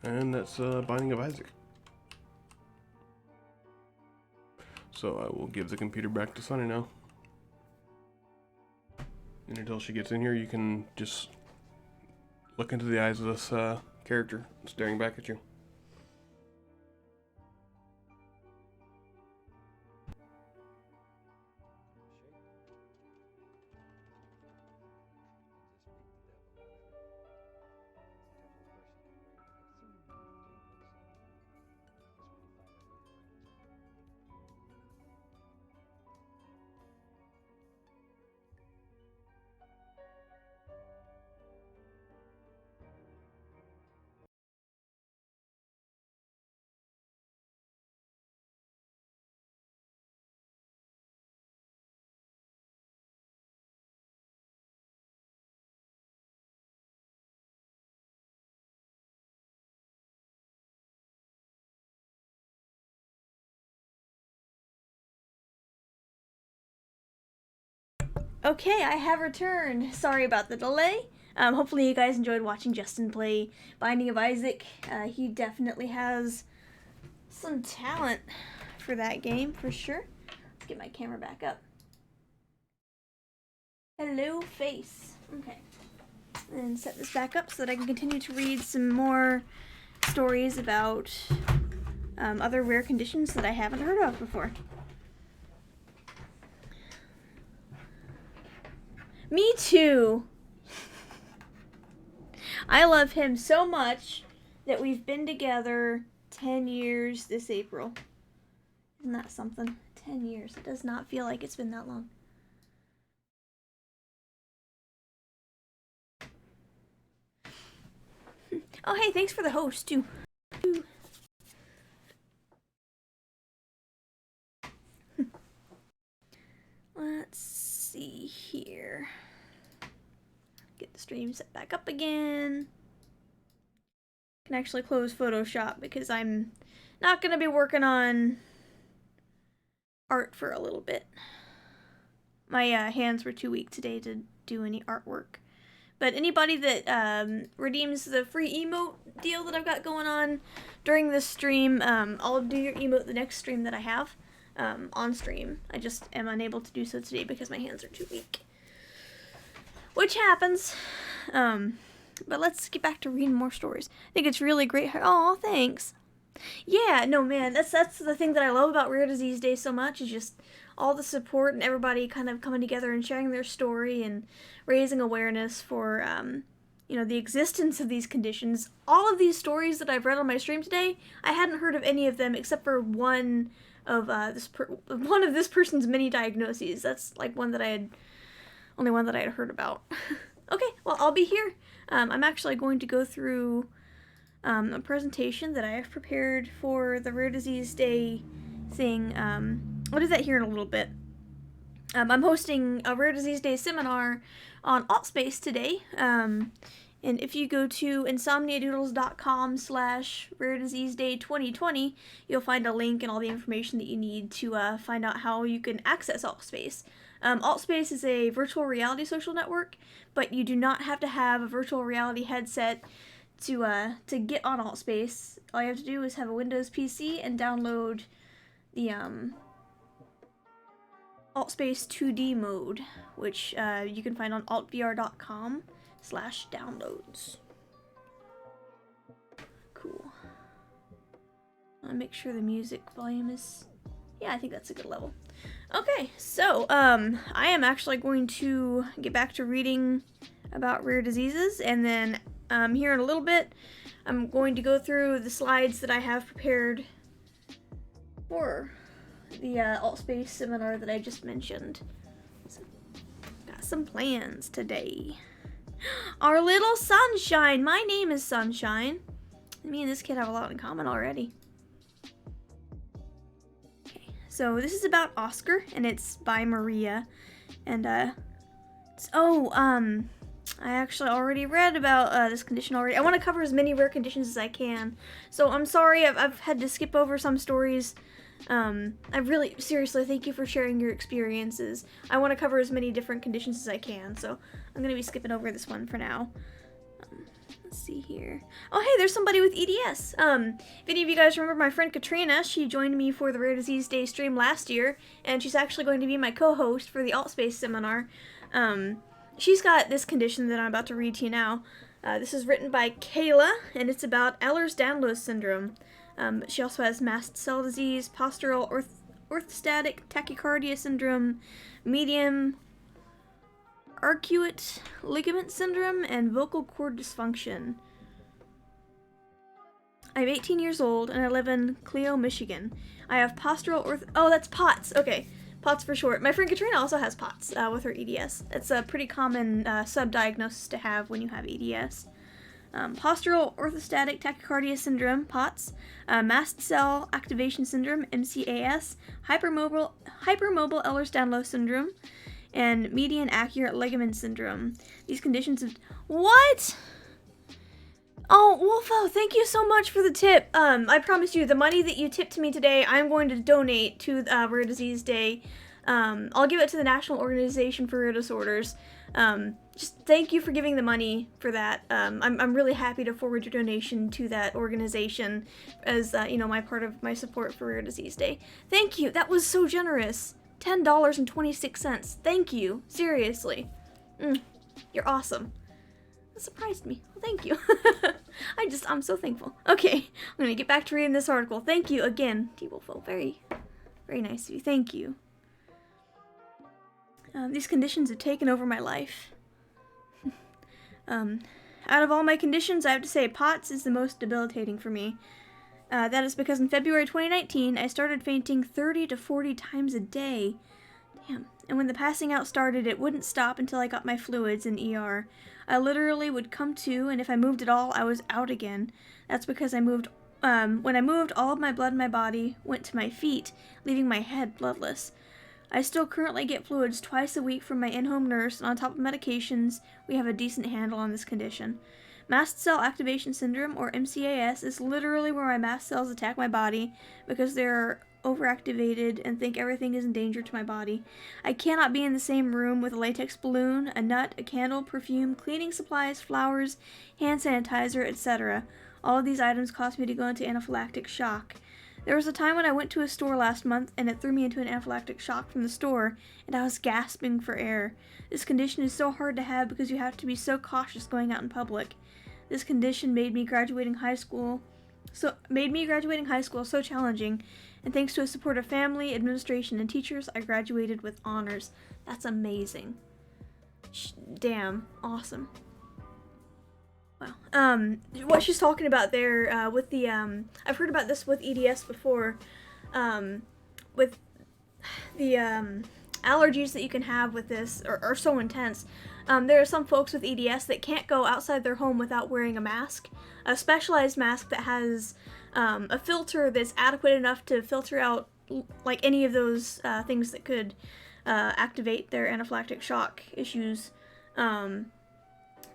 And that's Binding of Isaac. So I will give the computer back to Sonny now. And until she gets in here, you can just look into the eyes of this character staring back at you. Okay, I have returned. Sorry about the delay. Hopefully you guys enjoyed watching Justin play Binding of Isaac. He definitely has some talent for that game, for sure. Let's get my camera back up. Hello, face. Okay. And set this back up so that I can continue to read some more stories about other rare conditions that I haven't heard of before. Me too. I love him so much that we've been together 10 years this April. Isn't that something? 10 years. It does not feel like it's been that long. Oh, hey, thanks for the host, too. Let's see here. Get the stream set back up again. Can actually close Photoshop because I'm not going to be working on art for a little bit. My hands were too weak today to do any artwork. But anybody that redeems the free emote deal that I've got going on during this stream, I'll do your emote the next stream that I have on stream. I just am unable to do so today because my hands are too weak. Which happens. But let's get back to reading more stories. I think it's really great. Oh, thanks. Yeah, no, man, that's the thing that I love about Rare Disease Day so much, is just all the support and everybody kind of coming together and sharing their story and raising awareness for, you know, the existence of these conditions. All of these stories that I've read on my stream today, I hadn't heard of any of them except for one of this person's many diagnoses. That's like only one that I had heard about. Okay, well, I'll be here. I'm actually going to go through a presentation that I have prepared for the Rare Disease Day thing. I'll do that here in a little bit. I'm hosting a Rare Disease Day seminar on AltSpace today. And if you go to insomniadoodles.com/RareDiseaseDay2020, you'll find a link and all the information that you need to find out how you can access AltSpace. AltSpace is a virtual reality social network, but you do not have to have a virtual reality headset to get on AltSpace. All you have to do is have a Windows PC and download the AltSpace 2D mode, which you can find on altvr.com/downloads. Cool. I'll make sure the music volume is, yeah, I think that's a good level. Okay, so I am actually going to get back to reading about rare diseases, and then here in a little bit I'm going to go through the slides that I have prepared for the AltSpace seminar that I just mentioned. So, got some plans today. Our little Sunshine! My name is Sunshine. Me and this kid have a lot in common already. Okay, so this is about Oscar, and it's by Maria. And, I actually already read about this condition already. I want to cover as many rare conditions as I can. So I'm sorry I've had to skip over some stories. I really, seriously, thank you for sharing your experiences. I want to cover as many different conditions as I can, so I'm going to be skipping over this one for now. Let's see here. Oh, hey, there's somebody with EDS. If any of you guys remember my friend Katrina, she joined me for the Rare Disease Day stream last year, and she's actually going to be my co-host for the AltSpace seminar. She's got this condition that I'm about to read to you now. This is written by Kayla, and it's about Ehlers-Danlos syndrome. She also has mast cell disease, postural orthostatic tachycardia syndrome, medium arcuate ligament syndrome, and vocal cord dysfunction. I'm 18 years old, and I live in Clio, Michigan. I have postural oh, that's POTS. Okay, POTS for short. My friend Katrina also has POTS with her EDS. It's a pretty common sub-diagnosis to have when you have EDS. Postural orthostatic tachycardia syndrome, POTS, mast cell activation syndrome, MCAS, hypermobile Ehlers-Danlos syndrome, and median accurate ligament syndrome. These conditions have... What? Oh, Wolfo, thank you so much for the tip. I promise you, the money that you tipped me today, I'm going to donate to Rare Disease Day I'll give it to the National Organization for Rare Disorders. Just thank you for giving the money for that. I'm really happy to forward your donation to that organization as, my part of my support for Rare Disease Day. Thank you. That was so generous. $10.26. Thank you. Seriously. You're awesome. That surprised me. Well, thank you. I'm so thankful. Okay, I'm gonna get back to reading this article. Thank you again, T-Wolfo. Very, very nice of you. Thank you. These conditions have taken over my life. Out of all my conditions, I have to say POTS is the most debilitating for me. That is because in February 2019, I started fainting 30 to 40 times a day. Damn. And when the passing out started, it wouldn't stop until I got my fluids in ER. I literally would come to, and if I moved at all, I was out again. That's because when I moved, all of my blood in my body went to my feet, leaving my head bloodless. I still currently get fluids twice a week from my in-home nurse, and on top of medications, we have a decent handle on this condition. Mast cell activation syndrome, or MCAS, is literally where my mast cells attack my body because they're overactivated and think everything is in danger to my body. I cannot be in the same room with a latex balloon, a nut, a candle, perfume, cleaning supplies, flowers, hand sanitizer, etc. All of these items cause me to go into anaphylactic shock. There was a time when I went to a store last month and it threw me into an anaphylactic shock from the store, and I was gasping for air. This condition is so hard to have because you have to be so cautious going out in public. This condition made me graduating high school so challenging, and thanks to a supportive family, administration, and teachers, I graduated with honors. That's amazing. Damn, awesome. Wow. What she's talking about there, with the, I've heard about this with EDS before, with the, allergies that you can have with this are so intense. There are some folks with EDS that can't go outside their home without wearing a mask, a specialized mask that has a filter that's adequate enough to filter out like any of those things that could activate their anaphylactic shock issues.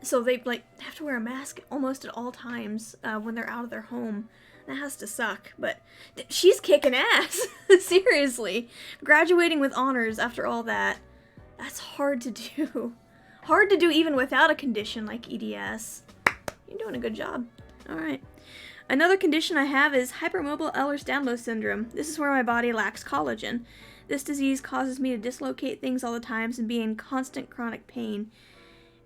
So they have to wear a mask almost at all times when they're out of their home. That has to suck, but she's kicking ass. Seriously. Graduating with honors after all that, that's hard to do. Hard to do even without a condition like EDS. You're doing a good job. Alright. Another condition I have is hypermobile Ehlers-Danlos syndrome. This is where my body lacks collagen. This disease causes me to dislocate things all the time and be in constant chronic pain.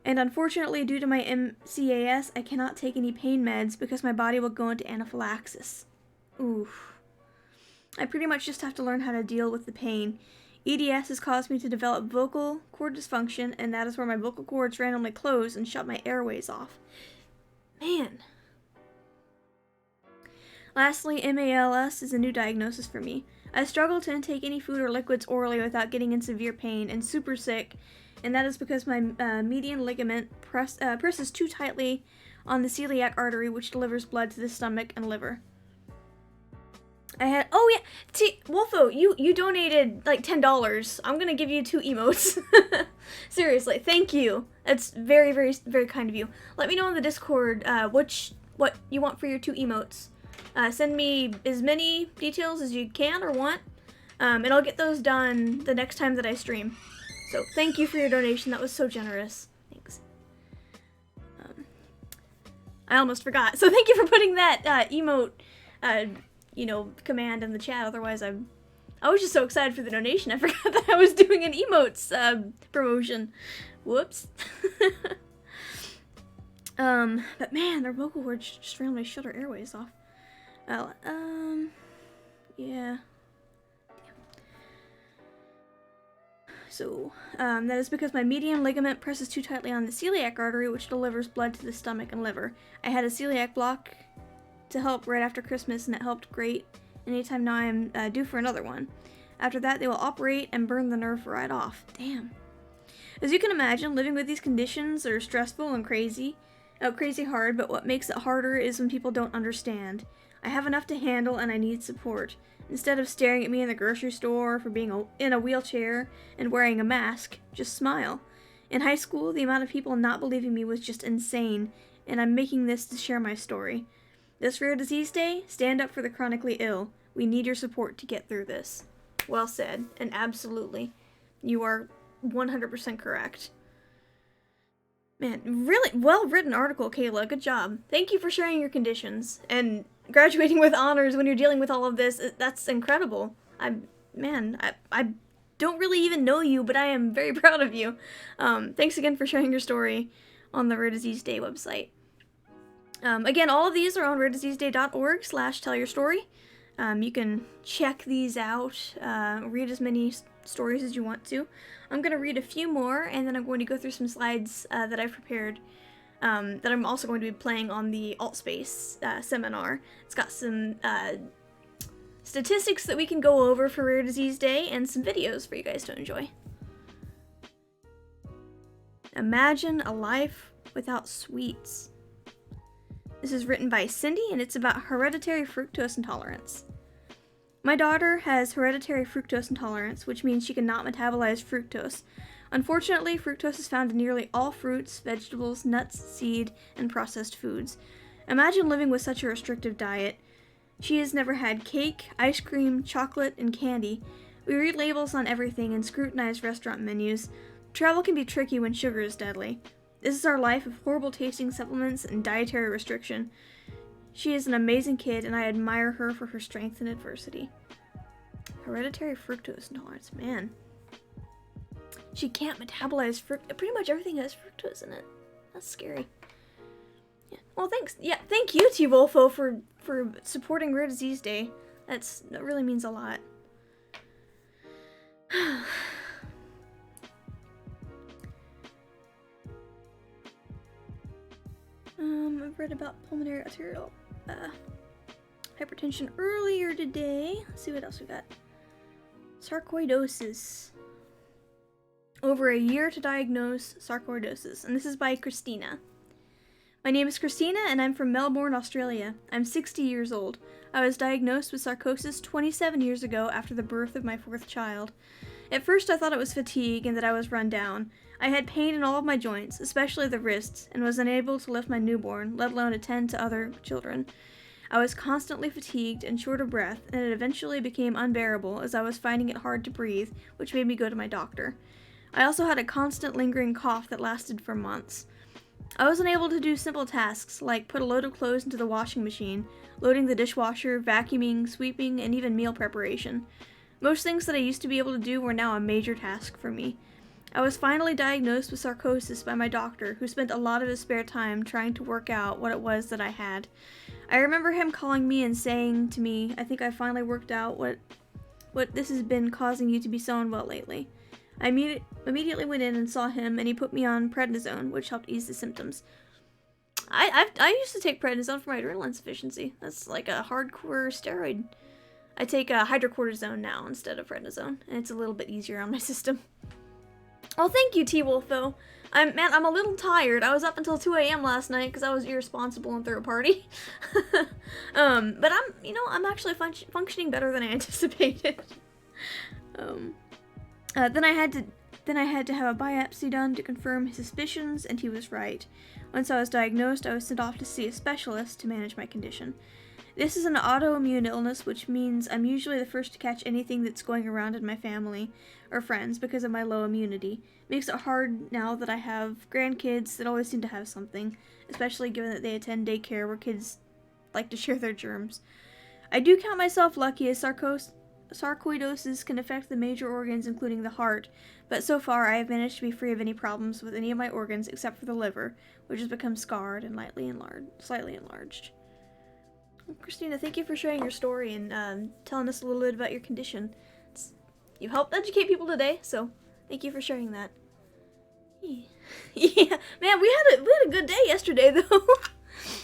And unfortunately, due to my MCAS, I cannot take any pain meds because my body will go into anaphylaxis. Oof. I pretty much just have to learn how to deal with the pain. EDS has caused me to develop vocal cord dysfunction, and that is where my vocal cords randomly close and shut my airways off. Man. Lastly, MALS is a new diagnosis for me. I struggle to intake any food or liquids orally without getting in severe pain and super sick, and that is because my median ligament presses too tightly on the celiac artery, which delivers blood to the stomach and liver. Wolfo, you donated like $10. I'm gonna give you 2 emotes. Seriously, thank you. That's very, very, very kind of you. Let me know in the Discord what you want for your 2 emotes. Send me as many details as you can or want, and I'll get those done the next time that I stream. So thank you for your donation. That was so generous. Thanks. I almost forgot. So thank you for putting that emote, command in the chat. Otherwise, I was just so excited for the donation. I forgot that I was doing an emotes promotion. Whoops. But man, their vocal cords just randomly shut our airways off. Well, yeah. So, that is because my median ligament presses too tightly on the celiac artery, which delivers blood to the stomach and liver. I had a celiac block to help right after Christmas, and it helped great. Anytime now I'm due for another one. After that, they will operate and burn the nerve right off. Damn. As you can imagine, living with these conditions are stressful and crazy hard, but what makes it harder is when people don't understand. I have enough to handle and I need support. Instead of staring at me in the grocery store for being in a wheelchair and wearing a mask, just smile. In high school, the amount of people not believing me was just insane, and I'm making this to share my story. This Rare Disease Day, stand up for the chronically ill. We need your support to get through this. well said, and absolutely, you are 100% correct. Man, really well-written article, Kayla. Good job. Thank you for sharing your conditions, and graduating with honors when you're dealing with all of this. That's incredible. I don't really even know you, but I am very proud of you. Thanks again for sharing your story on the Rare Disease Day website. Again, all of these are on rarediseaseday.org/tellyourstory. You can check these out, read as many stories as you want to. I'm going to read a few more, and then I'm going to go through some slides that I've prepared that I'm also going to be playing on the AltSpace seminar. It's got some statistics that we can go over for Rare Disease Day and some videos for you guys to enjoy. Imagine a life without sweets. This is written by Cindy, and it's about hereditary fructose intolerance. My daughter has hereditary fructose intolerance, which means she cannot metabolize fructose. Unfortunately, fructose is found in nearly all fruits, vegetables, nuts, seed, and processed foods. Imagine living with such a restrictive diet. She has never had cake, ice cream, chocolate, and candy. We read labels on everything and scrutinize restaurant menus. Travel can be tricky when sugar is deadly. This is our life of horrible tasting supplements and dietary restriction. She is an amazing kid, and I admire her for her strength in adversity. Hereditary fructose intolerance, man. She can't metabolize pretty much everything has fructose in it. That's scary. Yeah. Well, thanks. Yeah, thank you, T-Wolfo, for supporting Rare Disease Day. That really means a lot. I've read about pulmonary arterial hypertension earlier today. Let's see what else we got. Sarcoidosis. Over a year to diagnose sarcoidosis, and this is by Christina. My name is Christina, and I'm from Melbourne, Australia. I'm 60 years old. I was diagnosed with sarcosis 27 years ago after the birth of my 4th child. At first, I thought it was fatigue and that I was run down. I had pain in all of my joints, especially the wrists, and was unable to lift my newborn, let alone attend to other children. I was constantly fatigued and short of breath, and it eventually became unbearable as I was finding it hard to breathe, which made me go to my doctor. I also had a constant lingering cough that lasted for months. I was unable to do simple tasks like put a load of clothes into the washing machine, loading the dishwasher, vacuuming, sweeping, and even meal preparation. Most things that I used to be able to do were now a major task for me. I was finally diagnosed with sarcosis by my doctor, who spent a lot of his spare time trying to work out what it was that I had. I remember him calling me and saying to me, "I think I finally worked out what this has been causing you to be so unwell lately." I immediately went in and saw him, and he put me on prednisone, which helped ease the symptoms. I used to take prednisone for my adrenaline insufficiency. That's like a hardcore steroid. I take hydrocortisone now instead of prednisone, and it's a little bit easier on my system. Oh, thank you, T-Wolfo. I'm a little tired. I was up until 2 a.m. last night because I was irresponsible and threw a party. But I'm actually functioning better than I anticipated. Then I had to have a biopsy done to confirm his suspicions, and he was right. Once I was diagnosed, I was sent off to see a specialist to manage my condition. This is an autoimmune illness, which means I'm usually the first to catch anything that's going around in my family or friends because of my low immunity. It makes it hard now that I have grandkids that always seem to have something, especially given that they attend daycare where kids like to share their germs. I do count myself lucky, as sarcoidosis can affect the major organs, including the heart, but so far I have managed to be free of any problems with any of my organs except for the liver, which has become scarred and slightly enlarged. Well, Christina, thank you for sharing your story and telling us a little bit about your condition. You helped educate people today, so thank you for sharing that. Yeah, man, we had a good day yesterday, though.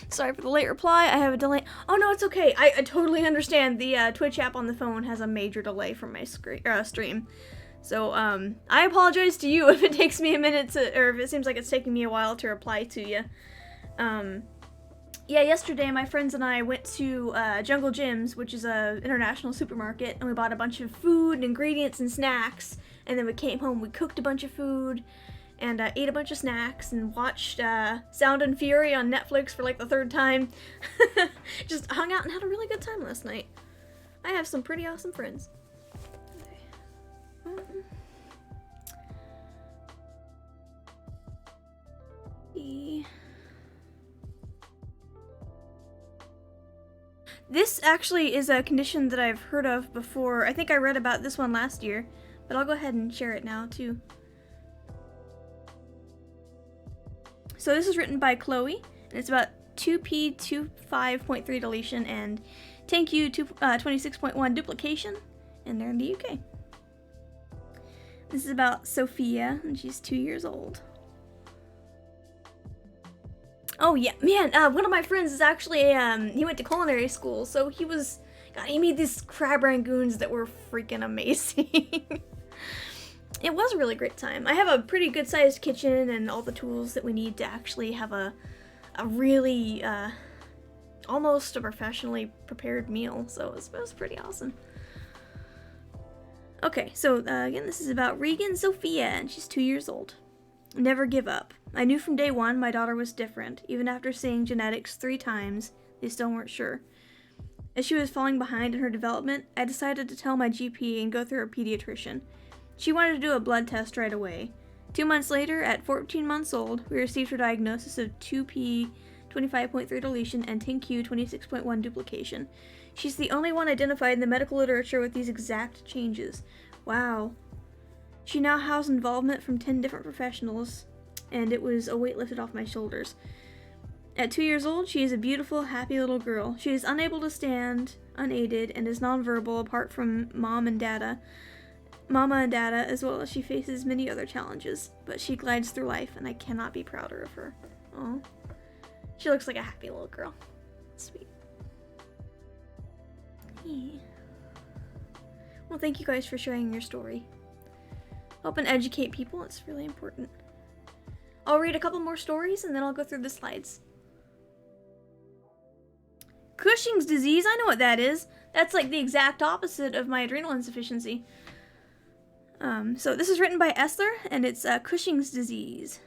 Sorry for the late reply. I have a delay. Oh, no, it's okay. I totally understand. The Twitch app on the phone has a major delay from my stream. So, I apologize to you if it takes me a minute or if it seems like it's taking me a while to reply to you. Yeah, yesterday my friends and I went to Jungle Jim's, which is a international supermarket, and we bought a bunch of food and ingredients and snacks, and then we came home, we cooked a bunch of food, and ate a bunch of snacks, and watched Sound and Fury on Netflix for like the 3rd time. Just hung out and had a really good time last night. I have some pretty awesome friends. Okay. see. This actually is a condition that I've heard of before. I think I read about this one last year, but I'll go ahead and share it now too. So this is written by Chloe, and it's about 2p25.3 deletion and 10q26.1 duplication, and they're in the UK. This is about Sophia, and she's 2 years old. Oh yeah, man, one of my friends is actually, he went to culinary school, so he made these crab rangoons that were freaking amazing. It was a really great time. I have a pretty good sized kitchen and all the tools that we need to actually have a really, almost a professionally prepared meal, so it was pretty awesome. Okay, so again, this is about Regan Sophia, and she's 2 years old. Never give up. I knew from day one my daughter was different. Even after seeing genetics 3 times, they still weren't sure. As she was falling behind in her development, I decided to tell my GP and go through a pediatrician. She wanted to do a blood test right away. 2 months later, at 14 months old, we received her diagnosis of 2p 25.3 deletion and 10q 26.1 duplication. She's the only one identified in the medical literature with these exact changes. Wow. She now has involvement from 10 different professionals, and it was a weight lifted off my shoulders. At 2 years old, she is a beautiful, happy little girl. She is unable to stand, unaided, and is nonverbal apart from Mama and Dada, as well as she faces many other challenges. But she glides through life, and I cannot be prouder of her. Oh, she looks like a happy little girl. Sweet. Yeah. Well, thank you guys for sharing your story. Help and educate people, it's really important. I'll read a couple more stories and then I'll go through the slides. Cushing's disease, I know what that is. That's like the exact opposite of my adrenal insufficiency. So this is written by Esther, and it's Cushing's disease.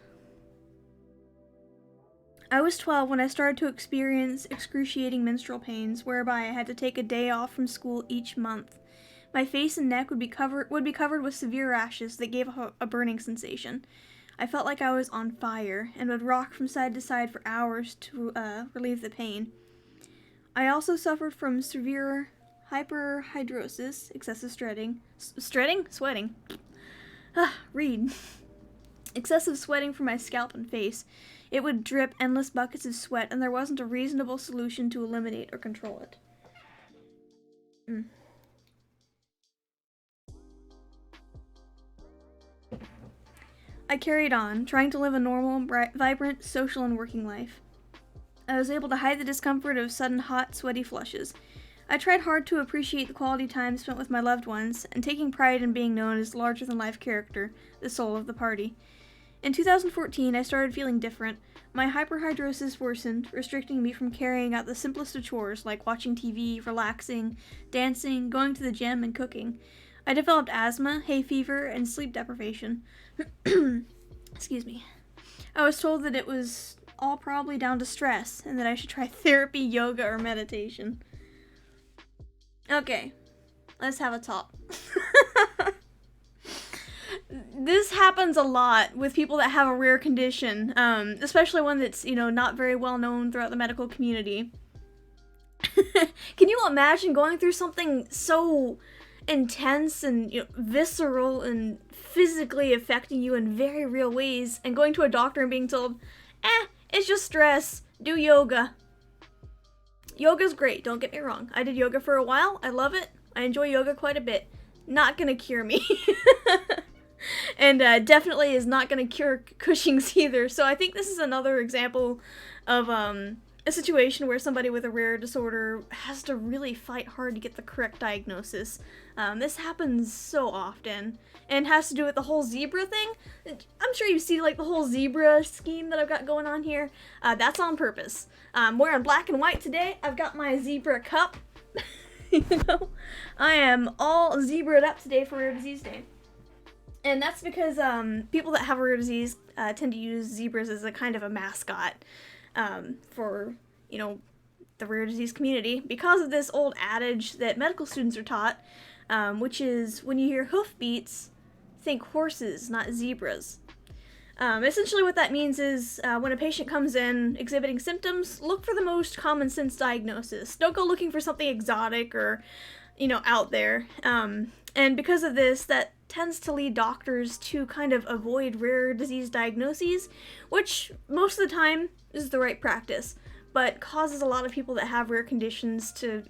I was 12 when I started to experience excruciating menstrual pains, whereby I had to take a day off from school each month. My face and neck would be covered with severe rashes that gave a burning sensation. I felt like I was on fire and would rock from side to side for hours to relieve the pain. I also suffered from severe hyperhidrosis, excessive sweating. Read. Excessive sweating from my scalp and face. It would drip endless buckets of sweat, and there wasn't a reasonable solution to eliminate or control it. I carried on, trying to live a normal, vibrant, social, and working life. I was able to hide the discomfort of sudden hot, sweaty flushes. I tried hard to appreciate the quality time spent with my loved ones, and taking pride in being known as the larger-than-life character, the soul of the party. In 2014, I started feeling different. My hyperhidrosis worsened, restricting me from carrying out the simplest of chores like watching TV, relaxing, dancing, going to the gym, and cooking. I developed asthma, hay fever, and sleep deprivation. Excuse me. I was told that it was all probably down to stress, and that I should try therapy, yoga, or meditation. Okay, let's have a talk. This happens a lot with people that have a rare condition, especially one that's, not very well known throughout the medical community. Can you imagine going through something so intense and visceral and physically affecting you in very real ways, and going to a doctor and being told, it's just stress, do yoga. Yoga's great, don't get me wrong. I did yoga for a while, I love it, I enjoy yoga quite a bit. Not gonna cure me. And definitely is not gonna cure Cushing's either, so I think this is another example of a situation where somebody with a rare disorder has to really fight hard to get the correct diagnosis. This happens so often, and has to do with the whole zebra thing. I'm sure you see like the whole zebra scheme that I've got going on here. That's on purpose. I'm wearing black and white today. I've got my zebra cup. I am all zebraed up today for Rare Disease Day. And that's because people that have a rare disease tend to use zebras as a kind of a mascot. For, the rare disease community, because of this old adage that medical students are taught, which is when you hear hoofbeats, think horses, not zebras. Essentially what that means is when a patient comes in exhibiting symptoms, look for the most common sense diagnosis. Don't go looking for something exotic or, out there. And because of this, that tends to lead doctors to kind of avoid rare disease diagnoses, which most of the time is the right practice, but causes a lot of people that have rare conditions to,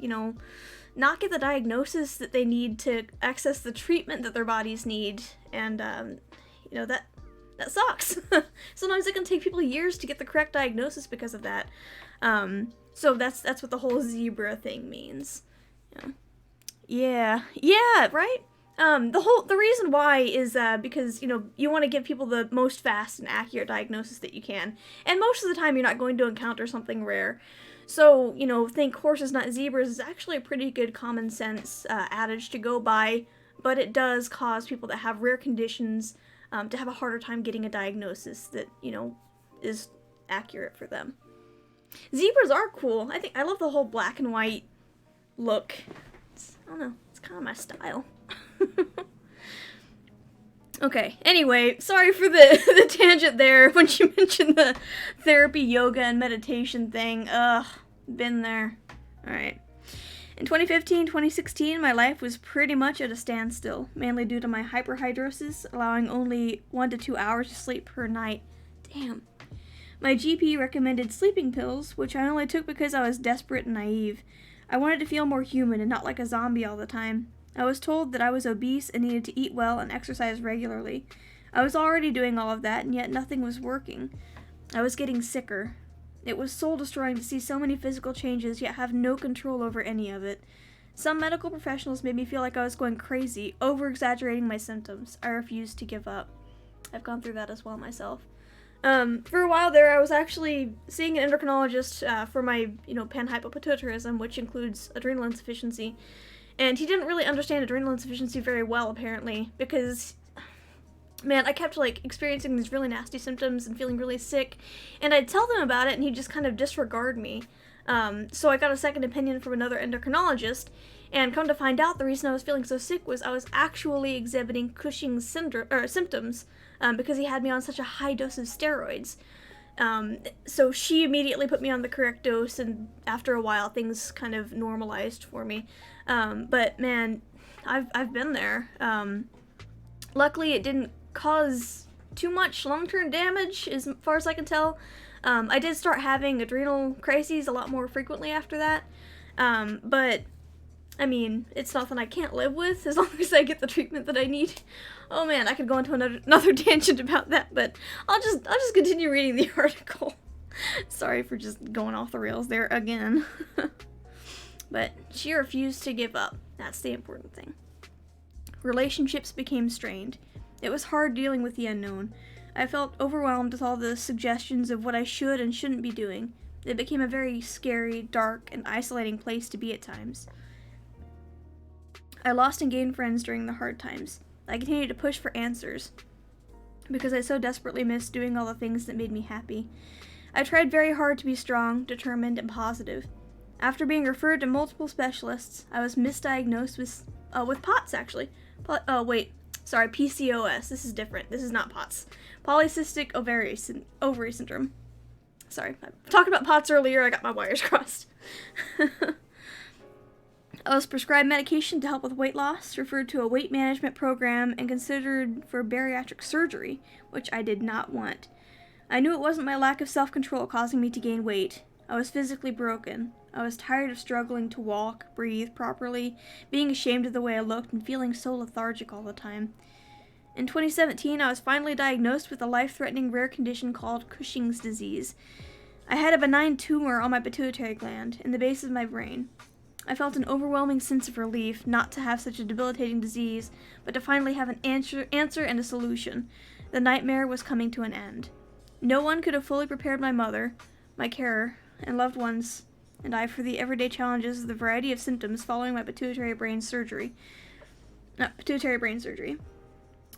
not get the diagnosis that they need to access the treatment that their bodies need. And, that sucks. Sometimes it can take people years to get the correct diagnosis because of that. So that's what the whole zebra thing means. Yeah, right? The reason why is because, you want to give people the most fast and accurate diagnosis that you can. And most of the time you're not going to encounter something rare. So, think horses, not zebras is actually a pretty good common sense adage to go by, but it does cause people that have rare conditions to have a harder time getting a diagnosis that, is accurate for them. Zebras are cool. I love the whole black and white look. I don't know, it's kind of my style. Okay, anyway, sorry for the tangent there when you mentioned the therapy, yoga, and meditation thing. Ugh, been there. Alright. In 2015-2016, my life was pretty much at a standstill, mainly due to my hyperhidrosis, allowing only 1 to 2 hours of sleep per night. Damn. My GP recommended sleeping pills, which I only took because I was desperate and naive. I wanted to feel more human and not like a zombie all the time. I was told that I was obese and needed to eat well and exercise regularly. I was already doing all of that, and yet nothing was working. I was getting sicker. It was soul-destroying to see so many physical changes, yet have no control over any of it. Some medical professionals made me feel like I was going crazy, over-exaggerating my symptoms. I refused to give up. I've gone through that as well myself. For a while there, I was actually seeing an endocrinologist for my, panhypopituitarism, which includes adrenal insufficiency. And he didn't really understand adrenal insufficiency very well, apparently, because, man, I kept, experiencing these really nasty symptoms and feeling really sick, and I'd tell them about it, and he'd just kind of disregard me. So I got a second opinion from another endocrinologist, and come to find out, the reason I was feeling so sick was I was actually exhibiting Cushing's symptoms, because he had me on such a high dose of steroids. So she immediately put me on the correct dose, and after a while, things kind of normalized for me. But man, I've been there. Luckily, it didn't cause too much long-term damage, as far as I can tell. I did start having adrenal crises a lot more frequently after that. But I mean, it's nothing I can't live with as long as I get the treatment that I need. Oh man, I could go into another tangent about that, but I'll just continue reading the article. Sorry for just going off the rails there again. But she refused to give up. That's the important thing. Relationships became strained. It was hard dealing with the unknown. I felt overwhelmed with all the suggestions of what I should and shouldn't be doing. It became a very scary, dark, and isolating place to be at times. I lost and gained friends during the hard times. I continued to push for answers, because I so desperately missed doing all the things that made me happy. I tried very hard to be strong, determined, and positive. After being referred to multiple specialists, I was misdiagnosed with POTS, actually. PCOS. This is different. This is not POTS. Polycystic ovary syndrome. Sorry, I talked about POTS earlier. I got my wires crossed. I was prescribed medication to help with weight loss, referred to a weight management program, and considered for bariatric surgery, which I did not want. I knew it wasn't my lack of self-control causing me to gain weight. I was physically broken. I was tired of struggling to walk, breathe properly, being ashamed of the way I looked, and feeling so lethargic all the time. In 2017, I was finally diagnosed with a life-threatening rare condition called Cushing's disease. I had a benign tumor on my pituitary gland, in the base of my brain. I felt an overwhelming sense of relief not to have such a debilitating disease, but to finally have an answer and a solution. The nightmare was coming to an end. No one could have fully prepared my mother, my carer, and loved ones, and I for the everyday challenges of the variety of symptoms following my pituitary brain surgery.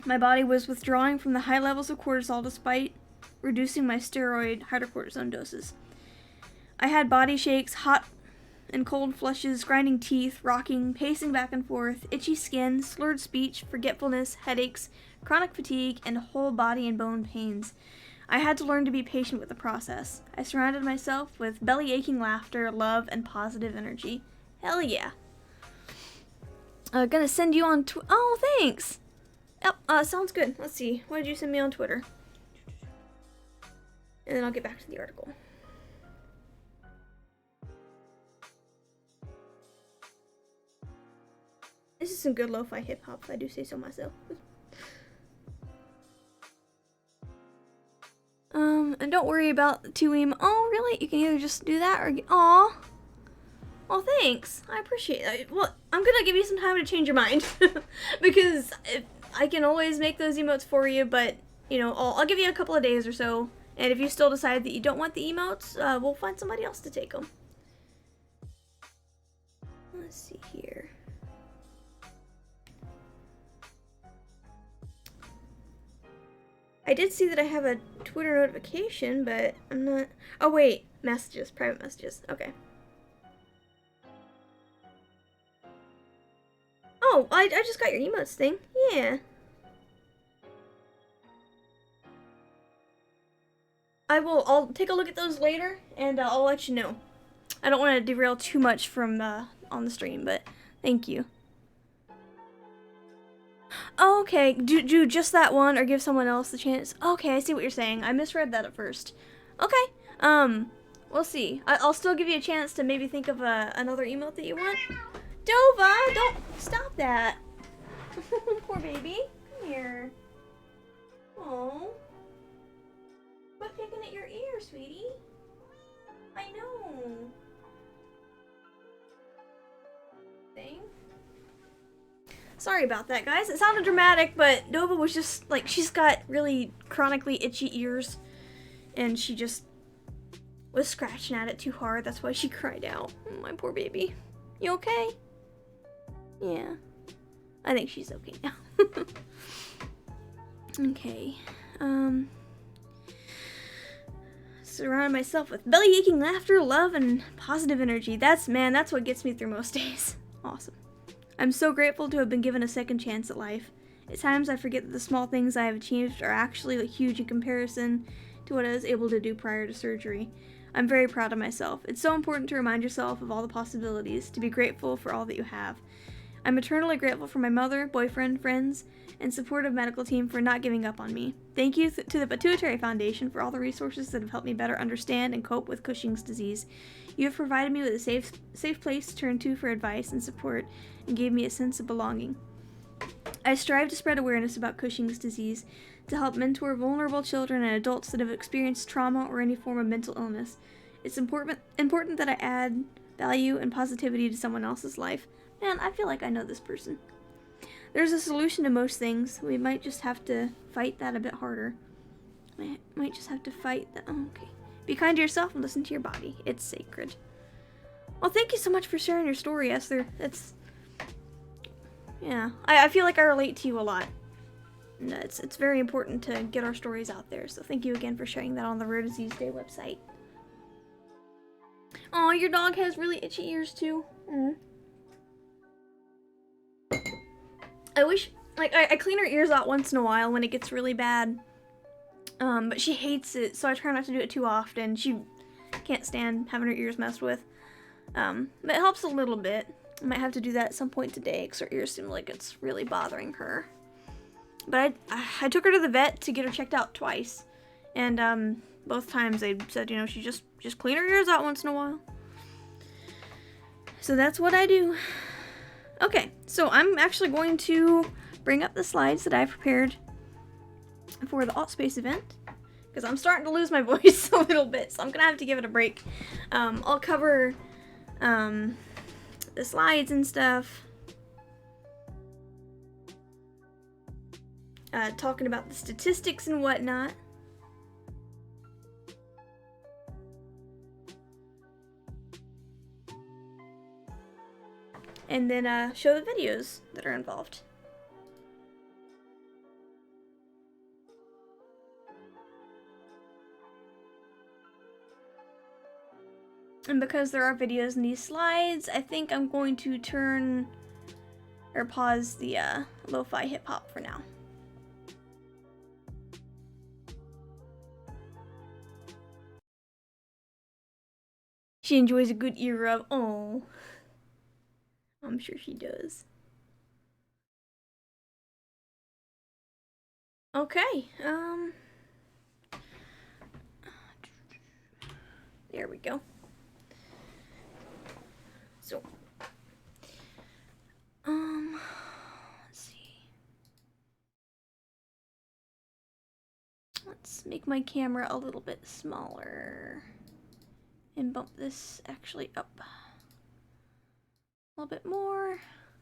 My body was withdrawing from the high levels of cortisol despite reducing my steroid hydrocortisone doses. I had body shakes, hot and cold flushes, grinding teeth, rocking, pacing back and forth, itchy skin, slurred speech, forgetfulness, headaches, chronic fatigue, and whole body and bone pains. I had to learn to be patient with the process. I surrounded myself with belly-aching laughter, love, and positive energy. Hell yeah. Gonna send you on oh, thanks! Yep, sounds good. Let's see. What did you send me on Twitter? And then I'll get back to the article. This is some good lo-fi hip-hop, if I do say so myself. And don't worry about the 2em. Oh, really? You can either just do that or aw. Oh, thanks. I appreciate it. Well, I'm gonna give you some time to change your mind. Because I can always make those emotes for you, but, you know, I'll give you a couple of days or so. And if you still decide that you don't want the emotes, we'll find somebody else to take them. Let's see here. I did see that I have a Twitter notification, but I'm not... Oh, wait. Messages. Private messages. Okay. Oh, I just got your emotes thing. Yeah. I'll take a look at those later, and I'll let you know. I don't want to derail too much from on the stream, but thank you. Oh, okay, do just that one, or give someone else the chance. Okay, I see what you're saying. I misread that at first. Okay, we'll see. I'll still give you a chance to maybe think of another emote that you want. Dova, don't stop that. Poor baby. Come here. Oh. Quit picking at your ear, sweetie. I know. Thing. Sorry about that, guys. It sounded dramatic, but Nova was just, like, she's got really chronically itchy ears, and she just was scratching at it too hard. That's why she cried out. Oh, my poor baby. You okay? Yeah. I think she's okay now. Okay. Surround myself with belly-aching laughter, love, and positive energy. That's what gets me through most days. Awesome. I'm so grateful to have been given a second chance at life. At times I forget that the small things I have achieved are actually huge in comparison to what I was able to do prior to surgery. I'm very proud of myself. It's so important to remind yourself of all the possibilities, to be grateful for all that you have. I'm eternally grateful for my mother, boyfriend, friends, and supportive medical team for not giving up on me. Thank you to the Pituitary Foundation for all the resources that have helped me better understand and cope with Cushing's disease. You have provided me with a safe place to turn to for advice and support, and gave me a sense of belonging. I strive to spread awareness about Cushing's disease, to help mentor vulnerable children and adults that have experienced trauma or any form of mental illness. It's important that I add value and positivity to someone else's life. Man, I feel like I know this person. There's a solution to most things. We might just have to fight that a bit harder. Might just have to fight that. Oh, okay. Be kind to yourself and listen to your body. It's sacred. Well, thank you so much for sharing your story, Esther. Yeah, I feel like I relate to you a lot. And it's very important to get our stories out there. So thank you again for sharing that on the Rare Disease Day website. Oh, your dog has really itchy ears too. I wish, like, I clean her ears out once in a while when it gets really bad. But she hates it, so I try not to do it too often. She can't stand having her ears messed with. But it helps a little bit. I might have to do that at some point today because her ears seem like it's really bothering her. But I took her to the vet to get her checked out twice. And both times they said, you know, she just clean her ears out once in a while. So that's what I do. Okay, so I'm actually going to bring up the slides that I've prepared for the Altspace event, because I'm starting to lose my voice a little bit, so I'm gonna have to give it a break. I'll cover the slides and stuff, talking about the statistics and whatnot. And then show the videos that are involved. And because there are videos in these slides, I think I'm going to turn or pause the lo-fi hip-hop for now. She enjoys a good ear rub. Oh, I'm sure she does. Okay, there we go. So, let's see. Let's make my camera a little bit smaller and bump this actually up a little bit more.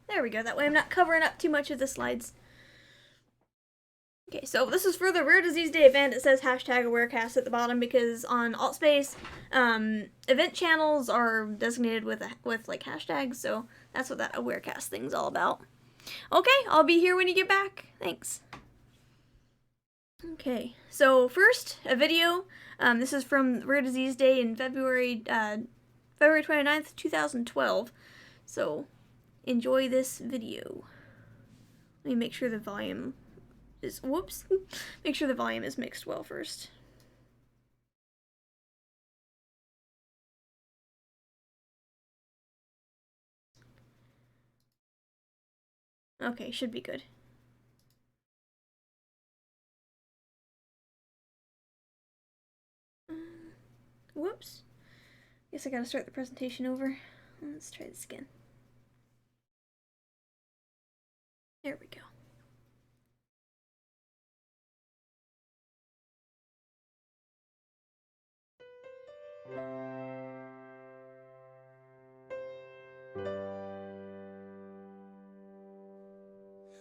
There we go. That way I'm not covering up too much of the slides. Okay, so this is for the Rare Disease Day event. It says hashtag Awarecast at the bottom because on Altspace, event channels are designated with like hashtags, so that's what that Awarecast thing's all about. Okay, I'll be here when you get back. Thanks. Okay, so first, a video. This is from Rare Disease Day in February 29th, 2012. So, enjoy this video. Let me make sure the volume is, whoops, make sure the volume is mixed well first. Okay, should be good. Whoops. Guess I gotta start the presentation over. Let's try this again. There we go.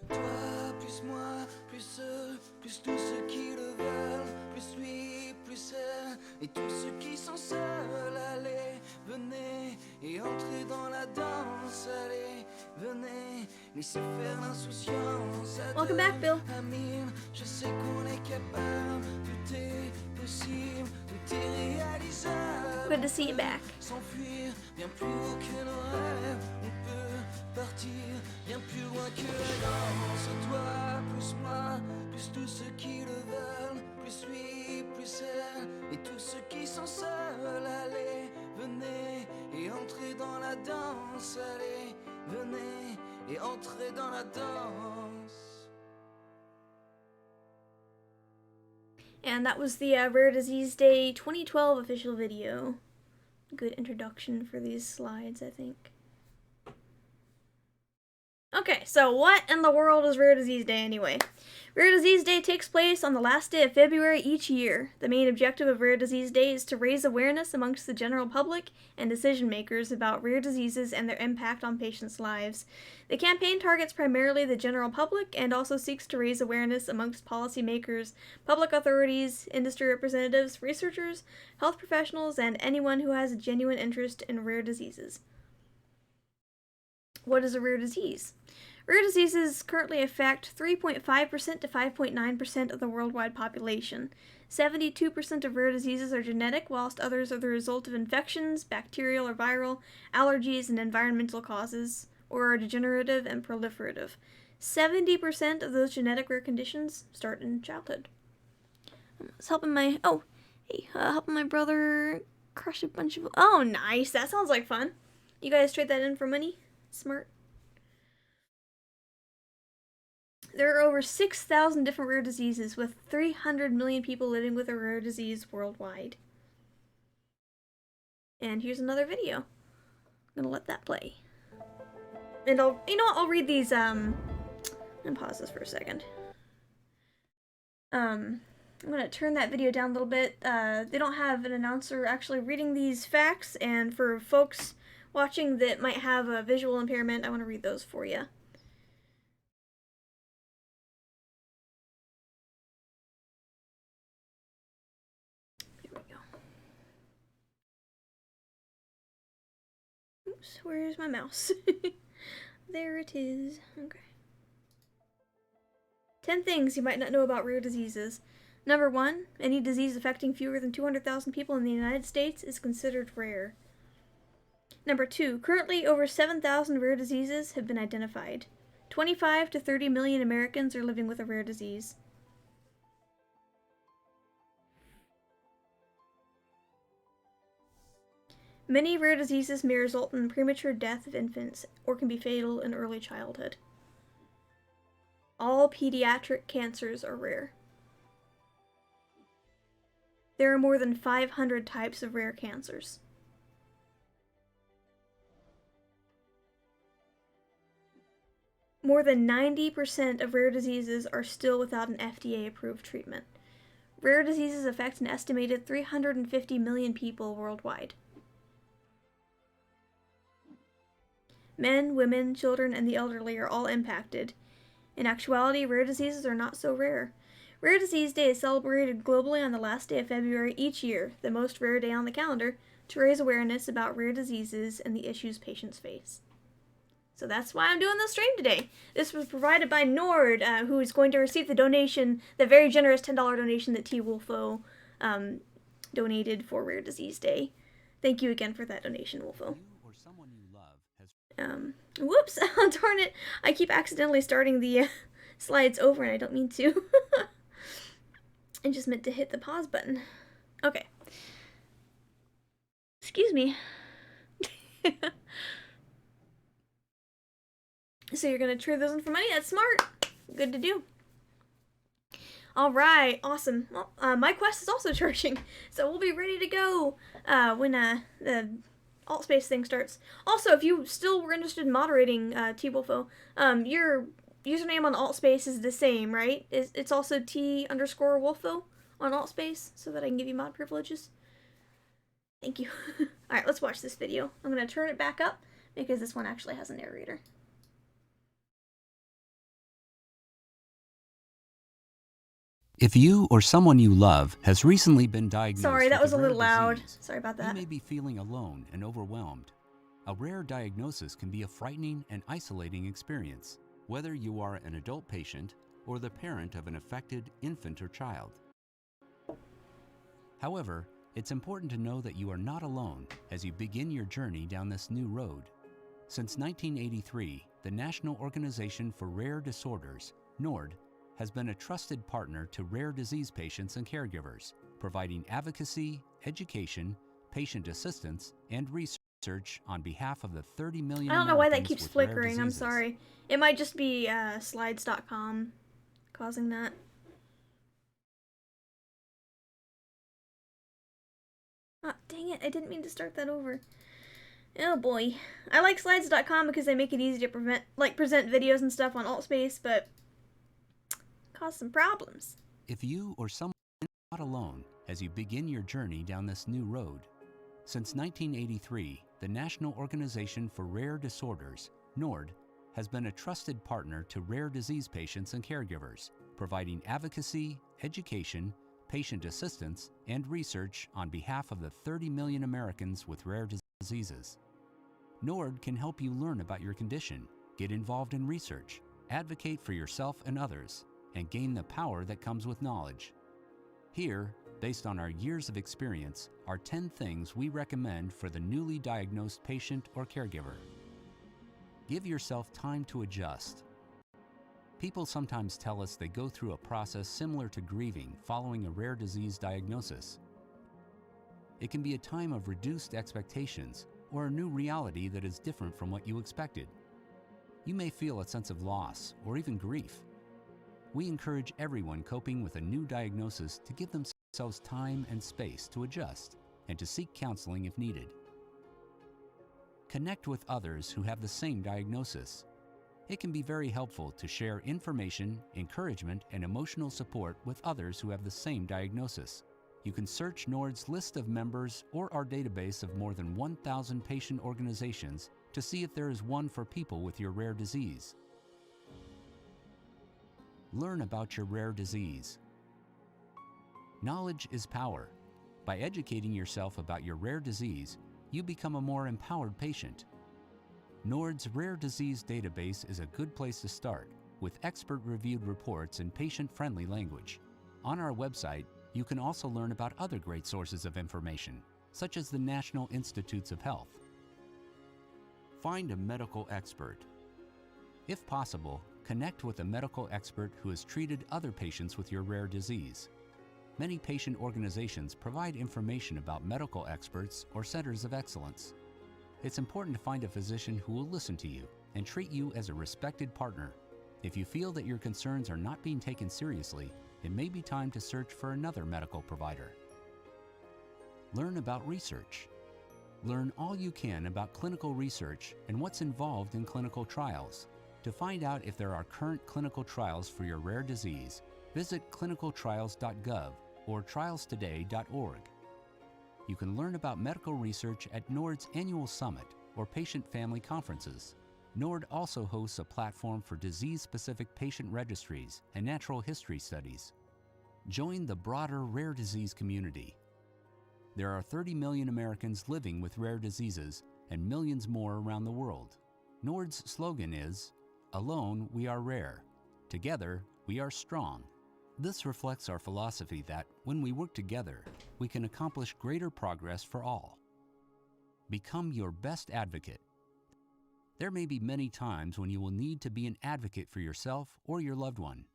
Toi, plus moi, plus eux, plus tous ceux qui le veulent, plus lui, plus elle, et tous ceux qui sont seuls, allez, venez, et entrez dans la danse, allez, venez, laissez faire l'insouciance. Welcome back, Bill. Amine, je sais qu'on est capable, tout est possible, tout est réalisable. Good to see you back. S'enfuir bien plus haut que nos rêves, on peut partir bien plus loin que la danse. Toi, plus moi, plus tous ceux qui le veulent, plus lui, plus elle, et tous ceux qui sont seuls, allez, venez, et entrez dans la danse, allez, venez, et entrez dans la danse. And that was the Rare Disease Day 2012 official video. Good introduction for these slides, I think. Okay, so what in the world is Rare Disease Day anyway? Rare Disease Day takes place on the last day of February each year. The main objective of Rare Disease Day is to raise awareness amongst the general public and decision makers about rare diseases and their impact on patients' lives. The campaign targets primarily the general public and also seeks to raise awareness amongst policymakers, public authorities, industry representatives, researchers, health professionals, and anyone who has a genuine interest in rare diseases. What is a rare disease? Rare diseases currently affect 3.5% to 5.9% of the worldwide population. 72% of rare diseases are genetic, whilst others are the result of infections, bacterial or viral, allergies, and environmental causes, or are degenerative and proliferative. 70% of those genetic rare conditions start in childhood. I was helping my brother crush a bunch of, oh nice, that sounds like fun. You guys trade that in for money? Smart. There are over 6,000 different rare diseases, with 300 million people living with a rare disease worldwide. And here's another video. I'm gonna let that play. And I'll read these, and pause this for a second. I'm gonna turn that video down a little bit. They don't have an announcer actually reading these facts, and for folks watching that might have a visual impairment, I want to read those for you. Here we go. Oops, where's my mouse? There it is. Okay. 10 things you might not know about rare diseases. Number 1, any disease affecting fewer than 200,000 people in the United States is considered rare. Number 2, currently over 7,000 rare diseases have been identified. 25 to 30 million Americans are living with a rare disease. Many rare diseases may result in premature death of infants or can be fatal in early childhood. All pediatric cancers are rare. There are more than 500 types of rare cancers. More than 90% of rare diseases are still without an FDA-approved treatment. Rare diseases affect an estimated 350 million people worldwide. Men, women, children, and the elderly are all impacted. In actuality, rare diseases are not so rare. Rare Disease Day is celebrated globally on the last day of February each year, the most rare day on the calendar, to raise awareness about rare diseases and the issues patients face. So that's why I'm doing this stream today. This was provided by Nord, who is going to receive the donation, the very generous $10 donation that T. Wolfo donated for Rare Disease Day. Thank you again for that donation, Wolfo. Whoops, darn it. I keep accidentally starting the slides over and I don't mean to. I just meant to hit the pause button. Okay. Excuse me. So you're going to trade those in for money? That's smart. Good to do. Alright, awesome. Well, my quest is also charging, so we'll be ready to go when the AltSpace thing starts. Also, if you still were interested in moderating T-Wolfo, your username on AltSpace is the same, right? It's also T_Wolfo on AltSpace, so that I can give you mod privileges. Thank you. Alright, let's watch this video. I'm going to turn it back up, because this one actually has a narrator. If you or someone you love has recently been diagnosed Sorry, that was a with little loud. disease, Sorry about that. you may be feeling alone and overwhelmed. A rare diagnosis can be a frightening and isolating experience, whether you are an adult patient or the parent of an affected infant or child. However, it's important to know that you are not alone as you begin your journey down this new road. Since 1983, the National Organization for Rare Disorders, NORD, has been a trusted partner to rare disease patients and caregivers, providing advocacy, education, patient assistance, and research on behalf of the 30 million I don't know why that Americans keeps with rare flickering. I'm diseases. sorry. It might just be slides.com causing that. Ah, dang it. I didn't mean to start that over. Oh boy. I like slides.com because they make it easy to present videos and stuff on AltSpace, but cause some problems. If you or someone is not alone as you begin your journey down this new road. Since 1983, the National Organization for Rare Disorders, NORD, has been a trusted partner to rare disease patients and caregivers, providing advocacy, education, patient assistance, and research on behalf of the 30 million Americans with rare diseases. NORD can help you learn about your condition, get involved in research, advocate for yourself and others, and gain the power that comes with knowledge. Here, based on our years of experience, are 10 things we recommend for the newly diagnosed patient or caregiver. Give yourself time to adjust. People sometimes tell us they go through a process similar to grieving following a rare disease diagnosis. It can be a time of reduced expectations or a new reality that is different from what you expected. You may feel a sense of loss or even grief. We encourage everyone coping with a new diagnosis to give themselves time and space to adjust and to seek counseling if needed. Connect with others who have the same diagnosis. It can be very helpful to share information, encouragement, and emotional support with others who have the same diagnosis. You can search NORD's list of members or our database of more than 1,000 patient organizations to see if there is one for people with your rare disease. Learn about your rare disease. Knowledge is power. By educating yourself about your rare disease, you become a more empowered patient. NORD's Rare Disease Database is a good place to start, with expert-reviewed reports in patient-friendly language. On our website, you can also learn about other great sources of information, such as the National Institutes of Health. Find a medical expert. If possible, connect with a medical expert who has treated other patients with your rare disease. Many patient organizations provide information about medical experts or centers of excellence. It's important to find a physician who will listen to you and treat you as a respected partner. If you feel that your concerns are not being taken seriously, it may be time to search for another medical provider. Learn about research. Learn all you can about clinical research and what's involved in clinical trials. To find out if there are current clinical trials for your rare disease, visit clinicaltrials.gov or trialstoday.org. You can learn about medical research at NORD's annual summit or patient-family conferences. NORD also hosts a platform for disease-specific patient registries and natural history studies. Join the broader rare disease community. There are 30 million Americans living with rare diseases and millions more around the world. NORD's slogan is, "Alone we are rare. Together we are strong." This reflects our philosophy that when we work together, we can accomplish greater progress for all. Become your best advocate. There may be many times when you will need to be an advocate for yourself or your loved one.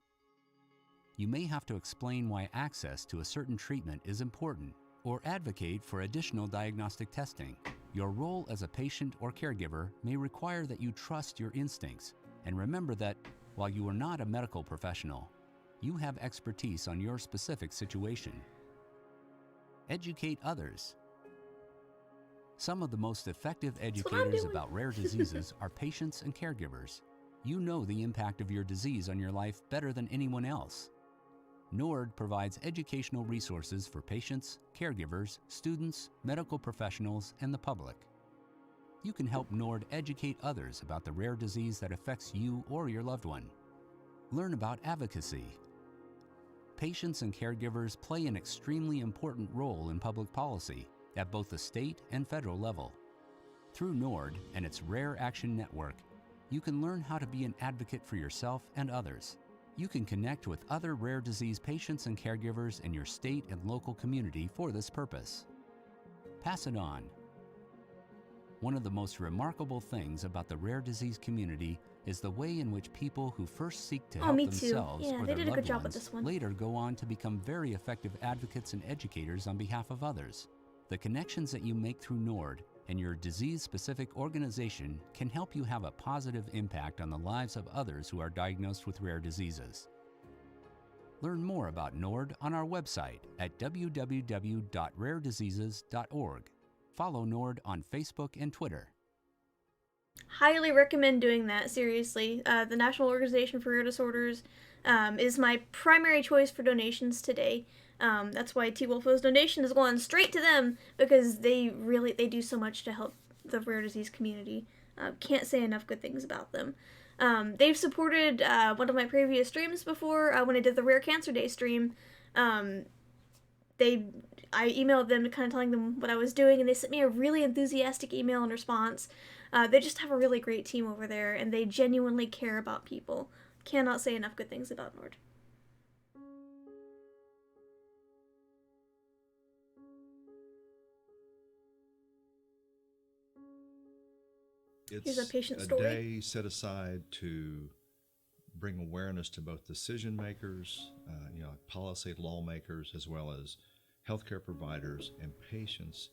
You may have to explain why access to a certain treatment is important or advocate for additional diagnostic testing. Your role as a patient or caregiver may require that you trust your instincts and remember that while you are not a medical professional, you have expertise on your specific situation. Educate others. Some of the most effective educators about rare diseases are patients and caregivers. You know the impact of your disease on your life better than anyone else. NORD provides educational resources for patients, caregivers, students, medical professionals, and the public. You can help NORD educate others about the rare disease that affects you or your loved one. Learn about advocacy. Patients and caregivers play an extremely important role in public policy at both the state and federal level. Through NORD and its Rare Action Network, you can learn how to be an advocate for yourself and others. You can connect with other rare disease patients and caregivers in your state and local community for this purpose. Pass it on. One of the most remarkable things about the rare disease community is the way in which people who first seek to help themselves Yeah, or they their did a good loved job with ones this one. later go on to become very effective advocates and educators on behalf of others. The connections that you make through NORD and your disease-specific organization can help you have a positive impact on the lives of others who are diagnosed with rare diseases. Learn more about NORD on our website at www.rarediseases.org. Follow NORD on Facebook and Twitter. Highly recommend doing that, seriously. The National Organization for Rare Disorders is my primary choice for donations today. That's why T-Wolfo's donation is going straight to them, because they do so much to help the rare disease community. Can't say enough good things about them. They've supported one of my previous streams before, when I did the Rare Cancer Day stream. I emailed them to kind of telling them what I was doing, and they sent me a really enthusiastic email in response. They just have a really great team over there, and they genuinely care about people. Cannot say enough good things about NORD. Here's a patient story. Day set aside to bring awareness to both decision makers, like policy lawmakers, as well as healthcare providers and patients,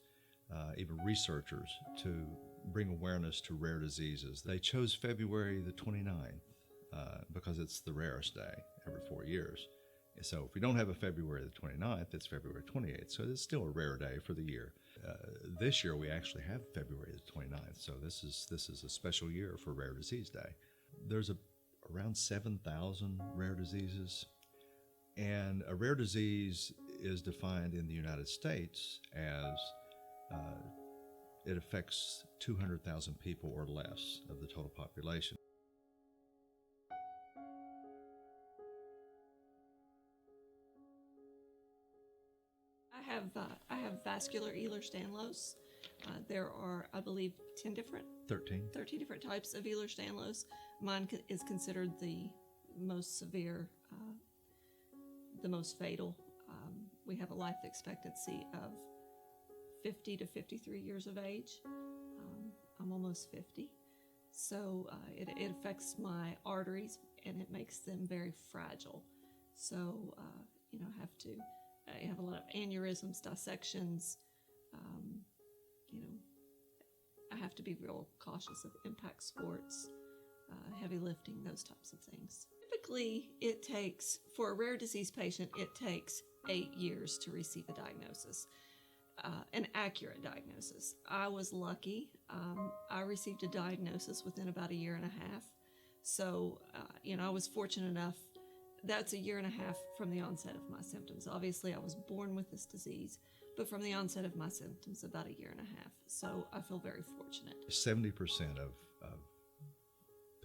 even researchers, to bring awareness to rare diseases. They chose February the 29th because it's the rarest day every 4 years. So if we don't have a February the 29th, it's February 28th. So it's still a rare day for the year. This year we actually have February the 29th. So this is a special year for Rare Disease Day. There's around 7,000 rare diseases. And a rare disease is defined in the United States as it affects 200,000 people or less of the total population. I have vascular Ehlers-Danlos. There are, I believe, 13 different types of Ehlers-Danlos. Mine is considered the most severe, the most fatal. We have a life expectancy of 50 to 53 years of age. I'm almost 50. So it affects my arteries, and it makes them very fragile. So, I have to I have a lot of aneurysms, dissections. You know, I have to be real cautious of impact sports, heavy lifting, those types of things. Typically, it takes, for a rare disease patient, it takes 8 years to receive a diagnosis, an accurate diagnosis. I was lucky. I received a diagnosis within about 1.5 years. So, you know, I was fortunate enough. That's 1.5 years from the onset of my symptoms. Obviously, I was born with this disease, but from the onset of my symptoms, about 1.5 years. So I feel very fortunate. 70% of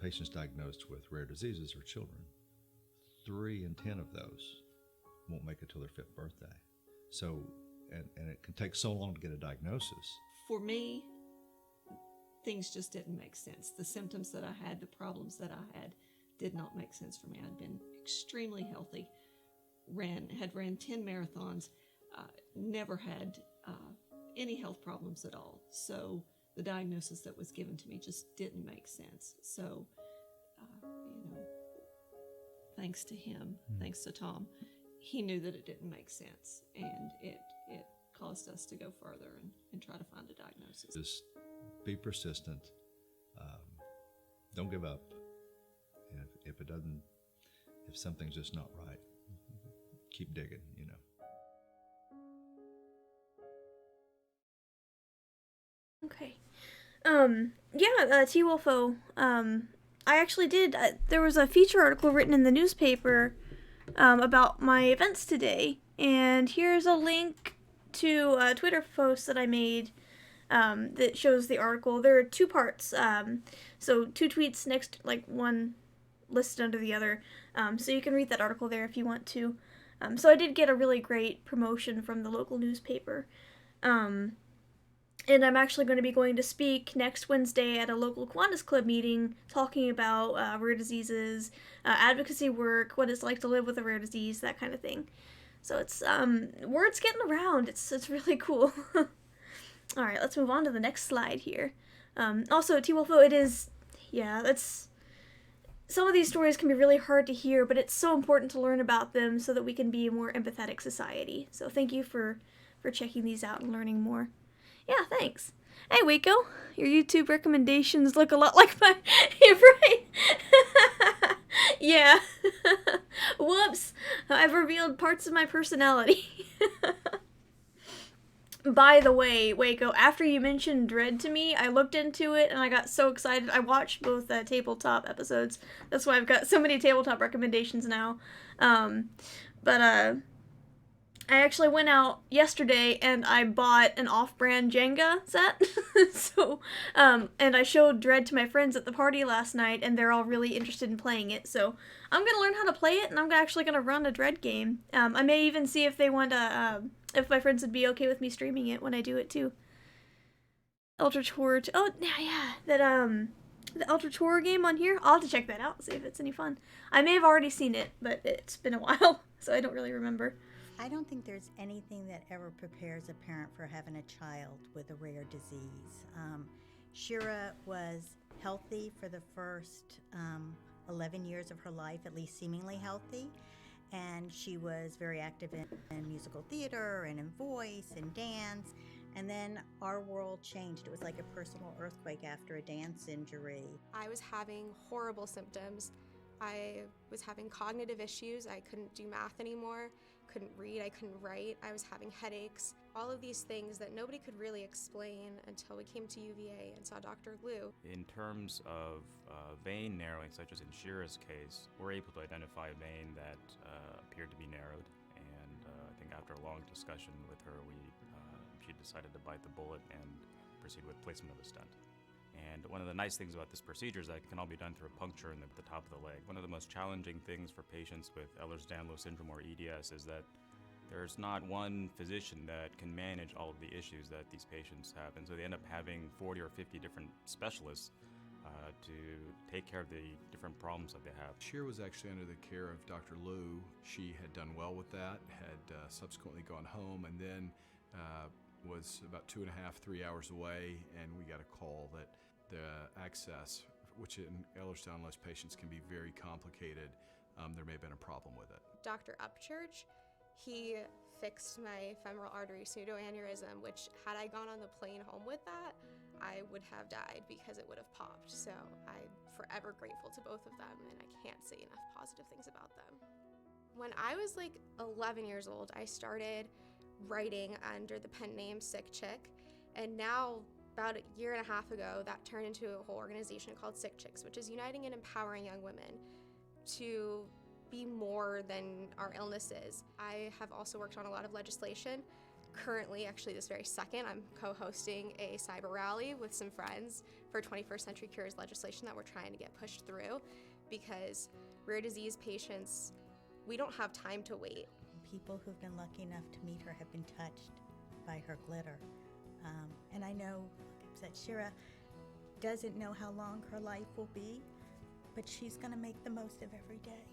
patients diagnosed with rare diseases are children. 3 in 10 of those won't make it till their 5th birthday. So, and it can take so long to get a diagnosis. For me, things just didn't make sense. The symptoms that I had, the problems that I had, did not make sense for me. I'd been extremely healthy, had ran 10 marathons, never had any health problems at all. So the diagnosis that was given to me just didn't make sense. So, you know, thanks to him, thanks to Tom, he knew that it didn't make sense, and it caused us to go further and try to find a diagnosis. Just be persistent. Don't give up. And if something's just not right, keep digging, you know. Okay. T-Wolfo, I actually did, there was a feature article written in the newspaper about my events today, and here's a link to a Twitter post that I made that shows the article. There are 2 parts, so 2 tweets next, like one listed under the other, so you can read that article there if you want to. So I did get a really great promotion from the local newspaper, and I'm actually going to be going to speak next Wednesday at a local Kiwanis Club meeting talking about rare diseases, advocacy work, what it's like to live with a rare disease, that kind of thing. So it's, word's getting around. It's really cool. All right, let's move on to the next slide here. Also, T-Wolfo, it is, some of these stories can be really hard to hear, but it's so important to learn about them so that we can be a more empathetic society. So thank you for checking these out and learning more. Yeah, thanks. Hey, Waco, your YouTube recommendations look a lot like mine. You're right. Yeah. Whoops. I've revealed parts of my personality. By the way, Waco, after you mentioned Dread to me, I looked into it and I got so excited. I watched both tabletop episodes. That's why I've got so many tabletop recommendations now. I actually went out yesterday and I bought an off-brand Jenga set. So, and I showed Dread to my friends at the party last night, and they're all really interested in playing it. So I'm gonna learn how to play it, and I'm actually gonna run a Dread game. I may even see if they want to, if my friends would be okay with me streaming it when I do it too. Eldritch Horror. Oh yeah, that the Eldritch Horror game on here. I'll have to check that out, see if it's any fun. I may have already seen it, but it's been a while, so I don't really remember. I don't think there's anything that ever prepares a parent for having a child with a rare disease. Shira was healthy for the first 11 years of her life, at least seemingly healthy, and she was very active in musical theater and in voice and dance, and then our world changed. It was like a personal earthquake after a dance injury. I was having horrible symptoms. I was having cognitive issues. I couldn't do math anymore, couldn't read, I couldn't write. I was having headaches, all of these things that nobody could really explain until we came to UVA and saw Dr. Liu. In terms of vein narrowing, such as in Shira's case, we're able to identify a vein that appeared to be narrowed, and I think after a long discussion with her, she decided to bite the bullet and proceed with placement of a stent. And one of the nice things about this procedure is that it can all be done through a puncture in the top of the leg. One of the most challenging things for patients with Ehlers-Danlos syndrome or EDS is that there's not one physician that can manage all of the issues that these patients have. And so they end up having 40 or 50 different specialists to take care of the different problems that they have. Shira was actually under the care of Dr. Liu. She had done well with that, had subsequently gone home, and then was about 2.5, 3 hours away, and we got a call that the access, which in Ehlers-Danlos patients can be very complicated, there may have been a problem with it. Dr. Upchurch, He fixed my femoral artery pseudoaneurysm, which had I gone on the plane home with that, I would have died because it would have popped. So I'm forever grateful to both of them, and I can't say enough positive things about them. When I was like 11 years old, I started writing under the pen name Sick Chick, and now about a year and a half ago, that turned into a whole organization called Sick Chicks, which is uniting and empowering young women to be more than our illnesses. I have also worked on a lot of legislation. Currently, actually this very second, I'm co-hosting a cyber rally with some friends for 21st Century Cures legislation that we're trying to get pushed through, because rare disease patients, we don't have time to wait. People who've been lucky enough to meet her have been touched by her glitter. And I know, like I said, Shira doesn't know how long her life will be, but she's gonna make the most of every day.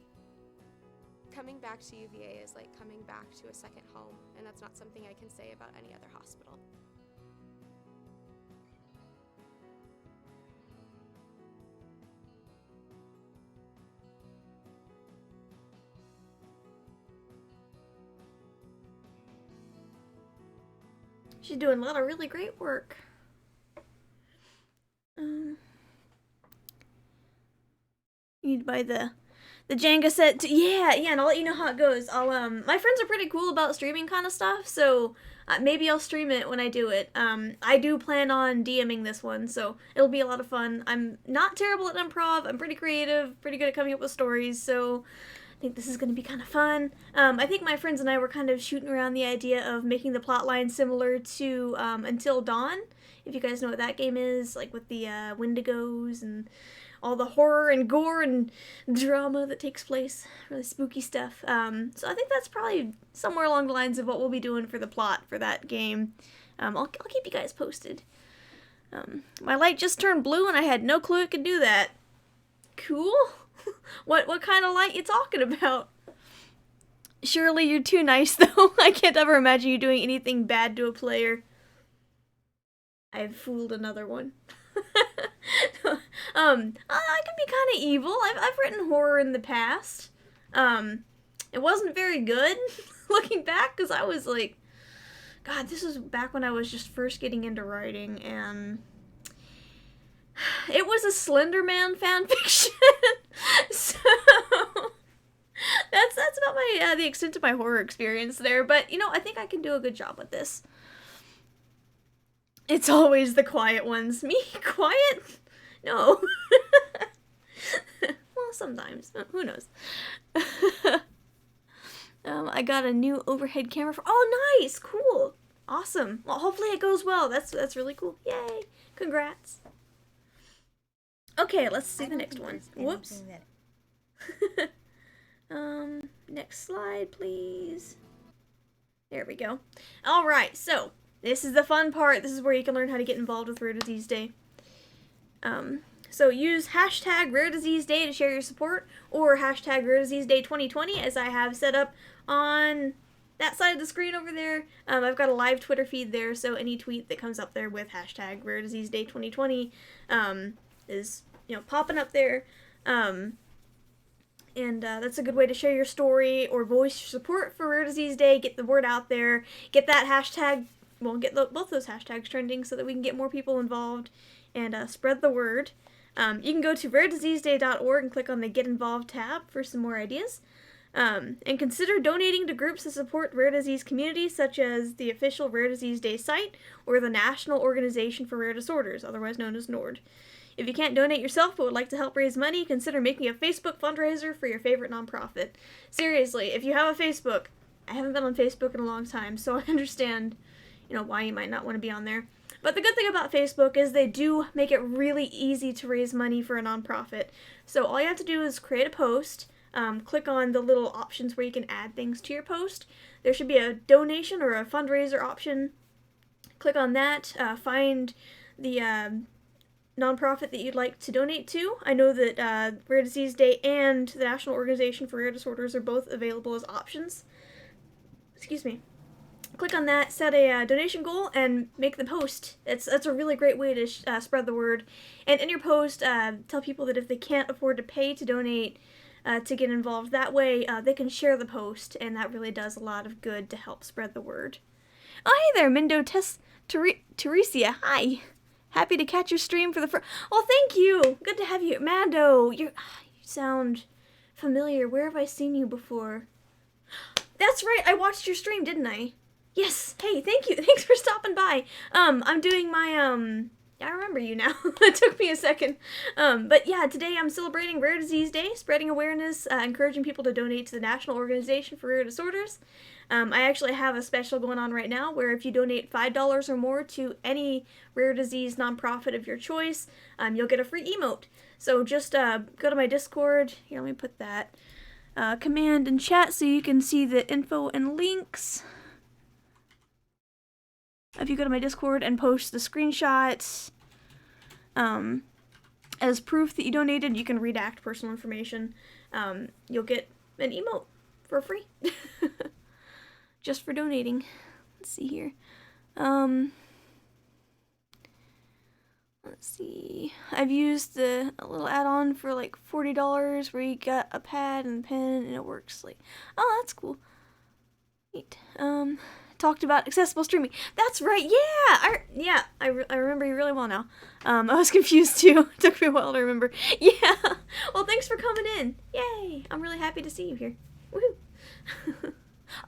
Coming back to UVA is like coming back to a second home, and that's not something I can say about any other hospital. She's doing a lot of really great work. You need to buy the Jenga set too. Yeah, and I'll let you know how it goes. My friends are pretty cool about streaming kind of stuff, so maybe I'll stream it when I do it. I do plan on DMing this one, so it'll be a lot of fun. I'm not terrible at improv. I'm pretty creative, pretty good at coming up with stories, so I think this is going to be kind of fun. I think my friends and I were kind of shooting around the idea of making the plotline similar to Until Dawn, if you guys know what that game is, like with the Wendigos and all the horror and gore and drama that takes place, really spooky stuff. So I think that's probably somewhere along the lines of what we'll be doing for the plot for that game. I'll keep you guys posted. My light just turned blue and I had no clue it could do that. Cool? What kind of light you talking about? Surely you're too nice though. I can't ever imagine you doing anything bad to a player. I've fooled another one. I can be kind of evil. I've written horror in the past. It wasn't very good looking back, because I was like, God, this was back when I was just first getting into writing, and it was a Slender Man fanfiction. So that's about my the extent of my horror experience there. But you know, I think I can do a good job with this. It's always the quiet ones. Me? Quiet? No. Well, sometimes. Who knows? I got a new overhead camera for... Oh, nice! Cool! Awesome. Well, hopefully it goes well. That's really cool. Yay! Congrats. Okay, let's see the next one. Whoops. Next slide, please. There we go. Alright, so... this is the fun part. This is where you can learn how to get involved with Rare Disease Day. So use hashtag Rare Disease Day to share your support, or hashtag Rare Disease Day 2020, as I have set up on that side of the screen over there. I've got a live Twitter feed there, so any tweet that comes up there with hashtag Rare Disease Day 2020 is, popping up there. And that's a good way to share your story or voice your support for Rare Disease Day. Get the word out there. Get that hashtag. Well, get both those hashtags trending so that we can get more people involved and spread the word. You can go to rarediseaseday.org and click on the Get Involved tab for some more ideas. And consider donating to groups that support rare disease communities, such as the official Rare Disease Day site or the National Organization for Rare Disorders, otherwise known as NORD. If you can't donate yourself but would like to help raise money, consider making a Facebook fundraiser for your favorite nonprofit. Seriously, if you have a Facebook, I haven't been on Facebook in a long time, so I understand why you might not want to be on there. But the good thing about Facebook is they do make it really easy to raise money for a nonprofit. So all you have to do is create a post, click on the little options where you can add things to your post. There should be a donation or a fundraiser option. Click on that, find the nonprofit that you'd like to donate to. I know that Rare Disease Day and the National Organization for Rare Disorders are both available as options. Excuse me. Click on that, set a donation goal, and make the post. That's a really great way to spread the word. And in your post, tell people that if they can't afford to pay to donate to get involved. That way they can share the post, and that really does a lot of good to help spread the word. Oh, hey there, Mindo Teresia. Hi. Happy to catch your stream for the first... Oh, thank you. Good to have you. Mando, you sound familiar. Where have I seen you before? That's right. I watched your stream, didn't I? Yes. Hey, thank you. Thanks for stopping by. I'm doing my, I remember you now. It took me a second. But yeah, today I'm celebrating Rare Disease Day, spreading awareness, encouraging people to donate to the National Organization for Rare Disorders. I actually have a special going on right now where if you donate $5 or more to any rare disease nonprofit of your choice, you'll get a free emote. So just go to my Discord. Here, let me put that command in chat so you can see the info and links. If you go to my Discord and post the screenshots as proof that you donated, you can redact personal information. You'll get an emote for free. Just for donating. Let's see here. Let's see. I've used a little add-on for like $40 where you got a pad and pen and it works like... Oh, that's cool. Neat. Talked about accessible streaming. That's right. Yeah. I remember you really well now. I was confused too. It took me a while to remember. Yeah. Well, thanks for coming in. Yay. I'm really happy to see you here. Woohoo.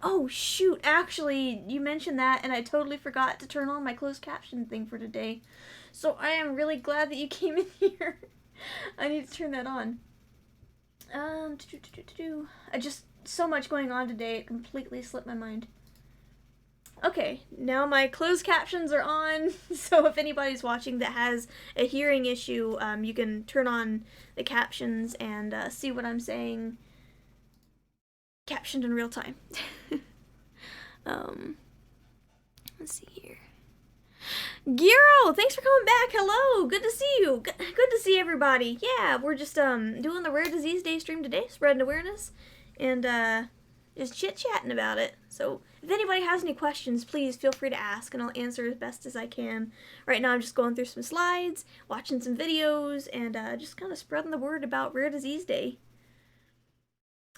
Oh, shoot. Actually, you mentioned that, and I totally forgot to turn on my closed caption thing for today. So I am really glad that you came in here. I need to turn that on. I just, so much going on today, it completely slipped my mind. Okay, now my closed captions are on, so if anybody's watching that has a hearing issue, you can turn on the captions and see what I'm saying captioned in real time. Let's see here. Giro, thanks for coming back. Hello, good to see you. Good to see everybody. Yeah, we're just doing the Rare Disease Day stream today, spreading awareness, and just chit-chatting about it. So if anybody has any questions, please feel free to ask, and I'll answer as best as I can. Right now I'm just going through some slides, watching some videos, and just kind of spreading the word about Rare Disease Day.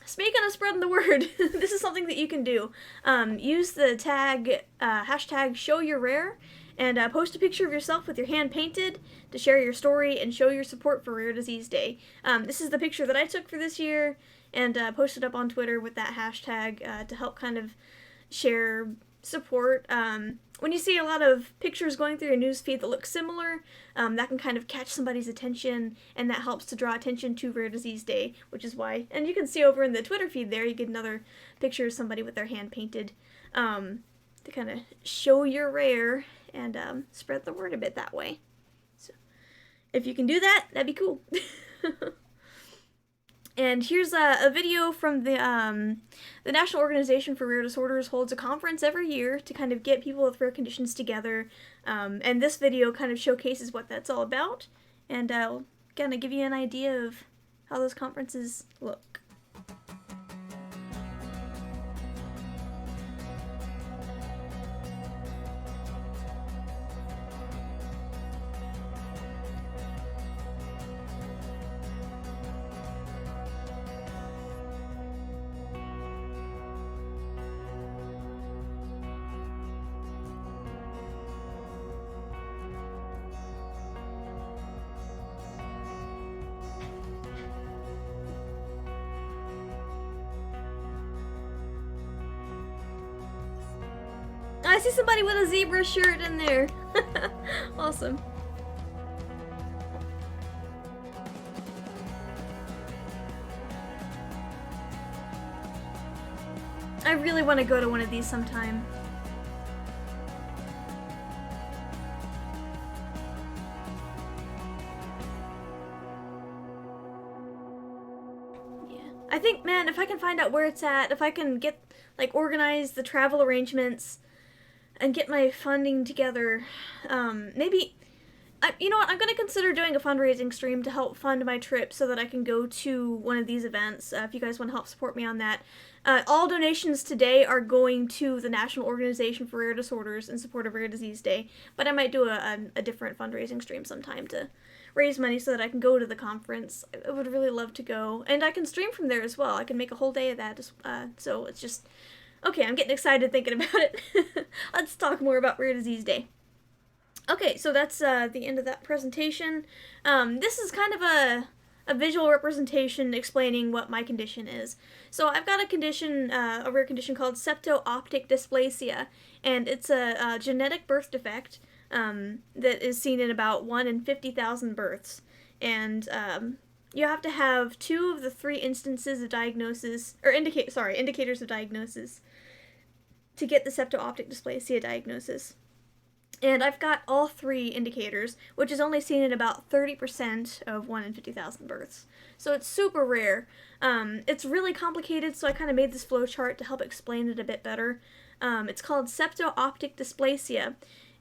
Speaking of spreading the word, this is something that you can do. Use the tag, hashtag #ShowYourRare, and post a picture of yourself with your hand painted to share your story and show your support for Rare Disease Day. This is the picture that I took for this year, and posted up on Twitter with that hashtag to help kind of share support. When you see a lot of pictures going through your newsfeed that look similar, that can kind of catch somebody's attention, and that helps to draw attention to Rare Disease Day, which is why, and you can see over in the Twitter feed there, you get another picture of somebody with their hand painted, to kind of show you're rare and spread the word a bit that way. So if you can do that, that'd be cool. And here's a video from the National Organization for Rare Disorders holds a conference every year to kind of get people with rare conditions together. And this video kind of showcases what that's all about. And I'll kind of give you an idea of how those conferences look. I see somebody with a zebra shirt in there. Awesome. I really want to go to one of these sometime. Yeah. I think, man, if I can find out where it's at, if I can get, like, organize the travel arrangements and get my funding together, maybe you know what? I'm going to consider doing a fundraising stream to help fund my trip so that I can go to one of these events, if you guys want to help support me on that. All donations today are going to the National Organization for Rare Disorders in support of Rare Disease Day, but I might do a different fundraising stream sometime to raise money so that I can go to the conference. I would really love to go, and I can stream from there as well. I can make a whole day of that, so it's just... Okay, I'm getting excited thinking about it. Let's talk more about Rare Disease Day. Okay, so that's the end of that presentation. This is kind of a visual representation explaining what my condition is. So I've got a condition, a rare condition called septo-optic dysplasia, and it's a genetic birth defect that is seen in about 1 in 50,000 births. And you have to have 2 of the 3 instances of diagnosis, or indicators of diagnosis to get the septo-optic dysplasia diagnosis. And I've got all 3 indicators, which is only seen in about 30% of 1 in 50,000 births. So it's super rare. It's really complicated, so I kind of made this flow chart to help explain it a bit better. It's called septo-optic dysplasia,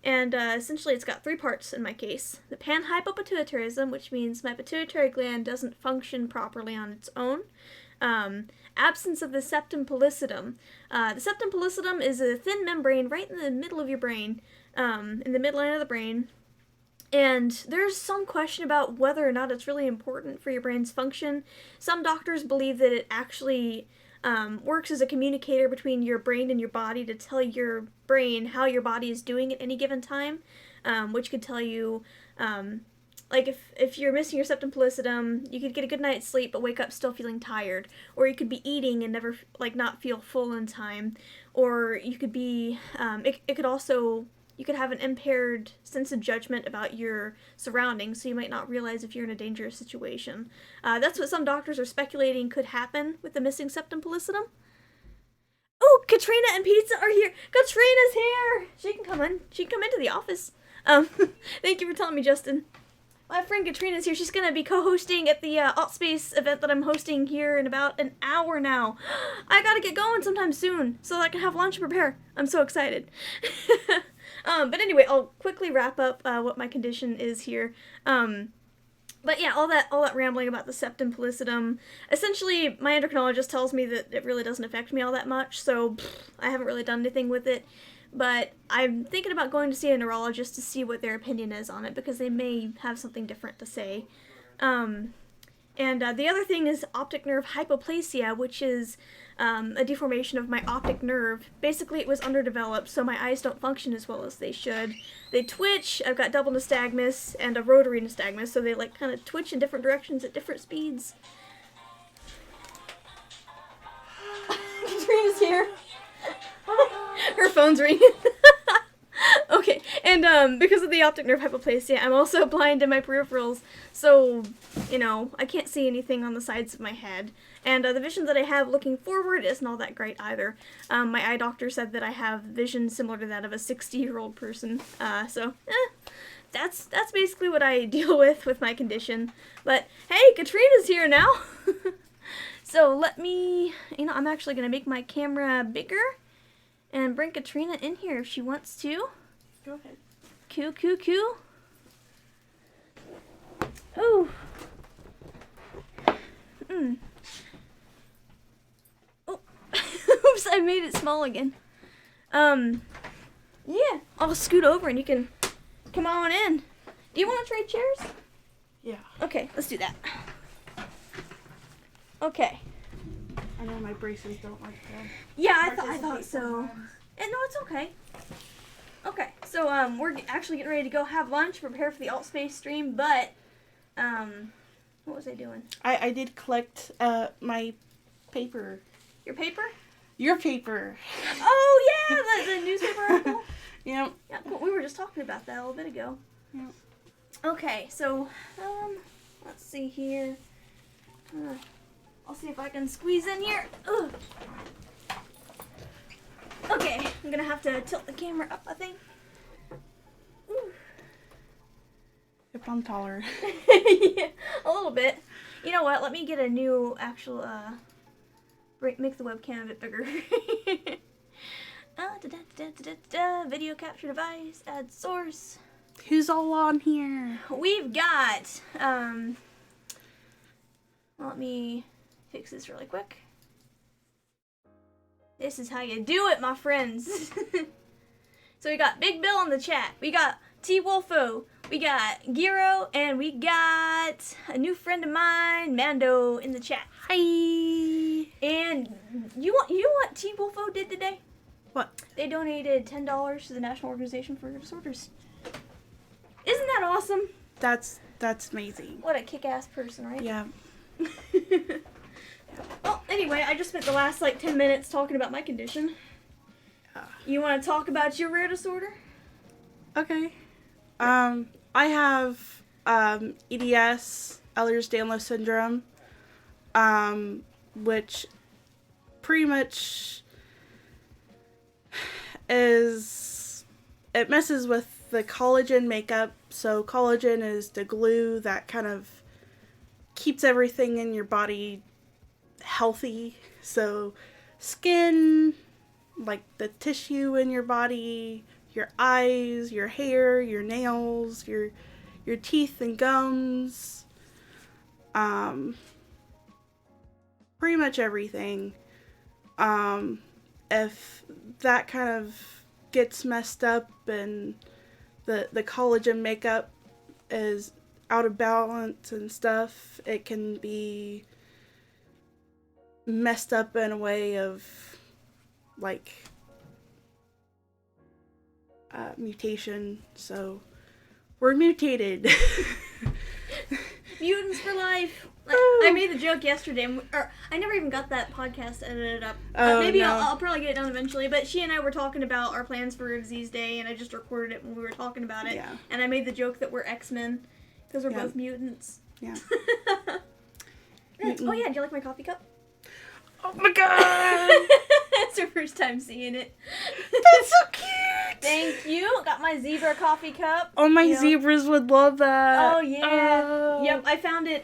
and essentially it's got 3 parts in my case. The panhypopituitarism, which means my pituitary gland doesn't function properly on its own. Absence of the septum pellucidum. The septum pellucidum is a thin membrane right in the middle of your brain, in the midline of the brain, and there's some question about whether or not it's really important for your brain's function. Some doctors believe that it actually works as a communicator between your brain and your body to tell your brain how your body is doing at any given time, which could tell you, like if you're missing your septum pellucidum, you could get a good night's sleep but wake up still feeling tired, or you could be eating and never, not feel full in time, or you could be, it could also... You could have an impaired sense of judgment about your surroundings, so you might not realize if you're in a dangerous situation. That's what some doctors are speculating could happen with the missing septum pellucidum. Oh, Katrina and Pizza are here! Katrina's here! She can come in. She can come into the office. Thank you for telling me, Justin. My friend Katrina's here. She's going to be co-hosting at the AltSpace event that I'm hosting here in about an hour now. I gotta get going sometime soon so that I can have lunch and prepare. I'm so excited. But anyway, I'll quickly wrap up what my condition is here. But yeah, all that rambling about the septum pellucidum. Essentially, my endocrinologist tells me that it really doesn't affect me all that much, so I haven't really done anything with it. But I'm thinking about going to see a neurologist to see what their opinion is on it, because they may have something different to say. And the other thing is optic nerve hypoplasia, which is a deformation of my optic nerve. Basically, it was underdeveloped, so my eyes don't function as well as they should. They twitch. I've got double nystagmus and a rotary nystagmus, so they kind of twitch in different directions at different speeds. Katrina's here. Her phone's ringing. Okay, and because of the optic nerve hypoplasia, I'm also blind in my peripherals, so, I can't see anything on the sides of my head. And the vision that I have looking forward isn't all that great either. My eye doctor said that I have vision similar to that of a 60-year-old person, so, that's basically what I deal with my condition. But, hey, Katrina's here now! So let me, I'm actually going to make my camera bigger and bring Katrina in here if she wants to. Go ahead. Coo. Oh. Oh. Oops, I made it small again. Yeah, I'll scoot over and you can come on in. Do you want to trade chairs? Yeah. Okay, let's do that. Okay. I know my braces don't like that. Yeah, I thought so. And no, it's okay. Okay, so we're actually getting ready to go have lunch, prepare for the AltSpace stream, but what was I doing? I did collect my paper. Your paper? Your paper. Oh yeah, the newspaper article. Yep. Yeah, cool. We were just talking about that a little bit ago. Yep. Okay, so let's see here. I'll see if I can squeeze in here. Ugh. Okay, I'm gonna have to tilt the camera up, I think. Ooh. If I'm taller. Yeah, a little bit. You know what? Let me get a new actual, make the webcam a bit bigger. Video capture device, add source. Who's all on here? We've got, let me fix this really quick. This is how you do it, my friends. So we got Big Bill in the chat. We got T Wolfo. We got Giro, and we got a new friend of mine, Mando, in the chat. Hi. And you know what T Wolfo did today? What? They donated $10 to the National Organization for Rare Disorders. Isn't that awesome? That's amazing. What a kick-ass person, right? Yeah. Well, anyway, I just spent the last 10 minutes talking about my condition. You want to talk about your rare disorder? Okay. I have EDS, Ehlers-Danlos syndrome, which pretty much it messes with the collagen makeup. So collagen is the glue that kind of keeps everything in your body healthy. So skin, like the tissue in your body, your eyes, your hair, your nails, your teeth and gums, pretty much everything. If that kind of gets messed up and the collagen makeup is out of balance and stuff, it can be messed up in a way of mutation. So we're mutated. Mutants for life. I made the joke yesterday, or I never even got that podcast edited up. Maybe no. I'll probably get it done eventually, but she and I were talking about our plans for Rare Disease Day, and I just recorded it when we were talking about it. Yeah. And I made the joke that we're X-Men, because we're both mutants. Yeah. Oh yeah, do you like my coffee cup? Oh my god! It's her first time seeing it. That's so cute! Thank you. Got my zebra coffee cup. Oh, my zebras would love that. Oh yeah. Yep, I found it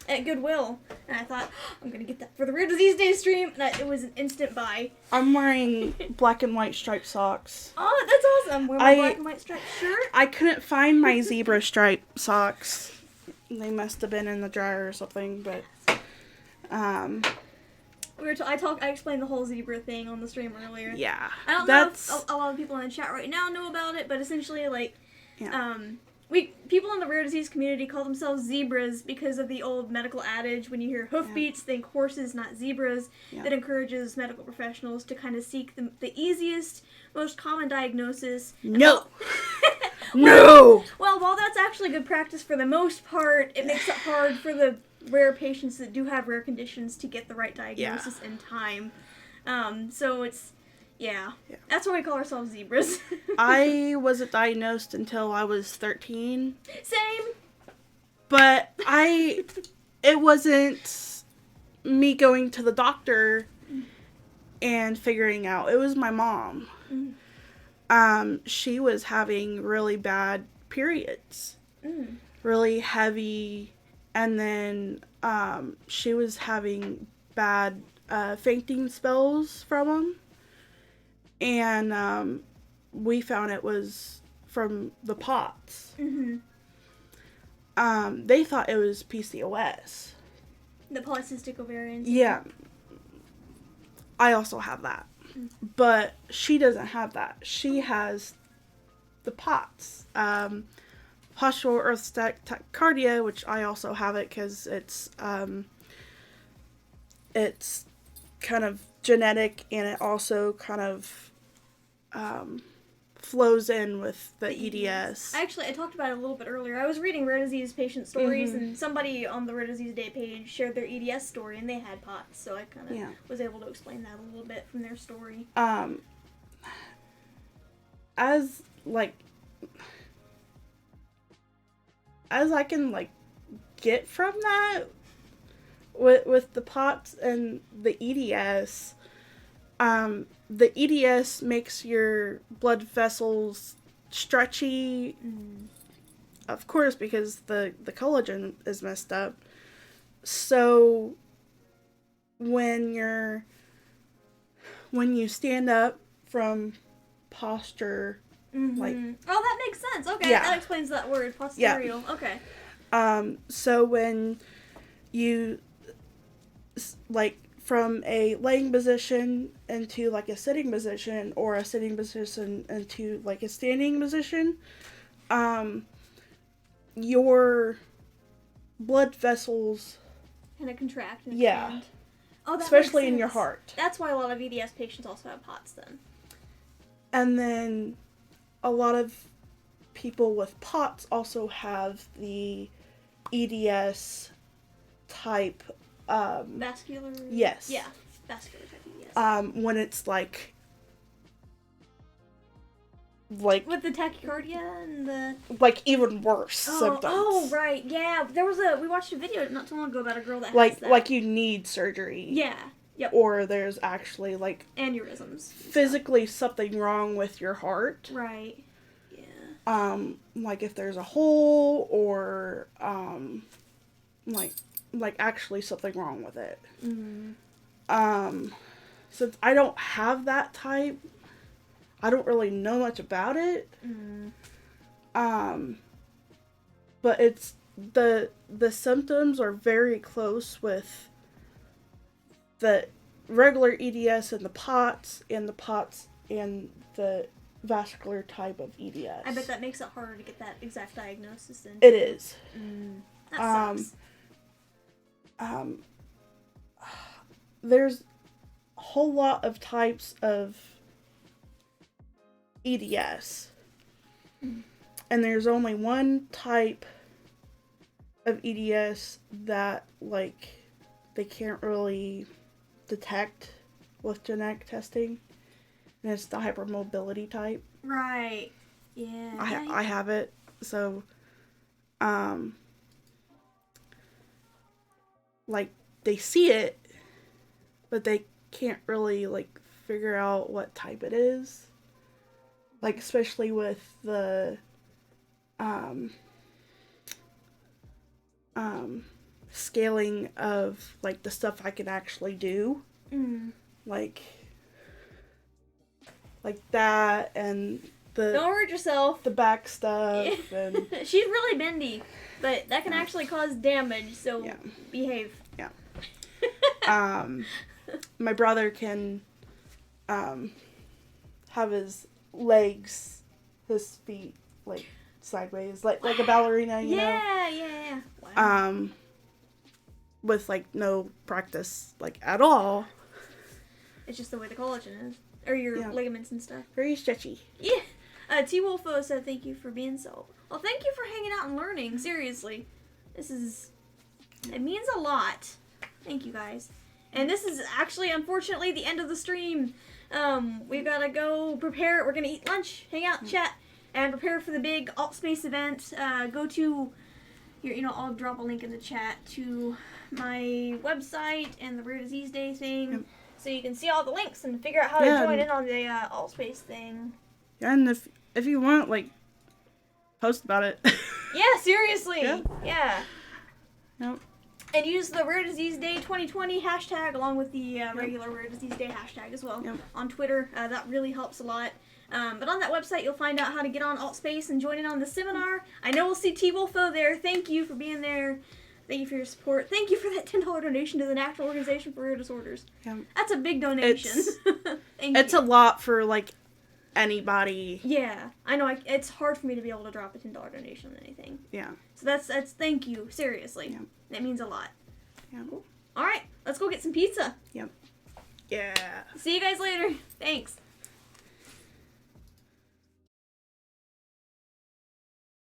at Goodwill, and I thought, I'm gonna get that for the Rare Disease Day stream, and it was an instant buy. I'm wearing black and white striped socks. Oh, that's awesome. Wear my black and white striped shirt. I couldn't find my zebra striped socks. They must have been in the dryer or something, but I explained the whole zebra thing on the stream earlier. Yeah. I don't know if a lot of people in the chat right now know about it, but essentially, people in the rare disease community call themselves zebras because of the old medical adage, when you hear hoofbeats, think horses, not zebras, that encourages medical professionals to kind of seek the easiest, most common diagnosis. No! No! Well, while that's actually good practice for the most part, it makes it hard for the rare patients that do have rare conditions to get the right diagnosis in time. So it's, that's why we call ourselves zebras. I wasn't diagnosed until I was 13. Same. But it wasn't me going to the doctor and figuring out. It was my mom. She was having really bad periods. Really heavy. And then she was having bad fainting spells from them. And we found it was from the POTS. They thought it was PCOS. The polycystic ovarian. Yeah. I also have that. But she doesn't have that. She has the POTS. Postural orthostatic tachycardia, which I also have it because it's kind of genetic, and it also kind of flows in with the EDS. Actually, I talked about it a little bit earlier. I was reading rare disease patient stories, and somebody on the Rare Disease Day page shared their EDS story, and they had POTS, so I kind of was able to explain that a little bit from their story. As I can get from that with the POTS and the EDS, the EDS makes your blood vessels stretchy, of course, because the collagen is messed up. So when you stand up from posture Mm-hmm. Like, oh, that makes sense. Okay, yeah. that explains that word, posterior. Yeah. Okay. So when you, like, from a laying position into, like, a sitting position, or a sitting position into, like, a standing position, your blood vessels kind of contract and yeah. expand. Oh, that especially makes in your sense. heart. That's why a lot of EDS patients also have POTS then. And then a lot of people with POTS also have the EDS type. Vascular? Yes. Yeah, vascular type EDS. When it's like with the tachycardia and the like even worse symptoms. Oh, right. Yeah, we watched a video not too long ago about a girl that like has that. like you need surgery. Yeah. Yep. Or there's actually like aneurysms. Physically something wrong with your heart. Right. Yeah. Like if there's a hole or like actually something wrong with it. Mm-hmm. Since I don't have that type, I don't really know much about it. But it's the symptoms are very close with the regular EDS and the POTS and the vascular type of EDS. I bet that makes it harder to get that exact diagnosis then. It is. That sucks. There's a whole lot of types of EDS. And there's only one type of EDS that, like, they can't really detect with genetic testing. And it's the hypermobility type. Right. Yeah. I have it. So, like, they see it, but they can't really, like, figure out what type it is. Like, especially with the, scaling of, like, the stuff I can actually do. Like that, and the... Don't hurt yourself. The back stuff, and... She's really bendy, but that can actually cause damage, so behave. Yeah. My brother can, have his legs, his feet, like, sideways, like a ballerina, you know? Yeah. Wow. With, like, no practice, like, at all. It's just the way the collagen is. Or your ligaments and stuff. Very stretchy. Yeah. T-Wolfo said thank you for being so... Well, thank you for hanging out and learning, seriously. It means a lot. Thank you, guys. And this is actually, unfortunately, the end of the stream. We've got to go prepare. We're going to eat lunch, hang out, chat, and prepare for the big AltSpace event. Go to... I'll drop a link in the chat to my website and the Rare Disease Day thing. So you can see all the links and figure out how to join in on the AltSpace thing. Yeah, and if you want, like, post about it. Yeah, seriously. Yeah. Yep. And use the Rare Disease Day 2020 hashtag along with the regular Rare Disease Day hashtag as well on Twitter. That really helps a lot. But on that website, you'll find out how to get on AltSpace and join in on the seminar. I know we'll see T-Wolfo there. Thank you for being there. Thank you for your support. Thank you for that $10 donation to the National Organization for Rare Disorders. Yeah. That's a big donation. It's a lot for, like, anybody. Yeah, I know. It's hard for me to be able to drop a $10 donation on anything. Yeah. So that's thank you, seriously. Yeah. That means a lot. Yeah. Cool. All right, let's go get some pizza. Yep. Yeah. See you guys later. Thanks.